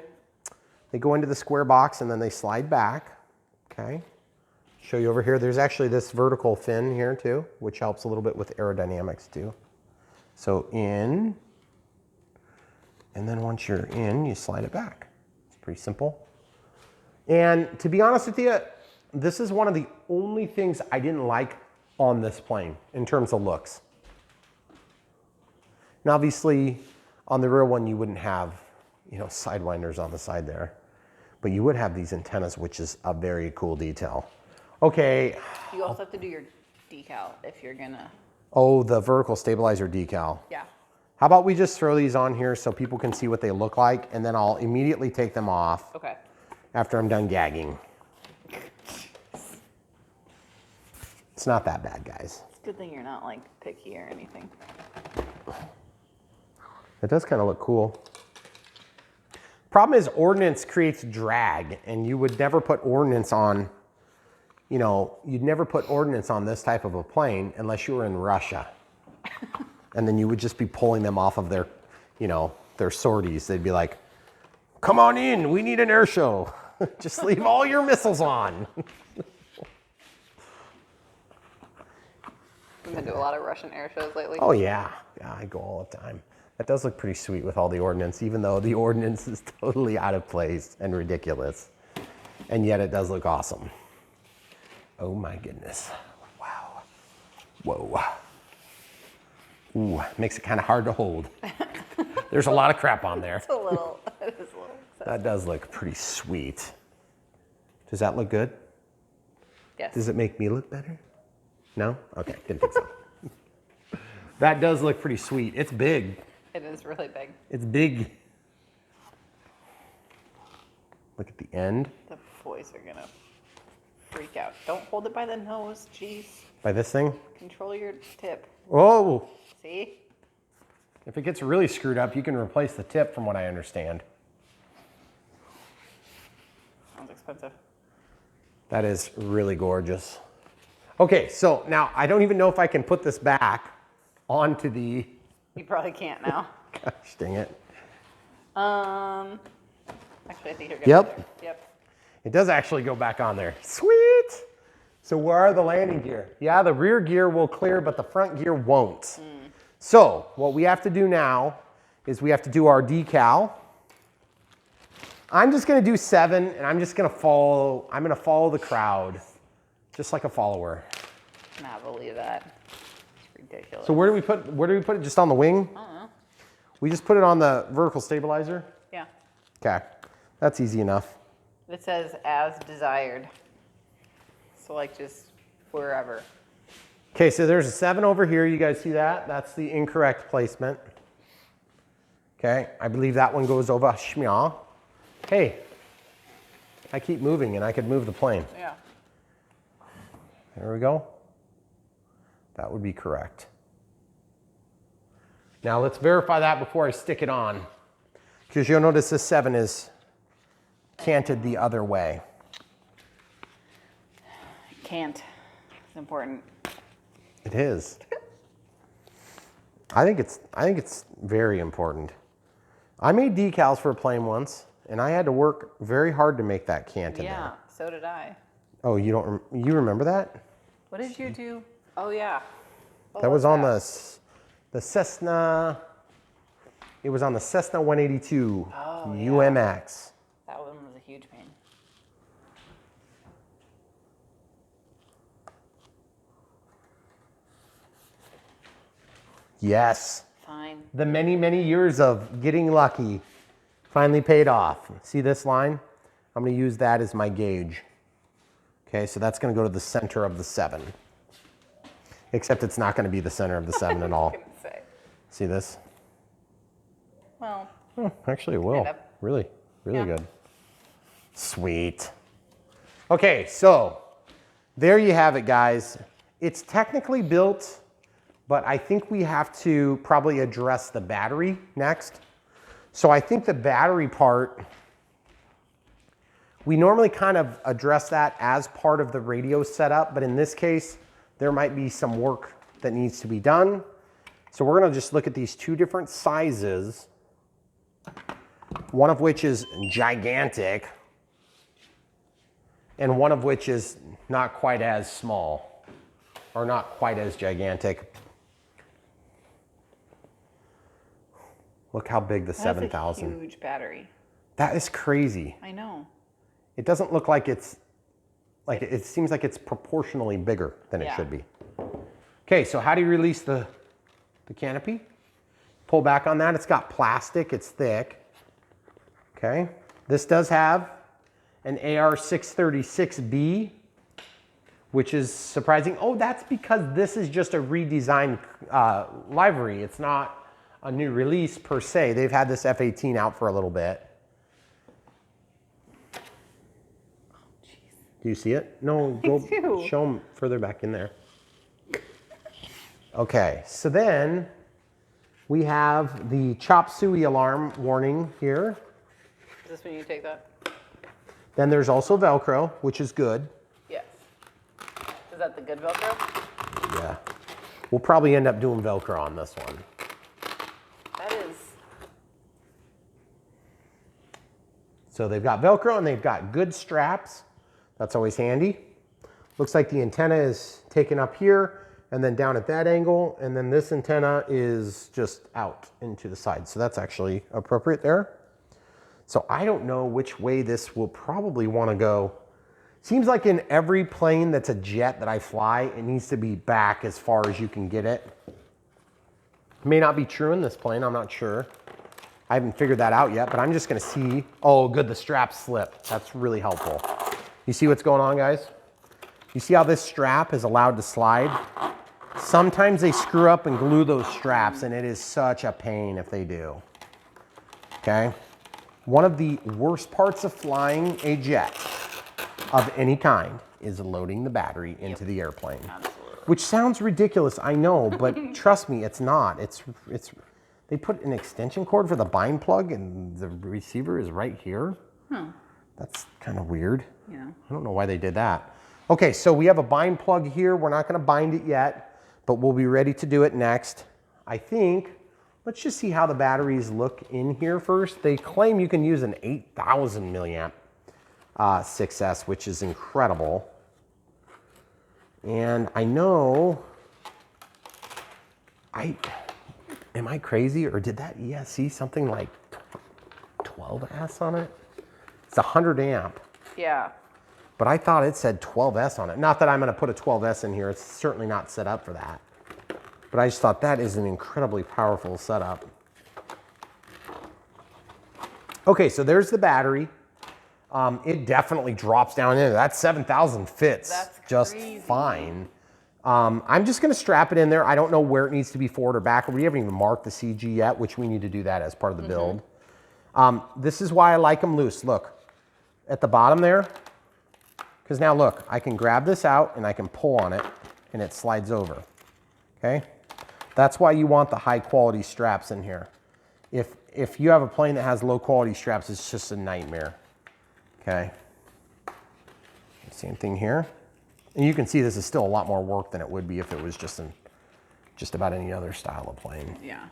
they go into the square box and then they slide back, okay? Show you over here, there's actually this vertical fin here too, which helps a little bit with aerodynamics too. So in, and then once you're in, you slide it back. It's pretty simple. And to be honest with you, this is one of the only things I didn't like on this plane in terms of looks. Now obviously, on the real one, you wouldn't have, you know, sidewinders on the side there, but you would have these antennas, which is a very cool detail. Okay. You also have to do your decal if you're gonna. Oh, the vertical stabilizer decal. Yeah. How about we just throw these on here so people can see what they look like, and then I'll immediately take them off. Okay. After I'm done gagging. It's not that bad, guys. It's a good thing you're not like picky or anything. It does kind of look cool. Problem is ordnance creates drag, and you would never put ordnance on, you know, you'd never put ordnance on this type of a plane unless you were in Russia. And then you would just be pulling them off of their, you know, their sorties. They'd be like, come on in, we need an air show. Just leave all your missiles on. We've been to a lot of Russian air shows lately. Oh yeah, yeah, I go all the time. That does look pretty sweet with all the ordnance, even though the ordnance is totally out of place and ridiculous. And yet it does look awesome. Oh my goodness, wow. Whoa. Ooh, makes it kind of hard to hold. There's a lot of crap on there. It's a little, it is a little excessive. That does look pretty sweet. Does that look good? Yes. Does it make me look better? No? Okay, didn't think so. That does look pretty sweet. It's big. It is really big. It's big. Look at the end. The boys are gonna freak out. Don't hold it by the nose, jeez. By this thing? Control your tip. Oh! See? If it gets really screwed up, you can replace the tip from what I understand. Sounds expensive. That is really gorgeous. Okay, so now I don't even know if I can put this back onto the... You probably can't now. Gosh dang it. Actually, I think you're good. Yep. Yep. It does actually go back on there. Sweet! So where are the landing gear? Yeah, the rear gear will clear, but the front gear won't. So what we have to do now is we have to do our decal. I'm just gonna do 7 and I'm just gonna follow, I'm gonna follow the crowd, just like a follower. I cannot believe that. It's ridiculous. So where do we put it? Just on the wing? I don't know. We just put it on the vertical stabilizer? Yeah. Okay, that's easy enough. It says as desired. So like just wherever. Okay, so there's a 7 over here. You guys see that? That's the incorrect placement. Okay, I believe that one goes over Shmya. Hey, I keep moving and I could move the plane. Yeah. There we go. That would be correct. Now let's verify that before I stick it on, because you'll notice this 7 is canted the other way. Can't. It's important. It is. I think it's very important. I made decals for a plane once, and I had to work very hard to make that canted. Yeah, so did I. Oh, you remember that? What did you do? Oh yeah. What That was on the Cessna. It was on the Cessna 182 UMX. That one was a huge pain. Yes. Fine. The many, many years of getting lucky finally paid off. See this line? I'm going to use that as my gauge. Okay, so that's going to go to the center of the 7. Except it's not going to be the center of the 7 at all. I was gonna say. See this? Well. Oh, actually, it will. Kind of. Really, really Yeah. good. Sweet. Okay, so there you have it, guys. It's technically built, but I think we have to probably address the battery next. So I think the battery part, we normally kind of address that as part of the radio setup, but in this case, there might be some work that needs to be done. So we're gonna just look at these 2 different sizes, one of which is gigantic, and one of which is not quite as small, or not quite as gigantic. Look how big the 7000. That's a huge battery. That is crazy. I know. It doesn't look like it's, like it seems like it's proportionally bigger than it Yeah. should be. Okay, so how do you release the canopy? Pull back on that. It's got plastic, it's thick. Okay, this does have an AR636B, which is surprising. Oh, that's because this is just a redesigned livery. It's not a new release per se. They've had this F-18 out for a little bit. Do you see it? No, go do. show them further back in there. Okay, so then we have the chop suey alarm warning here. Is this when you take that? Then there's also Velcro, which is good. Yes. Is that the good Velcro? Yeah. We'll probably end up doing Velcro on this one. That is. So they've got Velcro and they've got good straps. That's always handy. Looks like the antenna is taken up here and then down at that angle. And then this antenna is just out into the side. So that's actually appropriate there. So I don't know which way this will probably want to go. Seems like in every plane that's a jet that I fly, it needs to be back as far as you can get it. May not be true in this plane, I'm not sure. I haven't figured that out yet, but I'm just gonna see. Oh, good, the straps slip. That's really helpful. You see what's going on, guys? You see how this strap is allowed to slide? Sometimes they screw up and glue those straps, and it is such a pain if they do. Okay? One of the worst parts of flying a jet of any kind is loading the battery into the airplane. Absolutely. Which sounds ridiculous, I know, but trust me, it's not. They put an extension cord for the bind plug and the receiver is right here. That's kind of weird. Yeah. I don't know why they did that. Okay, so we have a bind plug here. We're not gonna bind it yet, but we'll be ready to do it next. I think, let's just see how the batteries look in here first. They claim you can use an 8,000 milliamp 6S, which is incredible. And I know, Am I crazy, or did that ESC something like 12S on it? It's 100 amp. Yeah. But I thought it said 12S on it. Not that I'm going to put a 12S in here. It's certainly not set up for that. But I just thought that is an incredibly powerful setup. Okay, so there's the battery. It definitely drops down in there. That 7,000 fits just fine. I'm just going to strap it in there. I don't know where it needs to be forward or backward. We haven't even marked the CG yet, which we need to do that as part of the build. This is why I like them loose. Look, at the bottom there, because now look, I can grab this out and I can pull on it and it slides over, okay? That's why you want the high quality straps in here. If you have a plane that has low quality straps, it's just a nightmare, okay? Same thing here. And you can see this is still a lot more work than it would be if it was just about any other style of plane. Yeah.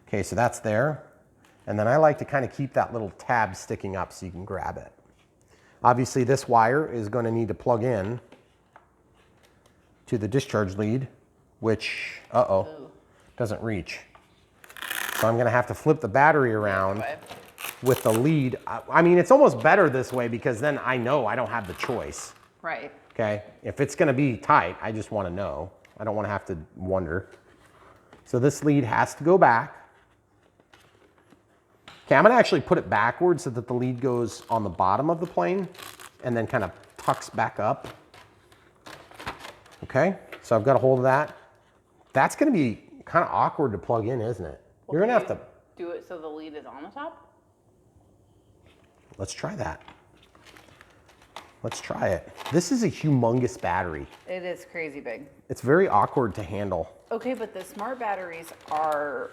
Okay, so that's there. And then I like to kind of keep that little tab sticking up so you can grab it. Obviously, this wire is going to need to plug in to the discharge lead, which, doesn't reach. So I'm going to have to flip the battery around with the lead. I mean, it's almost better this way because then I know I don't have the choice. Right. Okay, if it's going to be tight, I just want to know. I don't want to have to wonder. So this lead has to go back. Okay, I'm going to actually put it backwards so that the lead goes on the bottom of the plane and then kind of tucks back up. Okay, so I've got a hold of that. That's going to be kind of awkward to plug in, isn't it? Well, you're going to have to do it so the lead is on the top? Let's try that. Let's try it. This is a humongous battery. It is crazy big. It's very awkward to handle. Okay, but the smart batteries are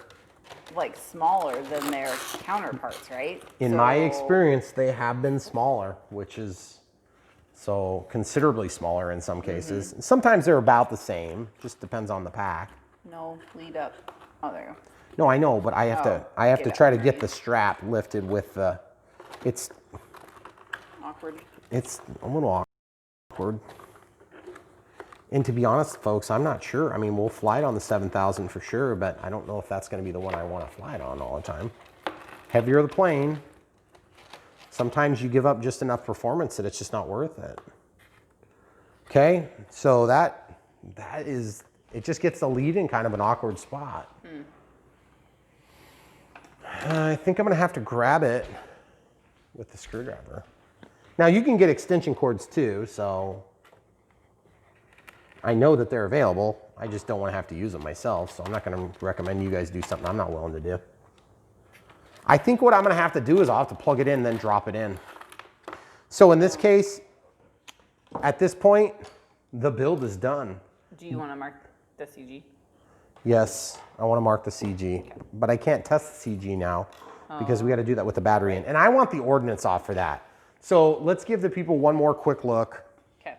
like smaller than their counterparts, right? In my experience, they have been smaller, which is so considerably smaller in some cases. Sometimes they're about the same, just depends on the pack. No, lead up. Oh, there you go. No, I know, but I have to try to get the strap lifted with the, it's awkward. It's a little awkward. And to be honest, folks, I'm not sure. I mean, we'll fly it on the 7000 for sure, but I don't know if that's going to be the one I want to fly it on all the time. Heavier the plane, sometimes you give up just enough performance that it's just not worth it. Okay, so that is, it just gets the lead in kind of an awkward spot. I think I'm going to have to grab it with the screwdriver. Now you can get extension cords too, so I know that they're available. I just don't want to have to use them myself, so I'm not going to recommend you guys do something I'm not willing to do. I think what I'm going to have to do is I'll have to plug it in, then drop it in. So in this case, at this point, the build is done. Do you want to mark the CG? Yes, I want to mark the CG, but I can't test the CG now because we got to do that with the battery in. And I want the ordnance off for that. So let's give the people one more quick look. Okay.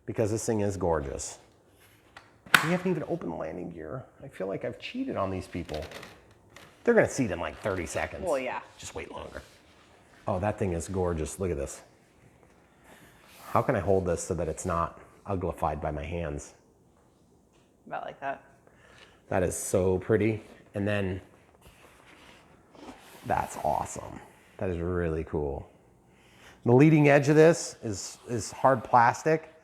Because this thing is gorgeous. We haven't even opened the landing gear. I feel like I've cheated on these people. They're going to see it in like 30 seconds. Well, yeah. Just wait longer. Oh, that thing is gorgeous. Look at this. How can I hold this so that it's not uglified by my hands? About like that. That is so pretty. And then that's awesome. That is really cool. The leading edge of this is hard plastic.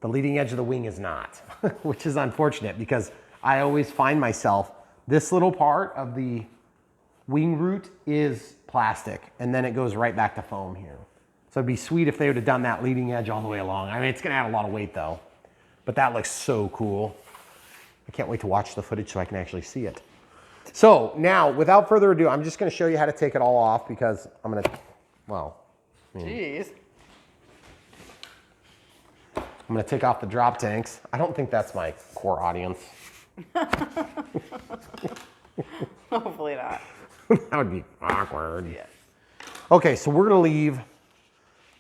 The leading edge of the wing is not, which is unfortunate because I always find myself, this little part of the wing root is plastic and then it goes right back to foam here. So it'd be sweet if they would have done that leading edge all the way along. I mean, it's gonna add a lot of weight though, but that looks so cool. I can't wait to watch the footage so I can actually see it. So now, without further ado, I'm just gonna show you how to take it all off because I'm gonna, well, Jeez. I'm gonna take off the drop tanks. I don't think that's my core audience. Hopefully not. That would be awkward. Yes. Okay, so we're gonna leave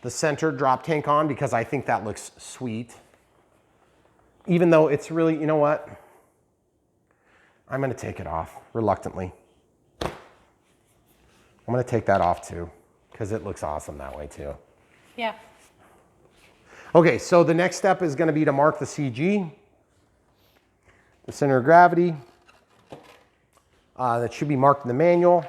the center drop tank on because I think that looks sweet. Even though it's really, you know what? I'm gonna take it off reluctantly. I'm gonna take that off too because it looks awesome that way too. Yeah. Okay, so the next step is gonna be to mark the CG, the center of gravity, that should be marked in the manual.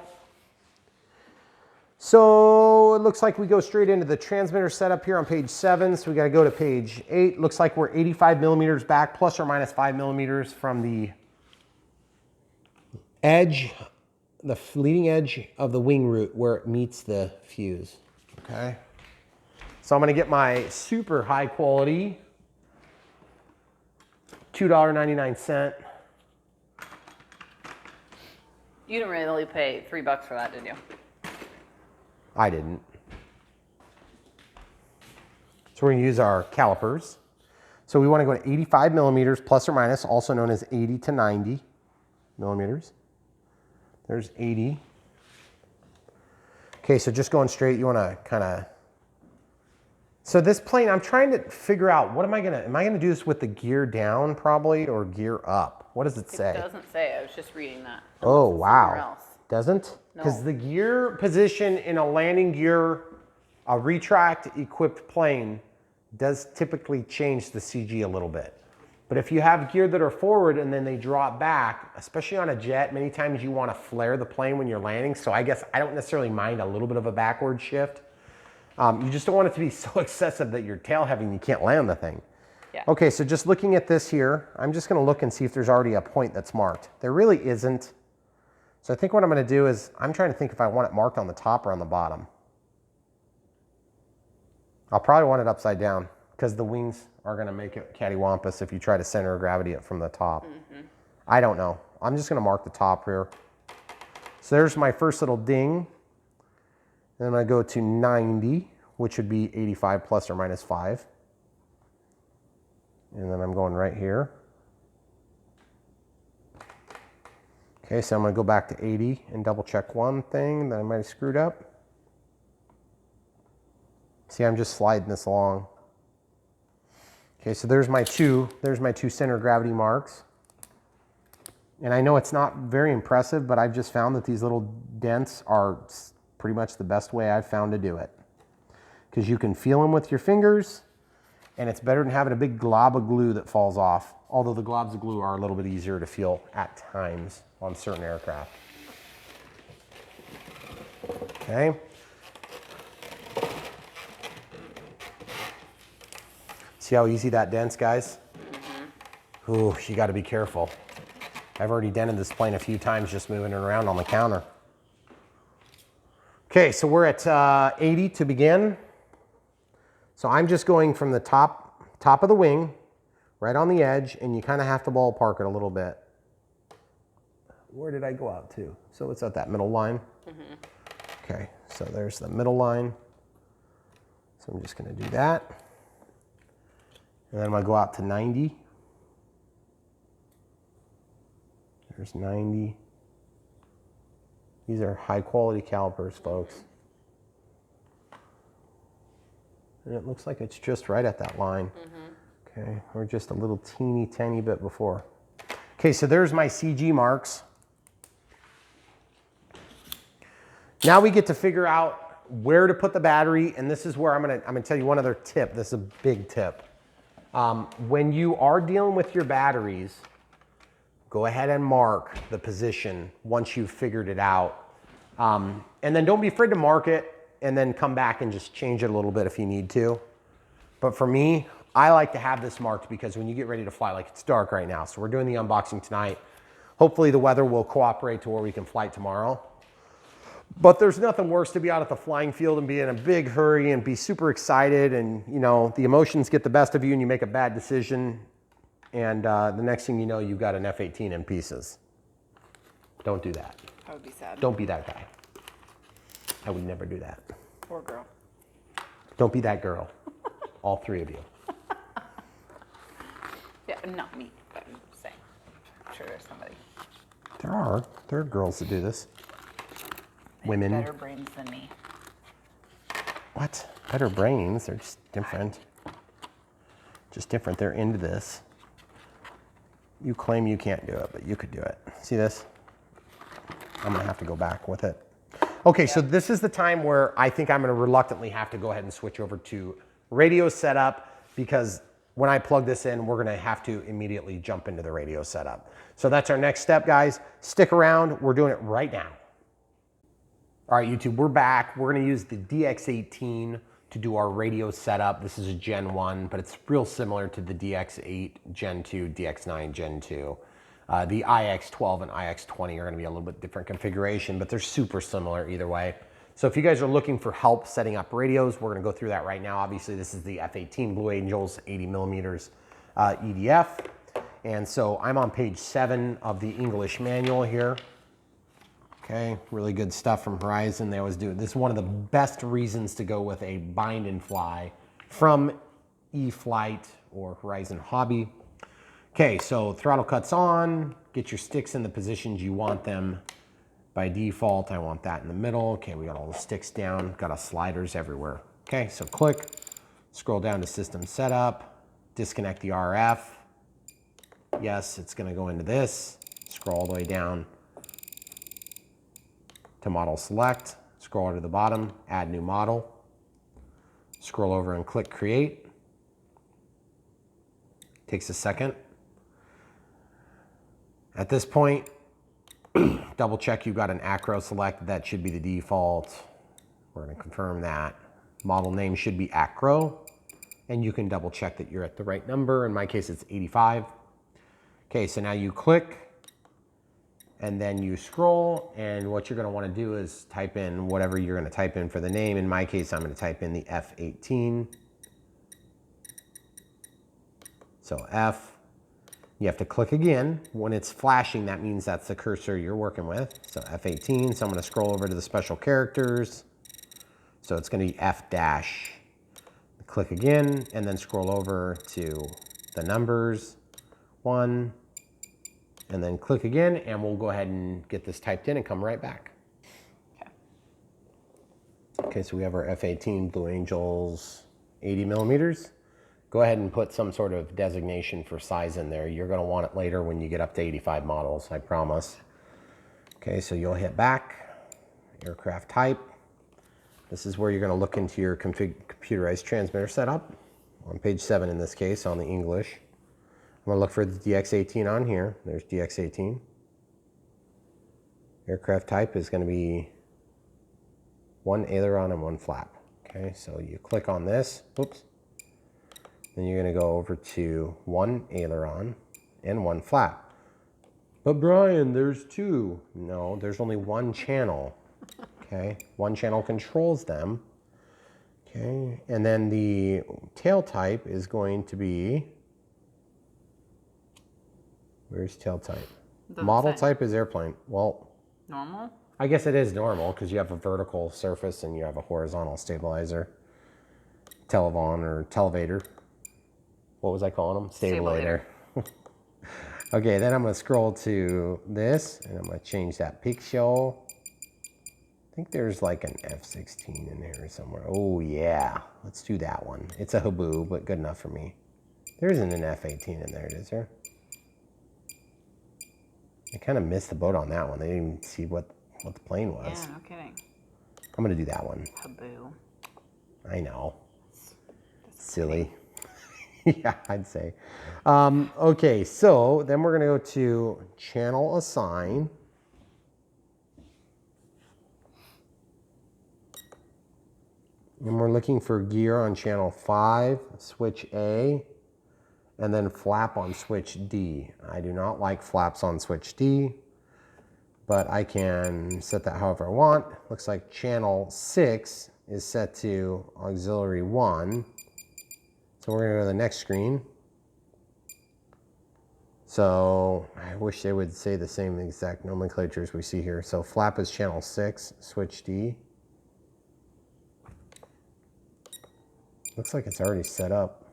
So it looks like we go straight into the transmitter setup here on page 7. So we got to go to page 8. Looks like we're 85 millimeters back, plus or minus 5 millimeters from the edge, the leading edge of the wing root where it meets the fuse. Okay. So I'm going to get my super high quality $2.99. You didn't really pay $3 for that, did you? I didn't. So we're going to use our calipers. So we want to go to 85 millimeters plus or minus, also known as 80 to 90 millimeters. There's 80. Okay, so just going straight, you want to kind of... So this plane, I'm trying to figure out, what am I going to do this with the gear down probably, or gear up? What does it say? It doesn't say. I was just reading that. Oh, wow. Doesn't? Because No. the gear position in a landing gear, a retract equipped plane, does typically change the CG a little bit. But if you have gear that are forward and then they drop back, especially on a jet, many times you want to flare the plane when you're landing. So I guess I don't necessarily mind a little bit of a backward shift. You just don't want it to be so excessive that you're tail heavy and you can't land the thing. Yeah. Okay, so just looking at this here, I'm just going to look and see if there's already a point that's marked. There really isn't. So I think what I'm going to do is, I'm trying to think if I want it marked on the top or on the bottom. I'll probably want it upside down because the wings are going to make it cattywampus if you try to center of gravity it from the top. Mm-hmm. I don't know. I'm just going to mark the top here. So there's my first little ding. Then I'm going to go to 90, which would be 85 plus or minus 5. And then I'm going right here. Okay, so I'm going to go back to 80 and double check one thing that I might have screwed up. See, I'm just sliding this along. Okay, so there's my two center of gravity marks. And I know it's not very impressive, but I've just found that these little dents are pretty much the best way I've found to do it. Because you can feel them with your fingers, and it's better than having a big glob of glue that falls off. Although the globs of glue are a little bit easier to feel at times on certain aircraft. Okay. See how easy that dents, guys? Mm-hmm. Ooh, you got to be careful. I've already dented this plane a few times just moving it around on the counter. Okay, so we're at 80 to begin. So I'm just going from the top of the wing, right on the edge, and you kind of have to ballpark it a little bit. Where did I go out to? So it's at that middle line. Mm-hmm. Okay, so there's the middle line. So I'm just going to do that. And then I'm going to go out to 90. There's 90. These are high quality calipers, folks. And it looks like it's just right at that line. Mm-hmm. Okay, or just a little teeny tiny bit before. Okay, so there's my CG marks. Now we get to figure out where to put the battery, and this is where I'm gonna tell you one other tip. This is a big tip. When you are dealing with your batteries, go ahead and mark the position once you've figured it out. And then don't be afraid to mark it and then come back and just change it a little bit if you need to. But for me, I like to have this marked because when you get ready to fly, like it's dark right now, so we're doing the unboxing tonight. Hopefully the weather will cooperate to where we can fly tomorrow. But there's nothing worse to be out at the flying field and be in a big hurry and be super excited, and you know, the emotions get the best of you and you make a bad decision, and the next thing you know, you've got an F-18 in pieces. Don't do that. I would be sad. Don't be that guy. I would never do that. Poor girl. Don't be that girl. All three of you. Yeah, not me, but I'm saying. I'm sure there's somebody. There are girls that do this. Women. Better brains than me. What? Better brains? They're just different. Just different. They're into this. You claim you can't do it, but you could do it. See this? I'm gonna have to go back with it. Okay, so this is the time where I think I'm gonna reluctantly have to go ahead and switch over to radio setup, because when I plug this in, we're gonna have to immediately jump into the radio setup. So that's our next step, guys. Stick around, we're doing it right now. All right, YouTube, we're back. We're gonna use the DX18 to do our radio setup. This is a Gen 1, but it's real similar to the DX8 Gen 2, DX9 Gen 2. The IX12 and IX20 are gonna be a little bit different configuration, but they're super similar either way. So if you guys are looking for help setting up radios, we're gonna go through that right now. Obviously, this is the F-18 Blue Angels 80 millimeters EDF. And so I'm on page 7 of the English manual here. Okay, really good stuff from Horizon. They always do it. This is one of the best reasons to go with a bind and fly from e-flite or Horizon Hobby. Okay, so throttle cuts on, get your sticks in the positions you want them. By default, I want that in the middle. Okay, we got all the sticks down, got our sliders everywhere. Okay, so click, scroll down to system setup, disconnect the RF. Yes, it's gonna go into this. Scroll all the way down to model select, scroll to the bottom, add new model. Scroll over and click create. Takes a second. At this point, double check you've got an acro selected. That should be the default. We're gonna confirm that. Model name should be acro, and you can double check that you're at the right number. In my case, it's 85. Okay, so now you click, and then you scroll, and what you're gonna wanna do is type in whatever you're gonna type in for the name. In my case, I'm gonna type in the F-18. So F. You have to click again. When it's flashing, that means that's the cursor you're working with. So F-18, so I'm gonna scroll over to the special characters. So it's gonna be F-. Click again, and then scroll over to the numbers, 1, and then click again, and we'll go ahead and get this typed in and come right back. Okay, so we have our F-18 Blue Angels 80 millimeters. Go ahead and put some sort of designation for size in there. You're gonna want it later when you get up to 85 models, I promise. Okay, so you'll hit back, aircraft type. This is where you're gonna look into your computerized transmitter setup, on page 7 in this case, on the English. I'm gonna look for the DX18 on here. There's DX18. Aircraft type is gonna be 1 aileron and 1 flap. Okay, so you click on this, oops. Then you're gonna go over to 1 aileron and 1 flap. But Brian, there's 2. No, there's only 1 channel. Okay, 1 channel controls them. Okay, and then the tail type is going to be, where's tail type? Model type is airplane. Well, normal? I guess it is normal because you have a vertical surface and you have a horizontal stabilizer. Televon or televator. What was I calling them? Stabulator. Okay, then I'm gonna scroll to this and I'm gonna change that pixel. I think there's like an F-16 in here somewhere. Oh yeah, let's do that one. It's a Haboo, but good enough for me. There isn't an F-18 in there, is there? I kind of missed the boat on that one. They didn't even see what the plane was. Yeah, no kidding. I'm gonna do that one. Haboo. I know. That's Silly. Yeah, I'd say. Okay, so then we're gonna go to channel assign. And we're looking for gear on channel 5, switch A, and then flap on switch D. I do not like flaps on switch D, but I can set that however I want. Looks like channel 6 is set to auxiliary 1. So we're gonna go to the next screen. So I wish they would say the same exact nomenclatures we see here. So flap is channel 6, switch D. Looks like it's already set up.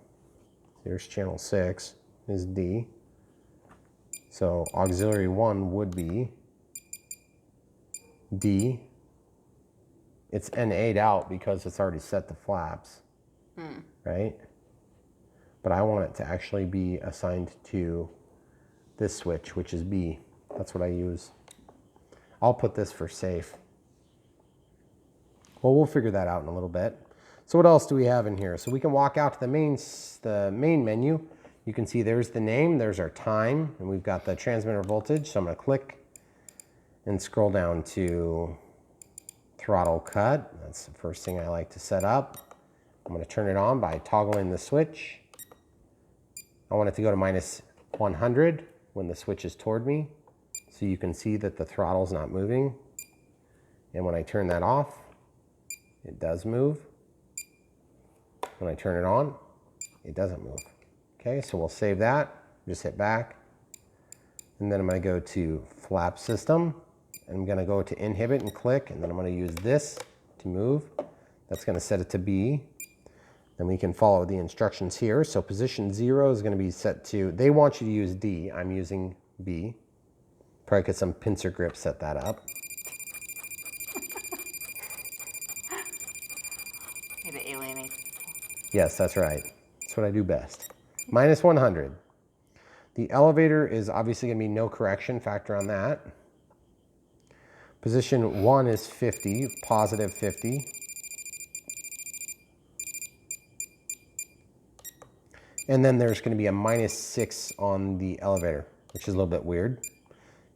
There's channel 6 is D. So auxiliary 1 would be D. It's NA'd out because it's already set the flaps, right? But I want it to actually be assigned to this switch, which is B. That's what I use. I'll put this for safe. Well, we'll figure that out in a little bit. So what else do we have in here? So we can walk out to the main menu. You can see there's the name, there's our time, and we've got the transmitter voltage. So I'm gonna click and scroll down to throttle cut. That's the first thing I like to set up. I'm gonna turn it on by toggling the switch. I want it to go to -100 when the switch is toward me. So you can see that the throttle's not moving. And when I turn that off, it does move. When I turn it on, it doesn't move. Okay, so we'll save that, just hit back. And then I'm gonna go to flap system. I'm gonna go to inhibit and click, and then I'm gonna use this to move. That's gonna set it to B. Then we can follow the instructions here. So position 0 is gonna be set to, they want you to use D, I'm using B. Probably get some pincer grip, set that up. Need to alienate. Yes, that's right. That's what I do best. -100. The elevator is obviously gonna be no correction factor on that. Position 1 is 50, positive 50. And then there's gonna be a -6 on the elevator, which is a little bit weird.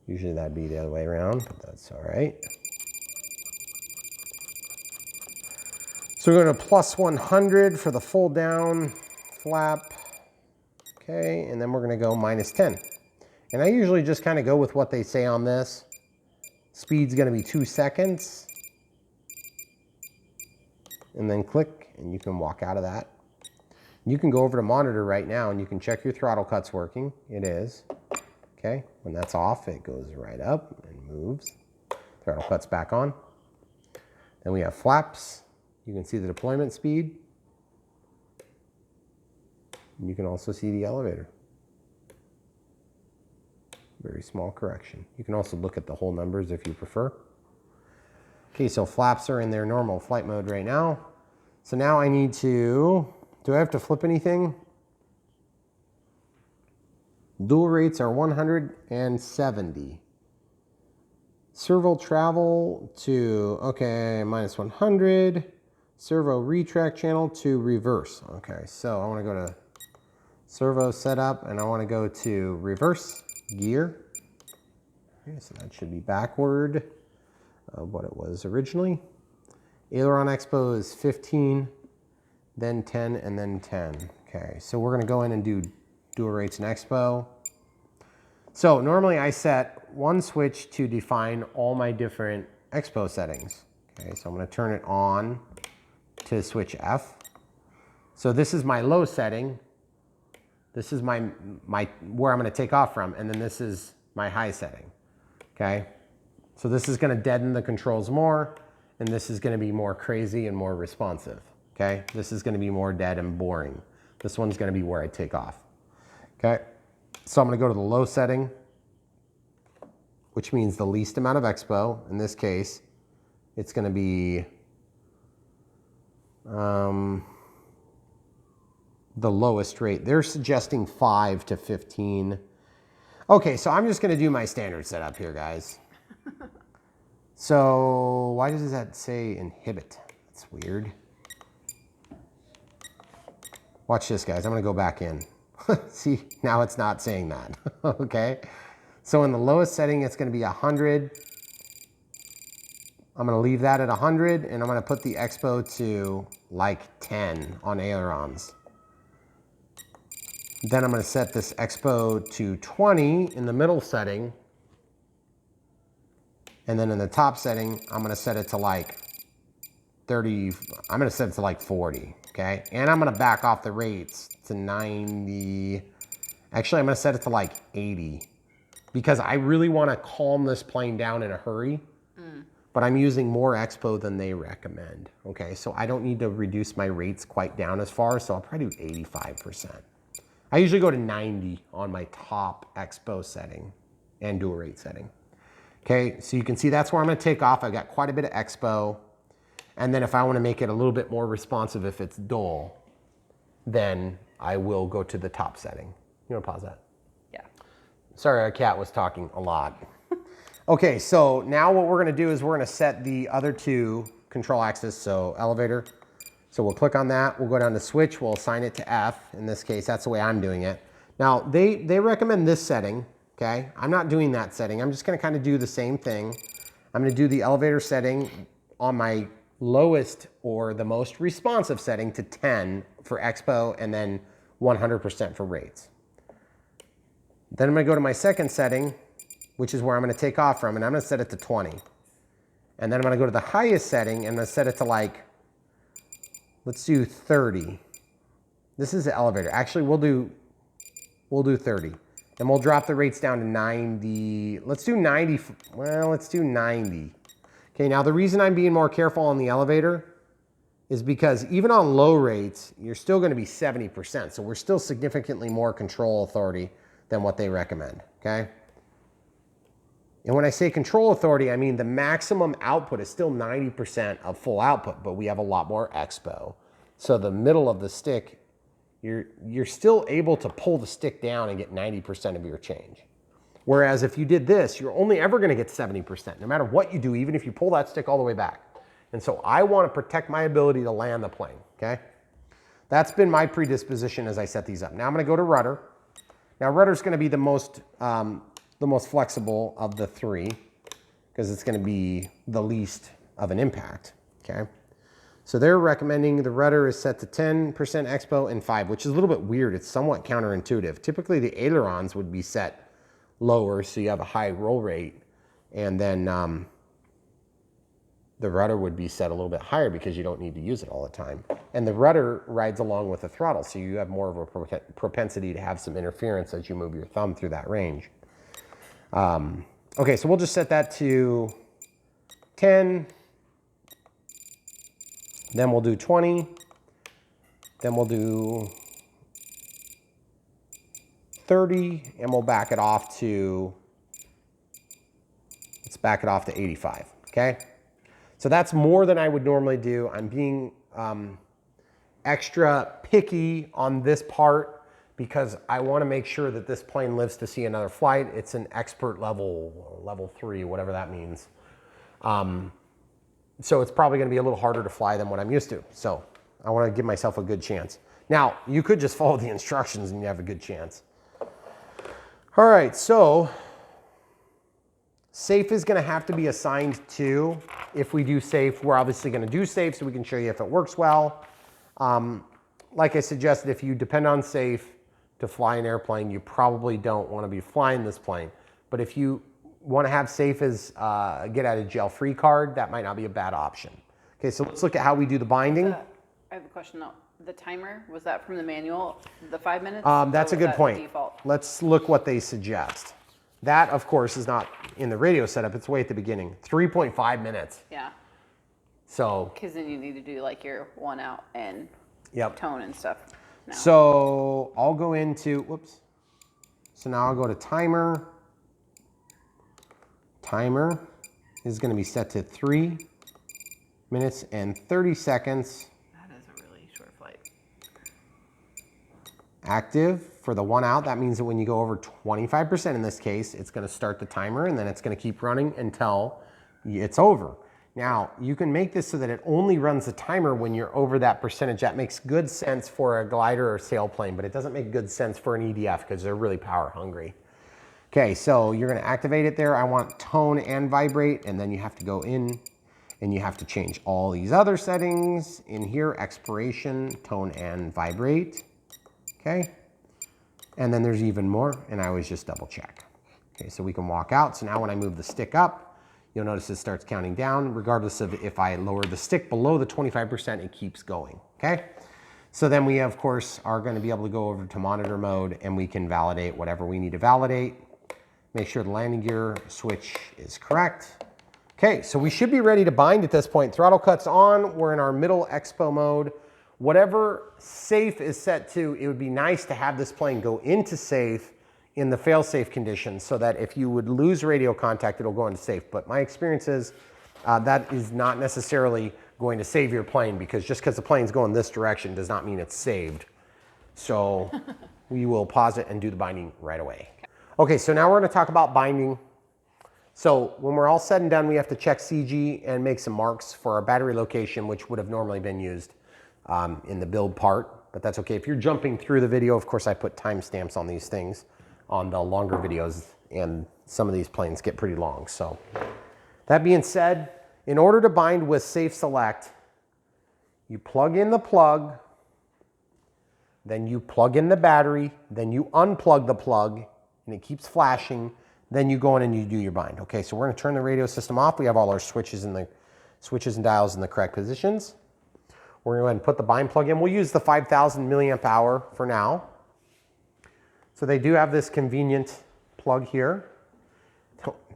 Usually that'd be the other way around, but that's all right. So we're going to +100 for the full down flap. Okay, and then we're going to go -10. And I usually just kind of go with what they say on this. Speed's going to be 2 seconds. And then click, and you can walk out of that. You can go over to monitor right now, and you can check your throttle cuts working. It is. Okay, when that's off, it goes right up and moves. Throttle cuts back on. Then we have flaps. You can see the deployment speed. And you can also see the elevator. Very small correction. You can also look at the whole numbers if you prefer. Okay, so flaps are in their normal flight mode right now. So now I need to, do I have to flip anything? Dual rates are 170. Servo travel to, okay, -100. Servo retract channel to reverse. Okay, so I want to go to servo setup and I want to go to reverse gear. Okay, so that should be backward of what it was originally. Aileron expo is 15, then 10, and then 10. Okay, so we're going to go in and do dual rates and expo. So normally I set one switch to define all my different expo settings. Okay, so I'm going to turn it on to switch F. So this is my low setting. This is my where I'm going to take off from, and then this is my high setting. Okay, so this is going to deaden the controls more, and this is going to be more crazy and more responsive. Okay, this is going to be more dead and boring. This one's going to be where I take off. Okay, so I'm going to go to the low setting, which means the least amount of expo. In this case, it's going to be the lowest rate. They're suggesting 5 to 15. Okay, so I'm just going to do my standard setup here, guys. So why does that say inhibit? That's weird. Watch this, guys. I'm going to go back in. See, now it's not saying that. Okay. So in the lowest setting, it's going to be 100. I'm going to leave that at 100, and I'm going to put the expo to like 10 on ailerons. Then I'm going to set this expo to 20 in the middle setting. And then in the top setting, I'm going to set it to like 30. I'm going to set it to like 40. Okay. And I'm going to back off the rates to 90. Actually, I'm going to set it to like 80 because I really want to calm this plane down in a hurry. But I'm using more expo than they recommend. Okay. So I don't need to reduce my rates quite down as far. So I'll probably do 85%. I usually go to 90 on my top expo setting and dual rate setting. Okay, so you can see that's where I'm going to take off. I've got quite a bit of expo. And then if I want to make it a little bit more responsive if it's dull, then I will go to the top setting. You want to pause that? Yeah. Sorry, our cat was talking a lot. Okay, so now what we're going to do is we're going to set the other two control axes, so elevator So we'll click on that. We'll go down to switch. We'll assign it to F. In this case, that's the way I'm doing it. Now, they recommend this setting, okay? I'm not doing that setting. I'm just gonna kind of do the same thing. I'm gonna do the elevator setting on my lowest or the most responsive setting to 10 for expo and then 100% for rates. Then I'm gonna go to my second setting, which is where I'm gonna take off from, and I'm gonna set it to 20. And then I'm gonna go to the highest setting and I'm gonna set it to like, let's do 30. This is the elevator. Actually, we'll do 30. And we'll drop the rates down to 90. Let's do 90. Well, let's do 90. Okay, now the reason I'm being more careful on the elevator is because even on low rates, you're still gonna be 70%. So we're still significantly more control authority than what they recommend, okay? And when I say control authority, I mean the maximum output is still 90% of full output, but we have a lot more expo. So the middle of the stick, you're still able to pull the stick down and get 90% of your change. Whereas if you did this, you're only ever gonna get 70%, no matter what you do, even if you pull that stick all the way back. And so I wanna protect my ability to land the plane, okay? That's been my predisposition as I set these up. Now I'm gonna go to rudder. Now rudder's gonna be the most flexible of the three because it's gonna be the least of an impact, okay? So they're recommending the rudder is set to 10% expo and 5, which is a little bit weird. It's somewhat counterintuitive. Typically the ailerons would be set lower so you have a high roll rate, and then the rudder would be set a little bit higher because you don't need to use it all the time. And the rudder rides along with the throttle, so you have more of a propensity to have some interference as you move your thumb through that range. Okay, so we'll just set that to 10, then we'll do 20, then we'll do 30, and we'll back it off to, let's back it off to 85, okay? So that's more than I would normally do. I'm being extra picky on this part because I wanna make sure that this plane lives to see another flight. It's an expert level 3, whatever that means. So it's probably gonna be a little harder to fly than what I'm used to. So I wanna give myself a good chance. Now, you could just follow the instructions and you have a good chance. All right, so safe is gonna have to be assigned to. If we do safe, we're obviously gonna do safe so we can show you if it works well. Like I suggested, if you depend on safe to fly an airplane, you probably don't wanna be flying this plane. But if you wanna have safe as a get out of jail free card, that might not be a bad option. Okay, so let's look at how we do the binding. I have a question though. The timer, was that from the manual, the 5 minutes? That's a good point. Default? Let's look what they suggest. That, of course, is not in the radio setup. It's way at the beginning. 3.5 minutes. Yeah. So. Because then you need to do like your 1 out and Yep. tone and stuff. Now. So I'll go into, whoops. So now I'll go to timer. Timer is going to be set to 3 minutes and 30 seconds. That is a really short flight. Active for the 1 out. That means that when you go over 25% in this case, it's going to start the timer and then it's going to keep running until it's over. Now, you can make this so that it only runs the timer when you're over that percentage. That makes good sense for a glider or sailplane, but it doesn't make good sense for an EDF because they're really power hungry. Okay, so you're going to activate it there. I want tone and vibrate, and then you have to go in and you have to change all these other settings in here, expiration, tone and vibrate. Okay, and then there's even more, and I always just double check. Okay, so we can walk out. So now when I move the stick up, you'll notice it starts counting down. Regardless of if I lower the stick below the 25%, it keeps going, okay? So then we, of course, are gonna be able to go over to monitor mode and we can validate whatever we need to validate. Make sure the landing gear switch is correct. Okay, so we should be ready to bind at this point. Throttle cuts on, we're in our middle expo mode. Whatever safe is set to, it would be nice to have this plane go into safe in the fail-safe conditions so that if you would lose radio contact, it'll go into safe. But my experience is that is not necessarily going to save your plane because just because the plane's going this direction does not mean it's saved. So we will pause it and do the binding right away. Okay, so now we're gonna talk about binding. So when we're all said and done, we have to check CG and make some marks for our battery location, which would have normally been used. in the build part, but that's okay. If you're jumping through the video, of course I put timestamps on these things on the longer videos, and some of these planes get pretty long. So that being said, in order to bind with Safe Select, you plug in the plug, then you plug in the battery, then you unplug the plug, and it keeps flashing. Then you go in and you do your bind. Okay, so we're gonna turn the radio system off. We have all our switches and dials in the correct positions. We're gonna go ahead and put the bind plug in. We'll use the 5,000 milliamp hour for now. So they do have this convenient plug here.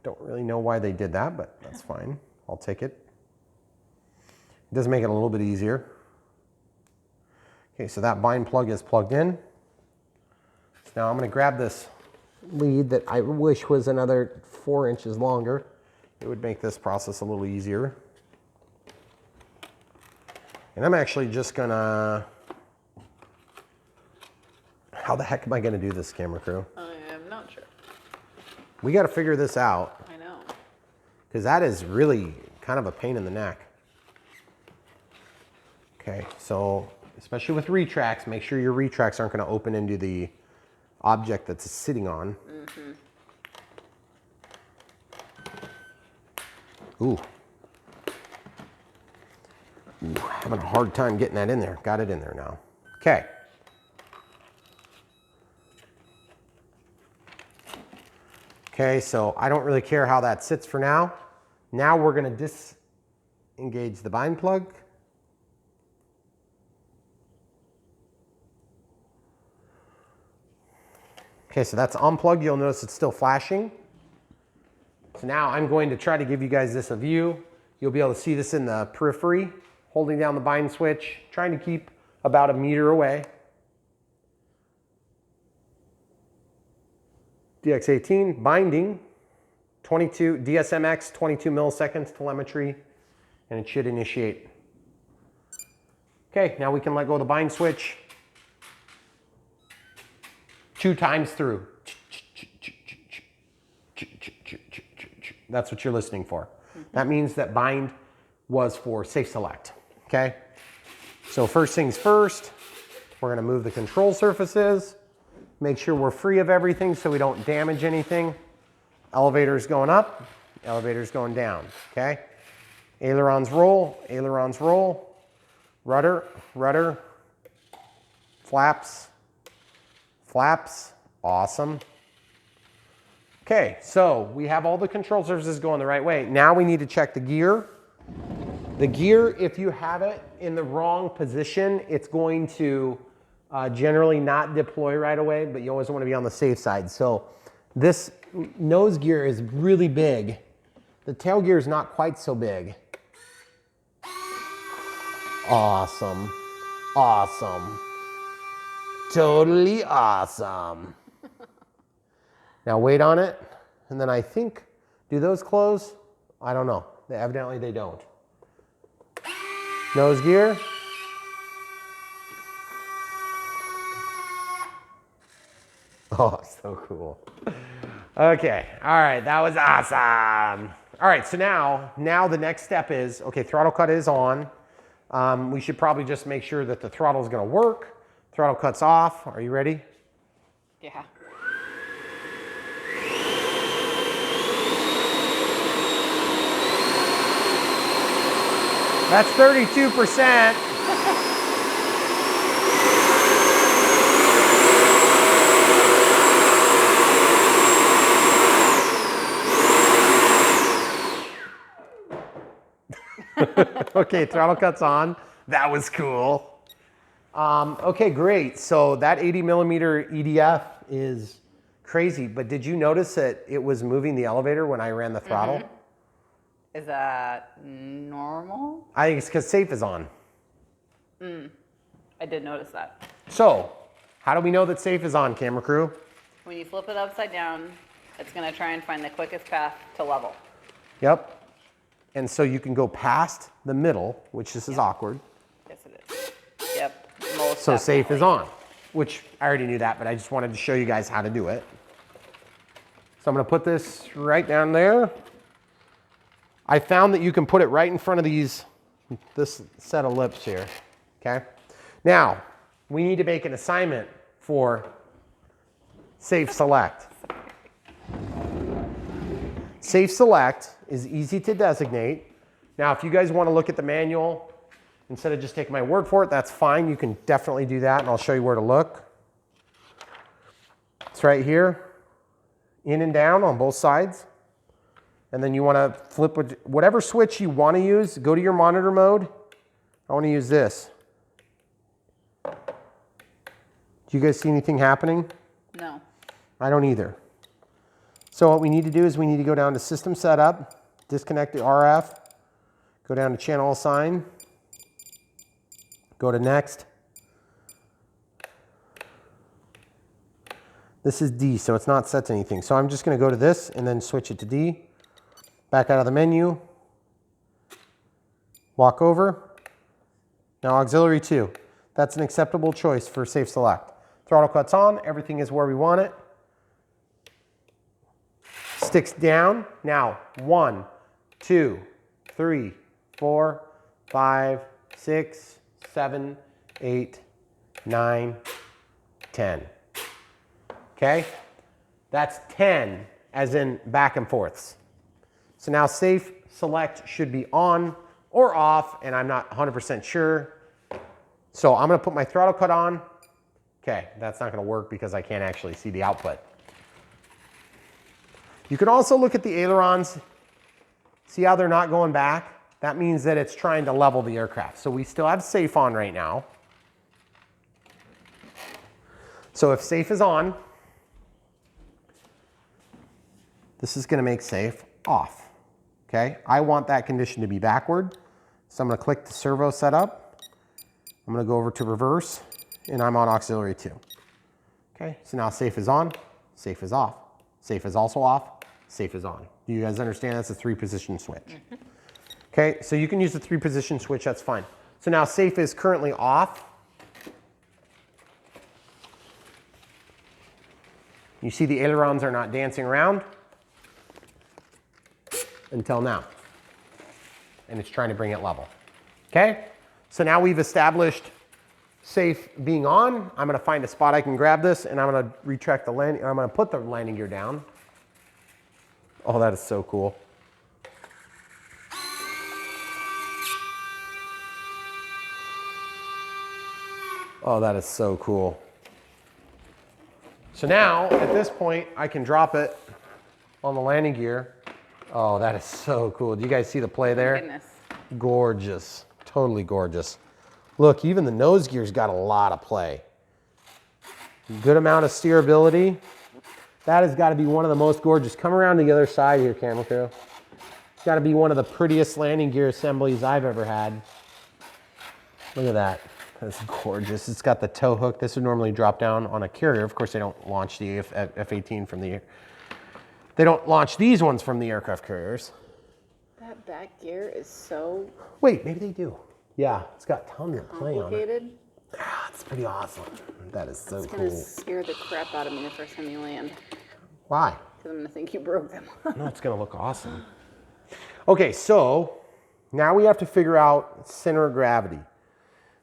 Don't really know why they did that, but that's fine. I'll take it. It does make it a little bit easier. Okay, so that bind plug is plugged in. So now I'm gonna grab this lead that I wish was another 4 inches longer. It would make this process a little easier. And I'm actually just gonna, how the heck am I gonna do this, camera crew? I am not sure. We gotta figure this out. I know. Because that is really kind of a pain in the neck. Okay, so especially with retracts, make sure your retracts aren't gonna open into the object that's sitting on. Ooh. Having a hard time getting that in there. Got it in there now. Okay. Okay, so I don't really care how that sits for now. Now we're gonna disengage the bind plug. Okay, so that's unplugged. You'll notice it's still flashing. So now I'm going to try to give you guys this a view. You'll be able to see this in the periphery, holding down the bind switch, trying to keep about 1 meter away. DX18 binding, 22 DSMX, 22 milliseconds telemetry, and it should initiate. Okay, now we can let go of the bind switch. 2 times through. That's what you're listening for. That means that bind was for Safe Select, okay? So first things first, we're gonna move the control surfaces, make sure we're free of everything so we don't damage anything. Elevator's going up, elevator's going down, okay? Ailerons roll, rudder, rudder, flaps, flaps, awesome. Okay, so we have all the control surfaces going the right way. Now we need to check the gear. The gear, if you have it in the wrong position, it's going to generally not deploy right away, but you always want to be on the safe side. So this nose gear is really big. The tail gear is not quite so big. Awesome, awesome. Totally awesome. Now wait on it, and then I think, do those close? I don't know. Evidently they don't. Nose gear. Oh, so cool. Okay, all right, that was awesome. All right, so now the next step is, okay, throttle cut is on. We should probably just make sure that the throttle is gonna work. Throttle cut's off. Are you ready? Yeah. That's 32%. Okay, throttle cut's on. That was cool. Okay, great. So that 80 millimeter EDF is crazy, but did you notice that it was moving the elevator when I ran the throttle? Is that normal? I think it's because safe is on. I did notice that. So, how do we know that safe is on, camera crew? When you flip it upside down, it's gonna try and find the quickest path to level. Yep. And so you can go past the middle, which this is awkward. Yes, it is. Yep. Most So safe is definitely. on, which I already knew that, but I just wanted to show you guys how to do it. So I'm gonna put this right down there. I found that you can put it right in front of this set of lips here, okay? Now, we need to make an assignment for Safe Select. Safe Select is easy to designate. Now, if you guys want to look at the manual, instead of just taking my word for it, that's fine. You can definitely do that, and I'll show you where to look. It's right here, in and down on both sides. And then you want to flip whatever switch you want to use. Go to your monitor mode. I want to use this. Do you guys see anything happening? No. I don't either. So what we need to do is we need to go down to System Setup, disconnect the RF, go down to Channel Assign, go to Next. This is D, so it's not set to anything. So I'm just going to go to this and then switch it to D. Back out of the menu. Walk over. Now auxiliary 2. That's an acceptable choice for Safe Select. Throttle cuts on. Everything is where we want it. Sticks down. Now 1, 2, 3, 4, 5, 6, 7, 8, 9, 10. Okay? That's 10 as in back and forths. So now Safe Select should be on or off, and I'm not 100% sure. So I'm going to put my throttle cut on. Okay, that's not going to work because I can't actually see the output. You can also look at the ailerons. See how they're not going back? That means that it's trying to level the aircraft. So we still have Safe on right now. So if Safe is on, this is going to make Safe off. Okay, I want that condition to be backward. So I'm going to click the servo setup. I'm going to go over to reverse, and I'm on auxiliary 2. Okay, so now Safe is on, Safe is off. Safe is also off, Safe is on. Do you guys understand that's a 3-position switch? Mm-hmm. Okay, so you can use the 3-position switch, that's fine. So now Safe is currently off. You see the ailerons are not dancing around until now. And it's trying to bring it level. Okay? So now we've established Safe being on. I'm going to find a spot I can grab this, and I'm going to retract the landing. I'm going to put the landing gear down. Oh, that is so cool. Oh, that is so cool. So now, at this point, I can drop it on the landing gear. Oh, that is so cool. Do you guys see the play there? Oh, goodness. Gorgeous. Totally gorgeous. Look, even the nose gear's got a lot of play. Good amount of steerability. That has got to be one of the most gorgeous. Come around to the other side here, camera crew. It's got to be one of the prettiest landing gear assemblies I've ever had. Look at that. That's gorgeous. It's got the tow hook. This would normally drop down on a carrier. Of course, they don't launch the F-18 from the air. They don't launch these ones from the aircraft carriers. That back gear is so... Wait, maybe they do. Yeah, it's got tons of play on it. Complicated. Ah, it's pretty awesome. That is so It's cool. gonna scare the crap out of me the first time you land. Why? Because I'm gonna think you broke them. No, it's gonna look awesome. Okay, so now we have to figure out center of gravity.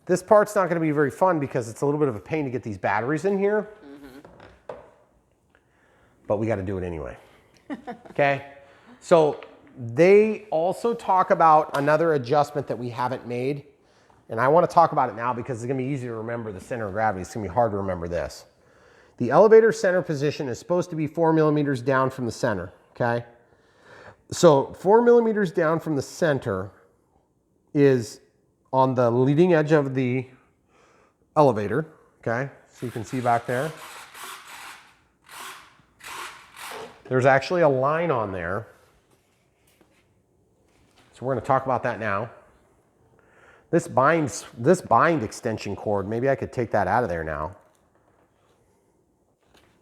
This part's not gonna be very fun because it's a little bit of a pain to get these batteries in here. Mm-hmm. But we gotta do it anyway. Okay, so they also talk about another adjustment that we haven't made, and I want to talk about it now because it's going to be easy to remember the center of gravity. It's going to be hard to remember this. The elevator center position is supposed to be 4 millimeters down from the center, okay? So 4 millimeters down from the center is on the leading edge of the elevator, okay? So you can see back there. There's actually a line on there. So we're going to talk about that now. This bind extension cord, maybe I could take that out of there now.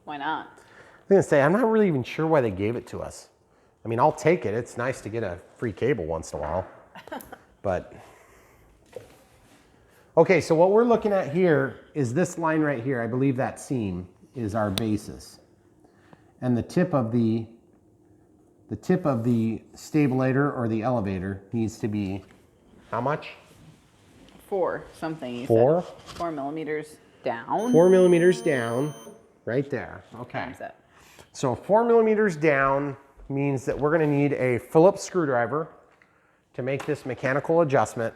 Why not? I was going to say, I'm not really even sure why they gave it to us. I mean, I'll take it. It's nice to get a free cable once in a while. But, okay, so what we're looking at here is this line right here. I believe that seam is our basis. And the tip of the stabilator or the elevator needs to be how much? 4 something, you 4? said. 4 millimeters down. 4 millimeters down, right there. Okay. Times that. So 4 millimeters down means that we're gonna need a Phillips screwdriver to make this mechanical adjustment.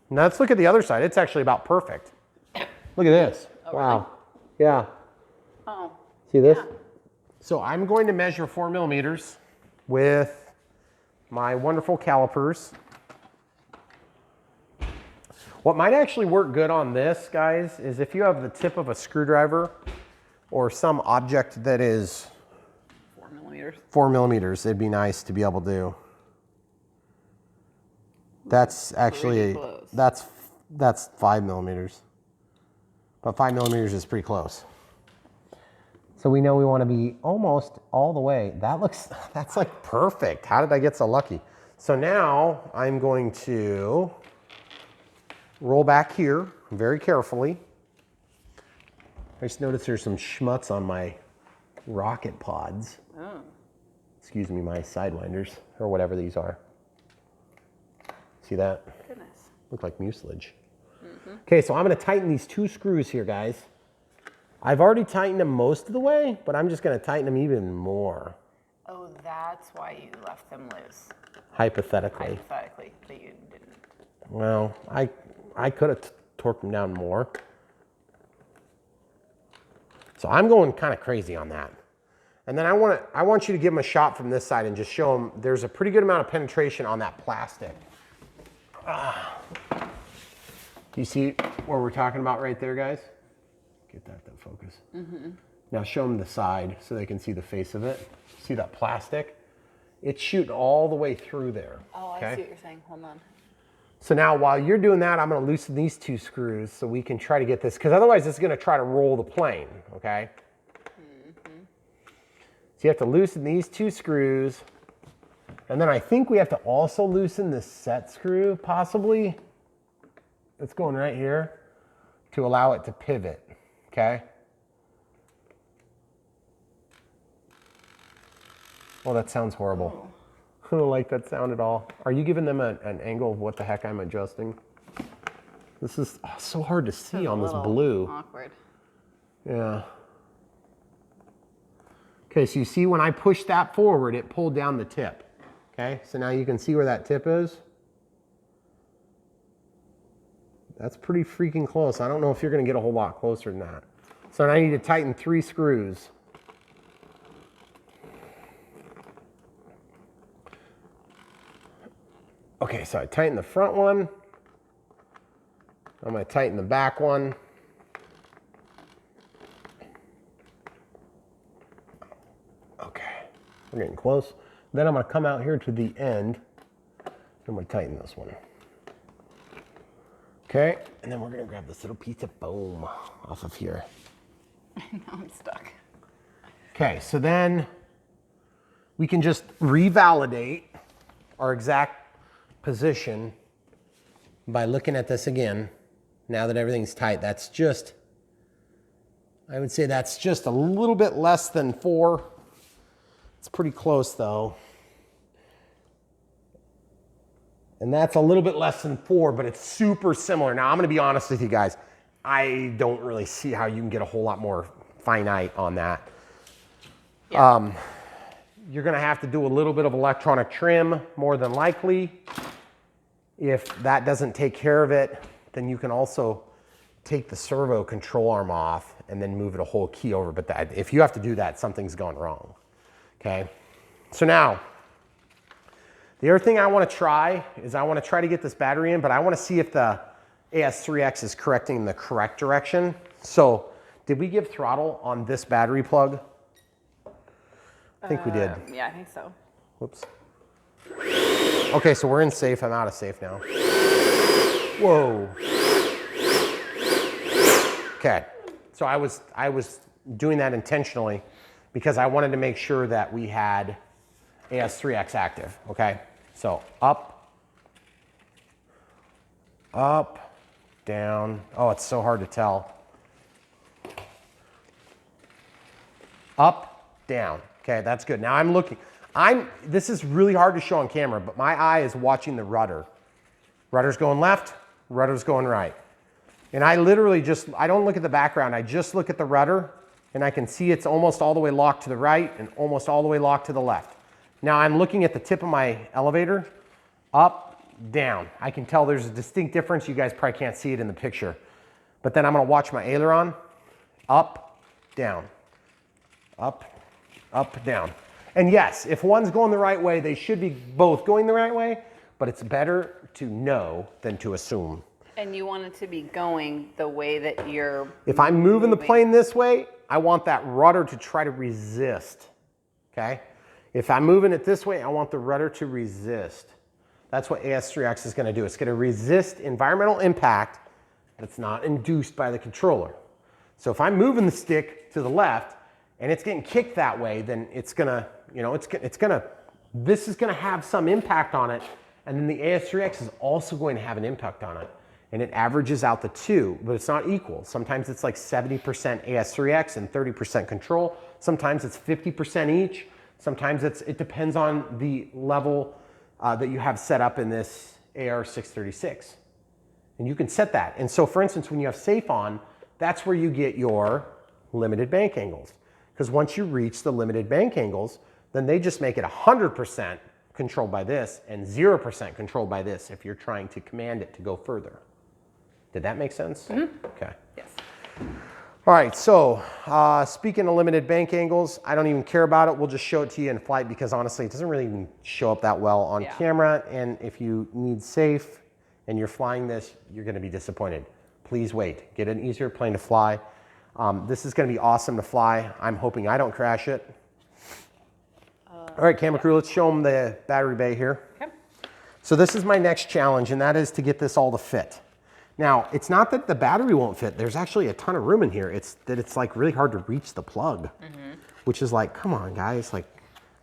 Now let's look at the other side. It's actually about perfect. Look at this. Oh, wow. really? Yeah. Oh. See this? Yeah. So I'm going to measure 4 millimeters with my wonderful calipers. What might actually work good on this, guys, is if you have the tip of a screwdriver or some object that is 4 millimeters. 4 millimeters, it'd be nice to be able to. That's actually, that's 5 millimeters. But 5 millimeters is pretty close. So we know we want to be almost all the way. That's like perfect. How did I get so lucky? So now I'm going to roll back here very carefully. I just noticed there's some schmutz on my rocket pods. Oh. Excuse me, my sidewinders, or whatever these are. See that? Goodness. Look like mucilage. Okay, so I'm gonna tighten these 2 screws here, guys. I've already tightened them most of the way, but I'm just gonna tighten them even more. Oh, that's why you left them loose. Hypothetically. Hypothetically, but you didn't. Well, I could have torqued them down more. So I'm going kind of crazy on that. And then I want you to give them a shot from this side and just show them there's a pretty good amount of penetration on that plastic. Do you see what we're talking about right there, guys? Get that to focus. Now show them the side so they can see the face of it. See that plastic? It's shooting all the way through there. Oh, okay? I see what you're saying. Hold on. So now while you're doing that, I'm gonna loosen these 2 screws so we can try to get this, because otherwise it's gonna try to roll the plane, okay? So you have to loosen these 2 screws. And then I think we have to also loosen this set screw, possibly. It's going right here to allow it to pivot, okay? Oh, that sounds horrible. I don't like that sound at all. Are you giving them an angle of what the heck I'm adjusting? This is so hard to see on this blue. Awkward. Yeah. Okay, so you see when I pushed that forward, it pulled down the tip. Okay, so now you can see where that tip is. That's pretty freaking close. I don't know if you're gonna get a whole lot closer than that. So now I need to tighten 3 screws. Okay, so I tighten the front one. I'm gonna tighten the back one. Okay, we're getting close. Then I'm gonna come out here to the end. I'm gonna tighten this one. Okay, and then we're gonna grab this little piece of foam off of here. Now I'm stuck. Okay, so then we can just revalidate our exact position by looking at this again. Now that everything's tight, that's just, I would say that's just a little bit less than 4. It's pretty close though. And that's a little bit less than 4, but it's super similar. Now I'm gonna be honest with you guys. I don't really see how you can get a whole lot more finite on that. Yeah. You're gonna have to do a little bit of electronic trim, more than likely. If that doesn't take care of it, then you can also take the servo control arm off and then move it a whole key over. But that, if you have to do that, something's gone wrong, okay? So now, the other thing I wanna try is I wanna try to get this battery in, but I wanna see if the AS3X is correcting in the correct direction. So, did we give throttle on this battery plug? I think we did. Yeah, I think so. Whoops. Okay, so we're in safe. I'm out of safe now. Whoa. Okay, so I was doing that intentionally because I wanted to make sure that we had AS3X active, okay? So up, up, down. Oh, it's so hard to tell. Up, down. Okay, that's good. Now I'm looking. This is really hard to show on camera, but my eye is watching the rudder. Rudder's going left, rudder's going right. And I literally I don't look at the background, I just look at the rudder, and I can see it's almost all the way locked to the right and almost all the way locked to the left. Now I'm looking at the tip of my elevator, up, down. I can tell there's a distinct difference. You guys probably can't see it in the picture. But then I'm gonna watch my aileron, up, down, up, up, down. And yes, if one's going the right way, they should be both going the right way, but it's better to know than to assume. And you want it to be going the way that you're If I'm moving the plane this way, I want that rudder to try to resist, okay? If I'm moving it this way, I want the rudder to resist. That's what AS3X is gonna do. It's gonna resist environmental impact that's not induced by the controller. So if I'm moving the stick to the left and it's getting kicked that way, then it's gonna, this is gonna have some impact on it, and then the AS3X is also going to have an impact on it. And it averages out the two, but it's not equal. Sometimes it's like 70% AS3X and 30% control. Sometimes it's 50% each. Sometimes it depends on the level that you have set up in this AR636. And you can set that. And so for instance, when you have safe on, that's where you get your limited bank angles. Because once you reach the limited bank angles, then they just make it 100% controlled by this and 0% controlled by this if you're trying to command it to go further. Did that make sense? Mm-hmm. Okay. Yes. All right, so speaking of limited bank angles, I don't even care about it. We'll just show it to you in flight because honestly, it doesn't really even show up that well on camera. And if you need safe and you're flying this, you're gonna be disappointed. Please wait, get an easier plane to fly. This is gonna be awesome to fly. I'm hoping I don't crash it. All right, camera crew, let's show them the battery bay here. Okay. So this is my next challenge, and that is to get this all to fit. Now, it's not that the battery won't fit. There's actually a ton of room in here. It's that it's like really hard to reach the plug, which is like, come on, guys. Like,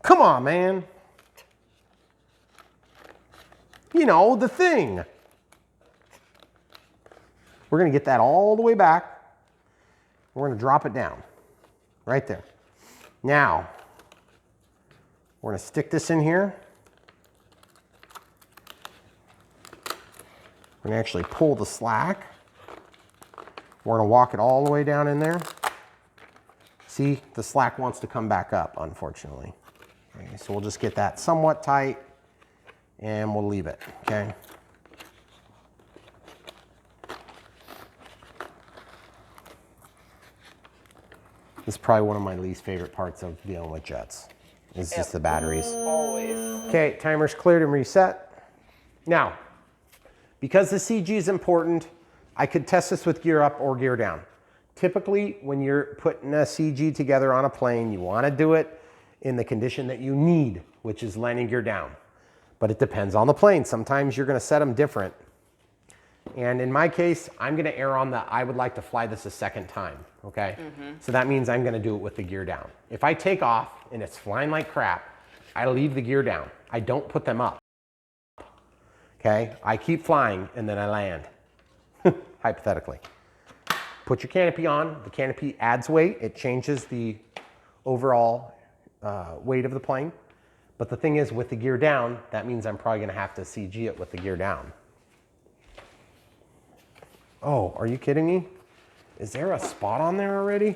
come on, man. You know, the thing. We're going to get that all the way back. We're going to drop it down right there. Now, we're going to stick this in here. We're gonna actually pull the slack. We're gonna walk it all the way down in there. See, the slack wants to come back up, unfortunately. Okay, so we'll just get that somewhat tight and we'll leave it, okay? This is probably one of my least favorite parts of dealing with jets. It's just the batteries. Always. Okay, timer's cleared and reset. Now, because the CG is important, I could test this with gear up or gear down. Typically, when you're putting a CG together on a plane, you want to do it in the condition that you need, which is landing gear down. But it depends on the plane. Sometimes you're going to set them different. And in my case, I'm going to err on the I would like to fly this a second time, okay? So that means I'm going to do it with the gear down. If I take off and it's flying like crap, I leave the gear down. I don't put them up. Okay, I keep flying and then I land, hypothetically. Put your canopy on. The canopy adds weight. It changes the overall weight of the plane. But the thing is, with the gear down, that means I'm probably gonna have to CG it with the gear down. Oh, are you kidding me? Is there a spot on there already?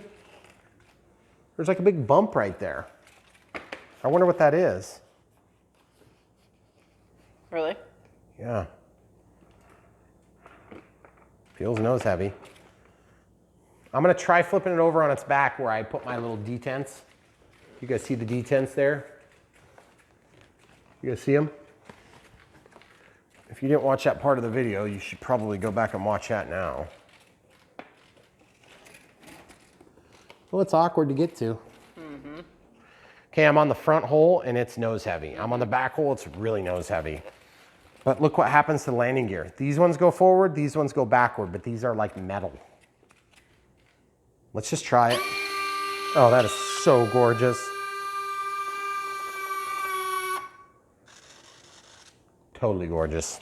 There's like a big bump right there. I wonder what that is. Really? Yeah. Feels nose heavy. I'm gonna try flipping it over on its back where I put my little detents. You guys see the detents there? You guys see them? If you didn't watch that part of the video, you should probably go back and watch that now. Well, it's awkward to get to. Okay, I'm on the front hole and it's nose heavy. I'm on the back hole, it's really nose heavy. But look what happens to the landing gear. These ones go forward, these ones go backward, but these are like metal. Let's just try it. Oh, that is so gorgeous. Totally gorgeous.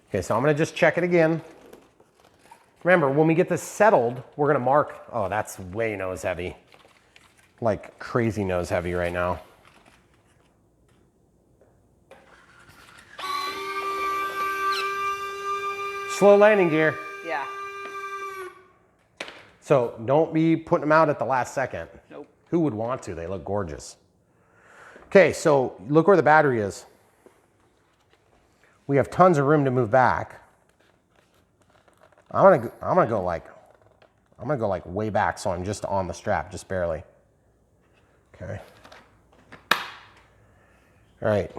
Okay, so I'm gonna just check it again. Remember, when we get this settled, we're gonna mark, oh, that's way nose heavy. Like crazy nose heavy right now. Slow landing gear. Yeah. So don't be putting them out at the last second. Nope. Who would want to? They look gorgeous. Okay, so look where the battery is. We have tons of room to move back. I'm gonna go like way back, so I'm just on the strap, just barely. Okay. All right.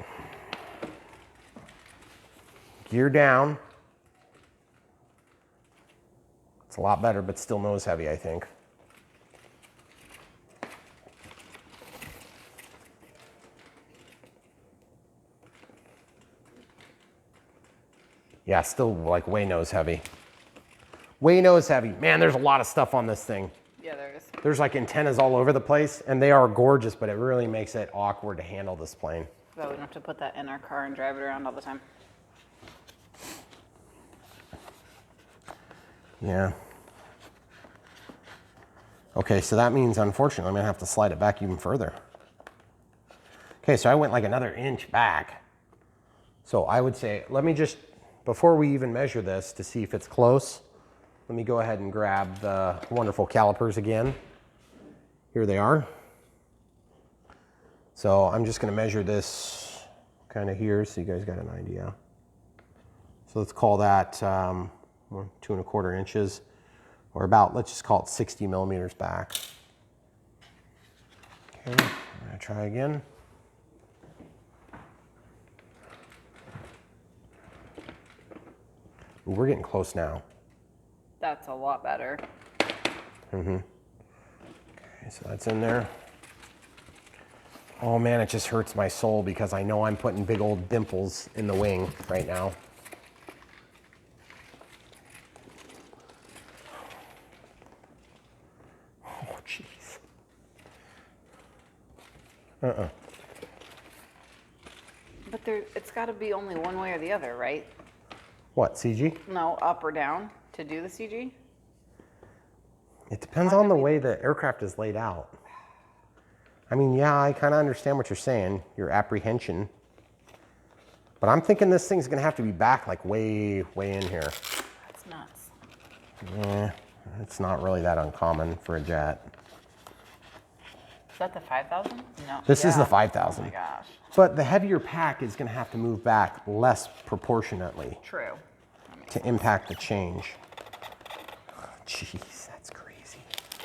Gear down. It's a lot better, but still nose heavy, I think. Yeah, still like way nose heavy. Way nose heavy. Man, there's a lot of stuff on this thing. Yeah, there is. There's like antennas all over the place, and they are gorgeous, but it really makes it awkward to handle this plane. But we don't have to put that in our car and drive it around all the time. Yeah. Okay, so that means, unfortunately, I'm gonna have to slide it back even further. Okay, so I went like another inch back. So I would say, let me just, before we even measure this to see if it's close, let me go ahead and grab the wonderful calipers again. Here they are. So I'm just gonna measure this kind of here so you guys got an idea. So let's call that 2¼ inches, or about, let's just call it 60 millimeters back. Okay, I'm gonna try again. Ooh, we're getting close now. That's a lot better. Okay, so that's in there. Oh man, it just hurts my soul because I know I'm putting big old dimples in the wing right now. Oh, jeez. But it's got to be only one way or the other, right? What, CG? No, up or down to do the CG? It depends on the way the aircraft is laid out. I mean, yeah, I kind of understand what you're saying, your apprehension. But I'm thinking this thing's gonna have to be back like way in here. That's nuts. Yeah, it's not really that uncommon for a jet. Is that the 5,000? No. This is the 5,000. Oh my gosh. But the heavier pack is gonna have to move back less proportionately True. to impact the change. Jeez, that's crazy.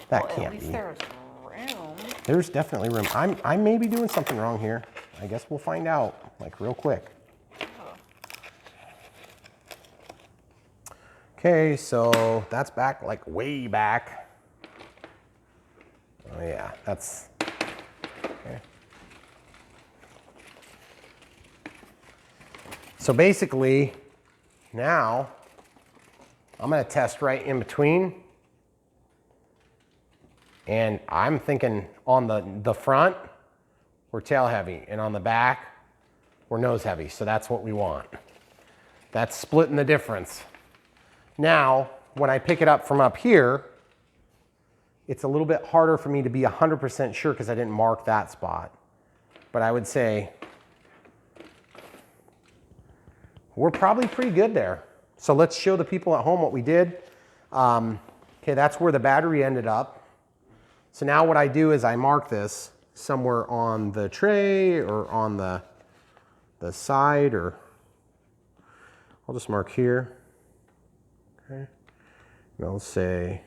That Well, can't at least be. there's room. There's definitely room. I may be doing something wrong here. I guess we'll find out, like real quick. Okay, so that's back, like way back. Oh yeah, that's, okay. So basically, now, I'm gonna test right in between. And I'm thinking on the front, we're tail heavy, and on the back, we're nose heavy. So that's what we want. That's splitting the difference. Now, when I pick it up from up here, it's a little bit harder for me to be 100% sure because I didn't mark that spot. But I would say we're probably pretty good there. So let's show the people at home what we did. Okay, that's where the battery ended up. So now what I do is I mark this somewhere on the tray or on the side, or I'll just mark here. Okay, and I'll say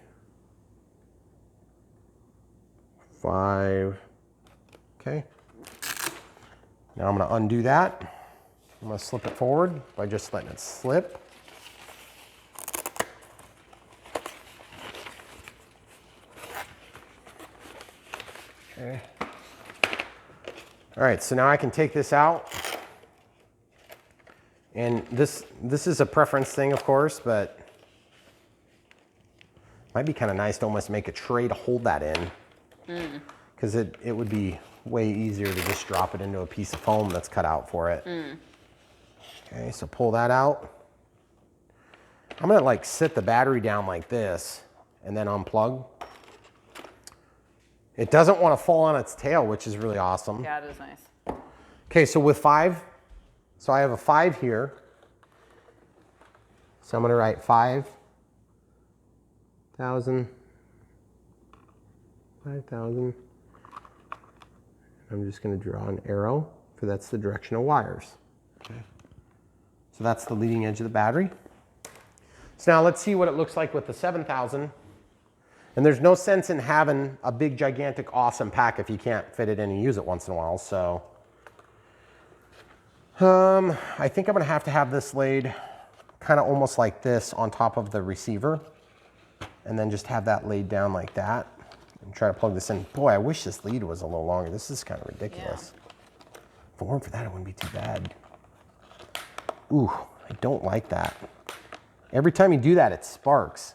5. Okay. Now I'm going to undo that. I'm going to slip it forward by just letting it slip. Okay. All right, so now I can take this out. And this is a preference thing, of course, but it might be kind of nice to almost make a tray to hold that in. Because it would be way easier to just drop it into a piece of foam that's cut out for it. Okay, so pull that out. I'm gonna like sit the battery down like this and then unplug. It doesn't want to fall on its tail, which is really awesome. Yeah, it is nice. Okay, so with 5, so I have a 5 here. So I'm gonna write 5,000. I'm just gonna draw an arrow, for that's the direction of wires. Okay. So that's the leading edge of the battery. So now let's see what it looks like with the 7,000. And there's no sense in having a big, gigantic, awesome pack if you can't fit it in and use it once in a while. So I think I'm gonna have to have this laid kind of almost like this on top of the receiver, and then just have that laid down like that and try to plug this in. Boy, I wish this lead was a little longer. This is kind of ridiculous. Yeah. If it weren't for that, it wouldn't be too bad. Ooh, I don't like that. Every time you do that, it sparks.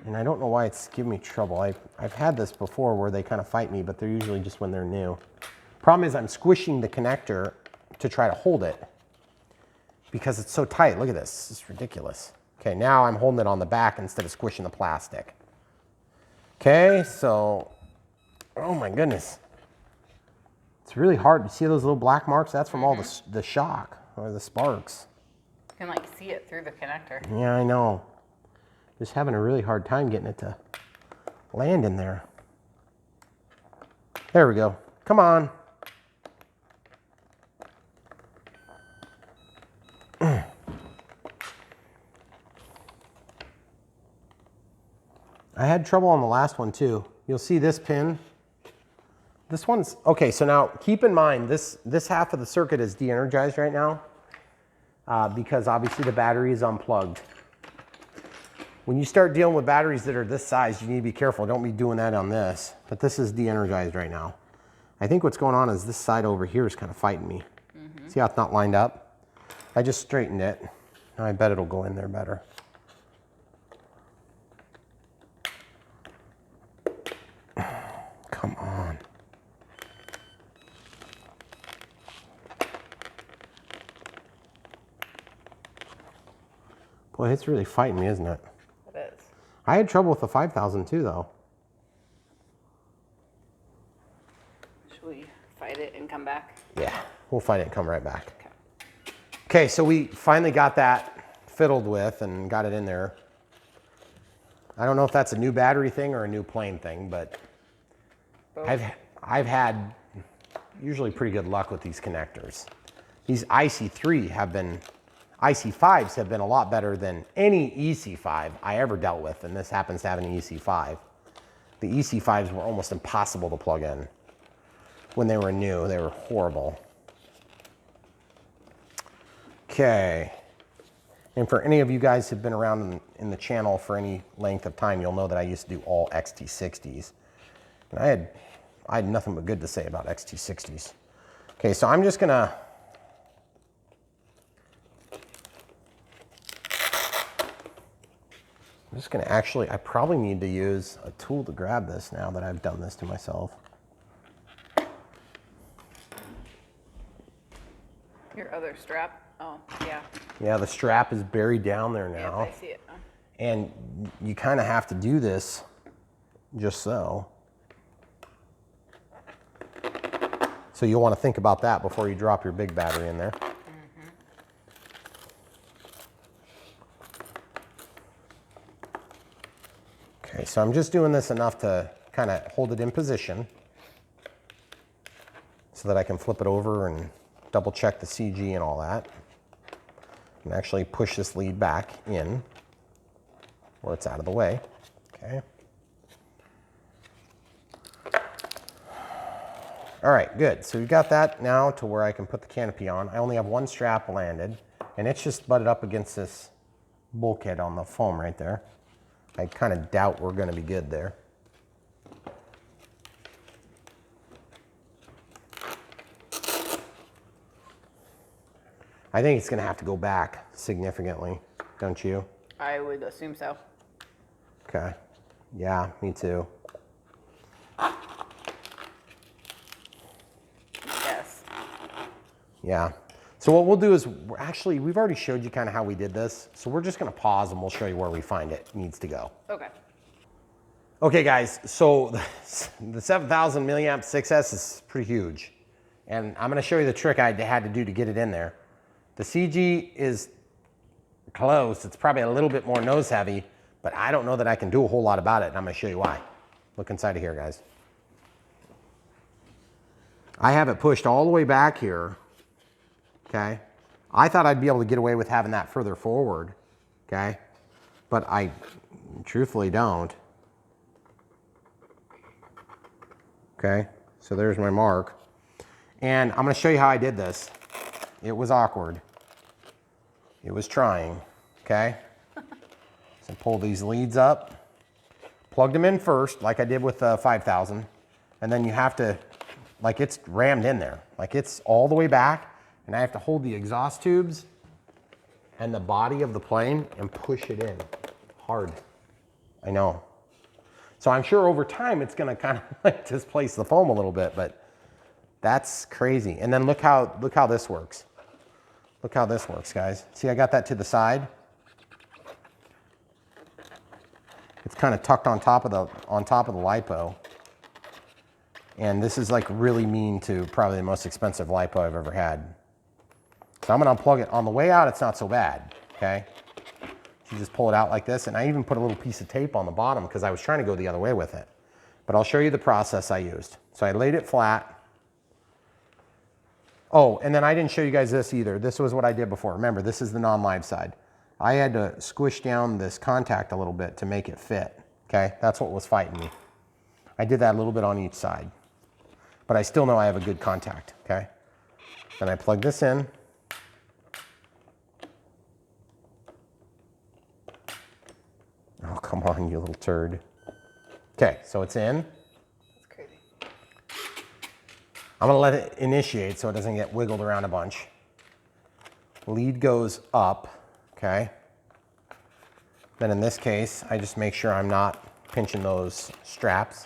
And I don't know why it's giving me trouble. I've had this before where they kind of fight me, but they're usually just when they're new. Problem is I'm squishing the connector to try to hold it because it's so tight. Look at this, this is ridiculous. Okay, now I'm holding it on the back instead of squishing the plastic. Okay, so, oh my goodness. It's really hard. You see those little black marks? That's from all the shock or the sparks. You can like see it through the connector. Yeah, I know. Just having a really hard time getting it to land in there. There we go. Come on. I had trouble on the last one too. You'll see this pin. This one's, okay, so now keep in mind this half of the circuit is de-energized right now because obviously the battery is unplugged. When you start dealing with batteries that are this size, you need to be careful. Don't be doing that on this. But this is de-energized right now. I think what's going on is this side over here is kind of fighting me. See how it's not lined up? I just straightened it. Now I bet it'll go in there better. Come on. Boy, it's really fighting me, isn't it? It is. I had trouble with the 5,000 too, though. Should we fight it and come back? Yeah, we'll fight it and come right back. Okay, so we finally got that fiddled with and got it in there. I don't know if that's a new battery thing or a new plane thing, but I've had usually pretty good luck with these connectors. These IC5s have been a lot better than any EC5 I ever dealt with, and this happens to have an EC5. The EC5s were almost impossible to plug in. When they were new, they were horrible. Okay. And for any of you guys who've been around in the channel for any length of time, you'll know that I used to do all XT60s. And I had nothing but good to say about XT60s. Okay, so I'm just gonna actually, I probably need to use a tool to grab this now that I've done this to myself. Your other strap? Oh, yeah. Yeah, the strap is buried down there now. Yes, I see it. And you kind of have to do this just so. So you'll want to think about that before you drop your big battery in there. Okay, so I'm just doing this enough to kind of hold it in position so that I can flip it over and double check the CG and all that. And actually push this lead back in where it's out of the way. Okay. All right, good. So we've got that now to where I can put the canopy on. I only have one strap landed, and it's just butted up against this bulkhead on the foam right there. I kind of doubt we're going to be good there. I think it's going to have to go back significantly, don't you? I would assume so. Okay. Yeah, me too. Yes. Yeah. So what we'll do is, we've already showed you kind of how we did this. So we're just going to pause and we'll show you where we find it needs to go. Okay. Okay, guys. So the 7,000 milliamp 6S is pretty huge. And I'm going to show you the trick I had to do to get it in there. The CG is close. It's probably a little bit more nose heavy, but I don't know that I can do a whole lot about it, and I'm gonna show you why. Look inside of here, guys. I have it pushed all the way back here, okay? I thought I'd be able to get away with having that further forward, okay? But I truthfully don't. Okay, so there's my mark. And I'm gonna show you how I did this. It was awkward. It was trying, okay? So pull these leads up, plugged them in first, like I did with the 5000, and then you have to, like it's rammed in there. Like it's all the way back, and I have to hold the exhaust tubes and the body of the plane and push it in hard. I know. So I'm sure over time it's gonna kind of like displace the foam a little bit, but that's crazy. And then look how this works. Look how this works, guys. See, I got that to the side. It's kind of tucked on top of the lipo. And this is like really mean to probably the most expensive lipo I've ever had. So I'm gonna unplug it. On the way out, it's not so bad, okay? You just pull it out like this, and I even put a little piece of tape on the bottom because I was trying to go the other way with it. But I'll show you the process I used. So I laid it flat. Oh, and then I didn't show you guys this either. This was what I did before. Remember, this is the non-live side. I had to squish down this contact a little bit to make it fit, okay? That's what was fighting me. I did that a little bit on each side, but I still know I have a good contact, okay? Then I plug this in. Oh, come on, you little turd. Okay, so it's in. That's crazy. I'm gonna let it initiate so it doesn't get wiggled around a bunch. Lead goes up, okay? Then in this case, I just make sure I'm not pinching those straps.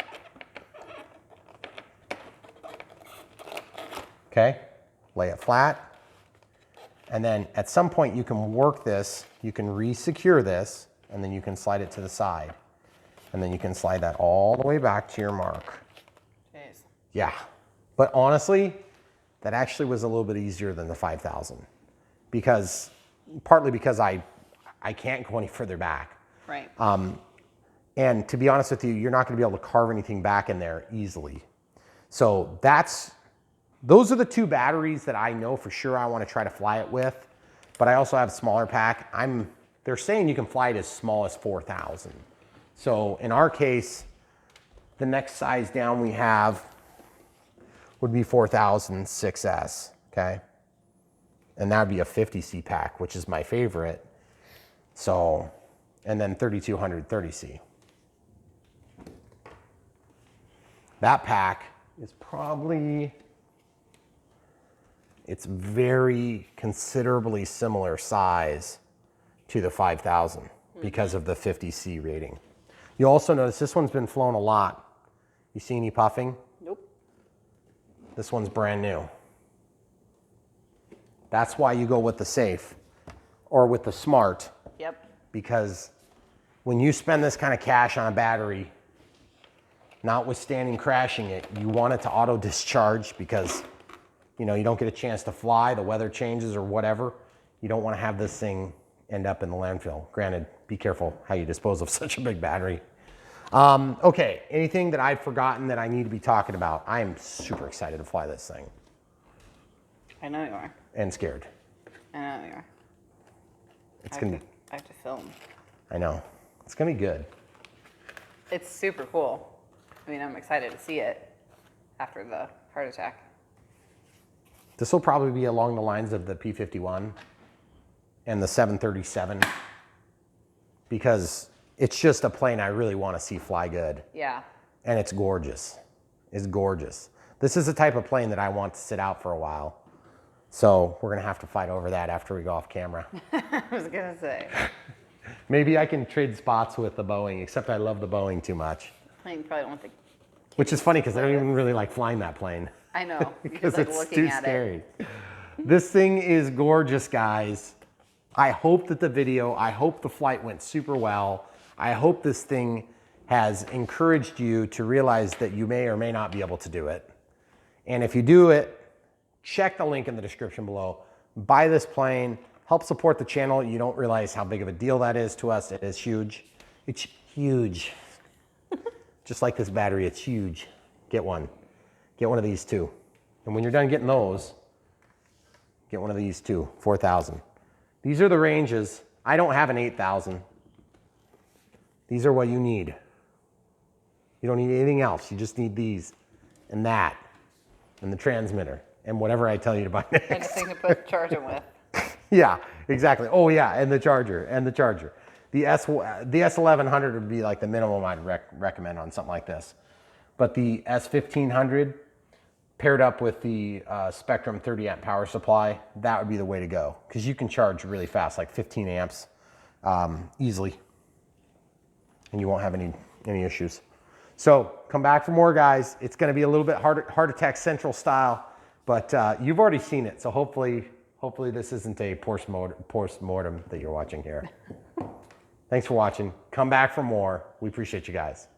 Okay, lay it flat. And then at some point you can work this, you can re-secure this, and then you can slide it to the side. And then you can slide that all the way back to your mark. Jeez. Yeah, but honestly, that actually was a little bit easier than the 5000 because, partly because I can't go any further back. Right. And to be honest with you, you're not gonna be able to carve anything back in there easily. So those are the two batteries that I know for sure I wanna try to fly it with, but I also have a smaller pack. They're saying you can fly it as small as 4000. So in our case, the next size down we have would be 4000 6S, okay? And that would be a 50C pack, which is my favorite. So, and then 3200 30C. That pack is probably, it's very considerably similar size to the 5000 because of the 50C rating. You also notice this one's been flown a lot. You see any puffing? Nope. This one's brand new. That's why you go with the safe or with the smart. Yep. Because when you spend this kind of cash on a battery, notwithstanding crashing it, you want it to auto discharge because you don't get a chance to fly, the weather changes or whatever. You don't want to have this thing end up in the landfill. Granted, be careful how you dispose of such a big battery. Okay, anything that I've forgotten that I need to be talking about? I am super excited to fly this thing. I know you are. And scared. I know you are. It's gonna be, I have to film. I know. It's gonna be good. It's super cool. I mean, I'm excited to see it after the heart attack. This will probably be along the lines of the P-51 and the 737 because it's just a plane I really want to see fly good. Yeah. And it's gorgeous. It's gorgeous. This is the type of plane that I want to sit out for a while. So we're gonna have to fight over that after we go off camera. I was gonna say. Maybe I can trade spots with the Boeing, except I love the Boeing too much. Plane probably won't think. Which is funny because I don't even really like flying that plane. I know. Because like it's too scary. This thing is gorgeous, guys. I hope that I hope the flight went super well. I hope this thing has encouraged you to realize that you may or may not be able to do it. And if you do it, check the link in the description below. Buy this plane, help support the channel. You don't realize how big of a deal that is to us. It is huge. It's huge. Just like this battery, it's huge. Get one. Get one of these too. And when you're done getting those, get one of these too, 4,000. These are the ranges. I don't have an 8,000. These are what you need. You don't need anything else. You just need these and that and the transmitter and whatever I tell you to buy next. And a thing to put charging with. Yeah, exactly. Oh yeah, and the charger, and the charger. The S1100 would be like the minimum I'd recommend on something like this. But the S1500 paired up with the Spectrum 30 amp power supply, that would be the way to go. Because you can charge really fast, like 15 amps easily. And you won't have any issues. So come back for more, guys. It's going to be a little bit heart attack central style, but you've already seen it. So hopefully this isn't a post-mortem that you're watching here. Thanks for watching. Come back for more. We appreciate you guys.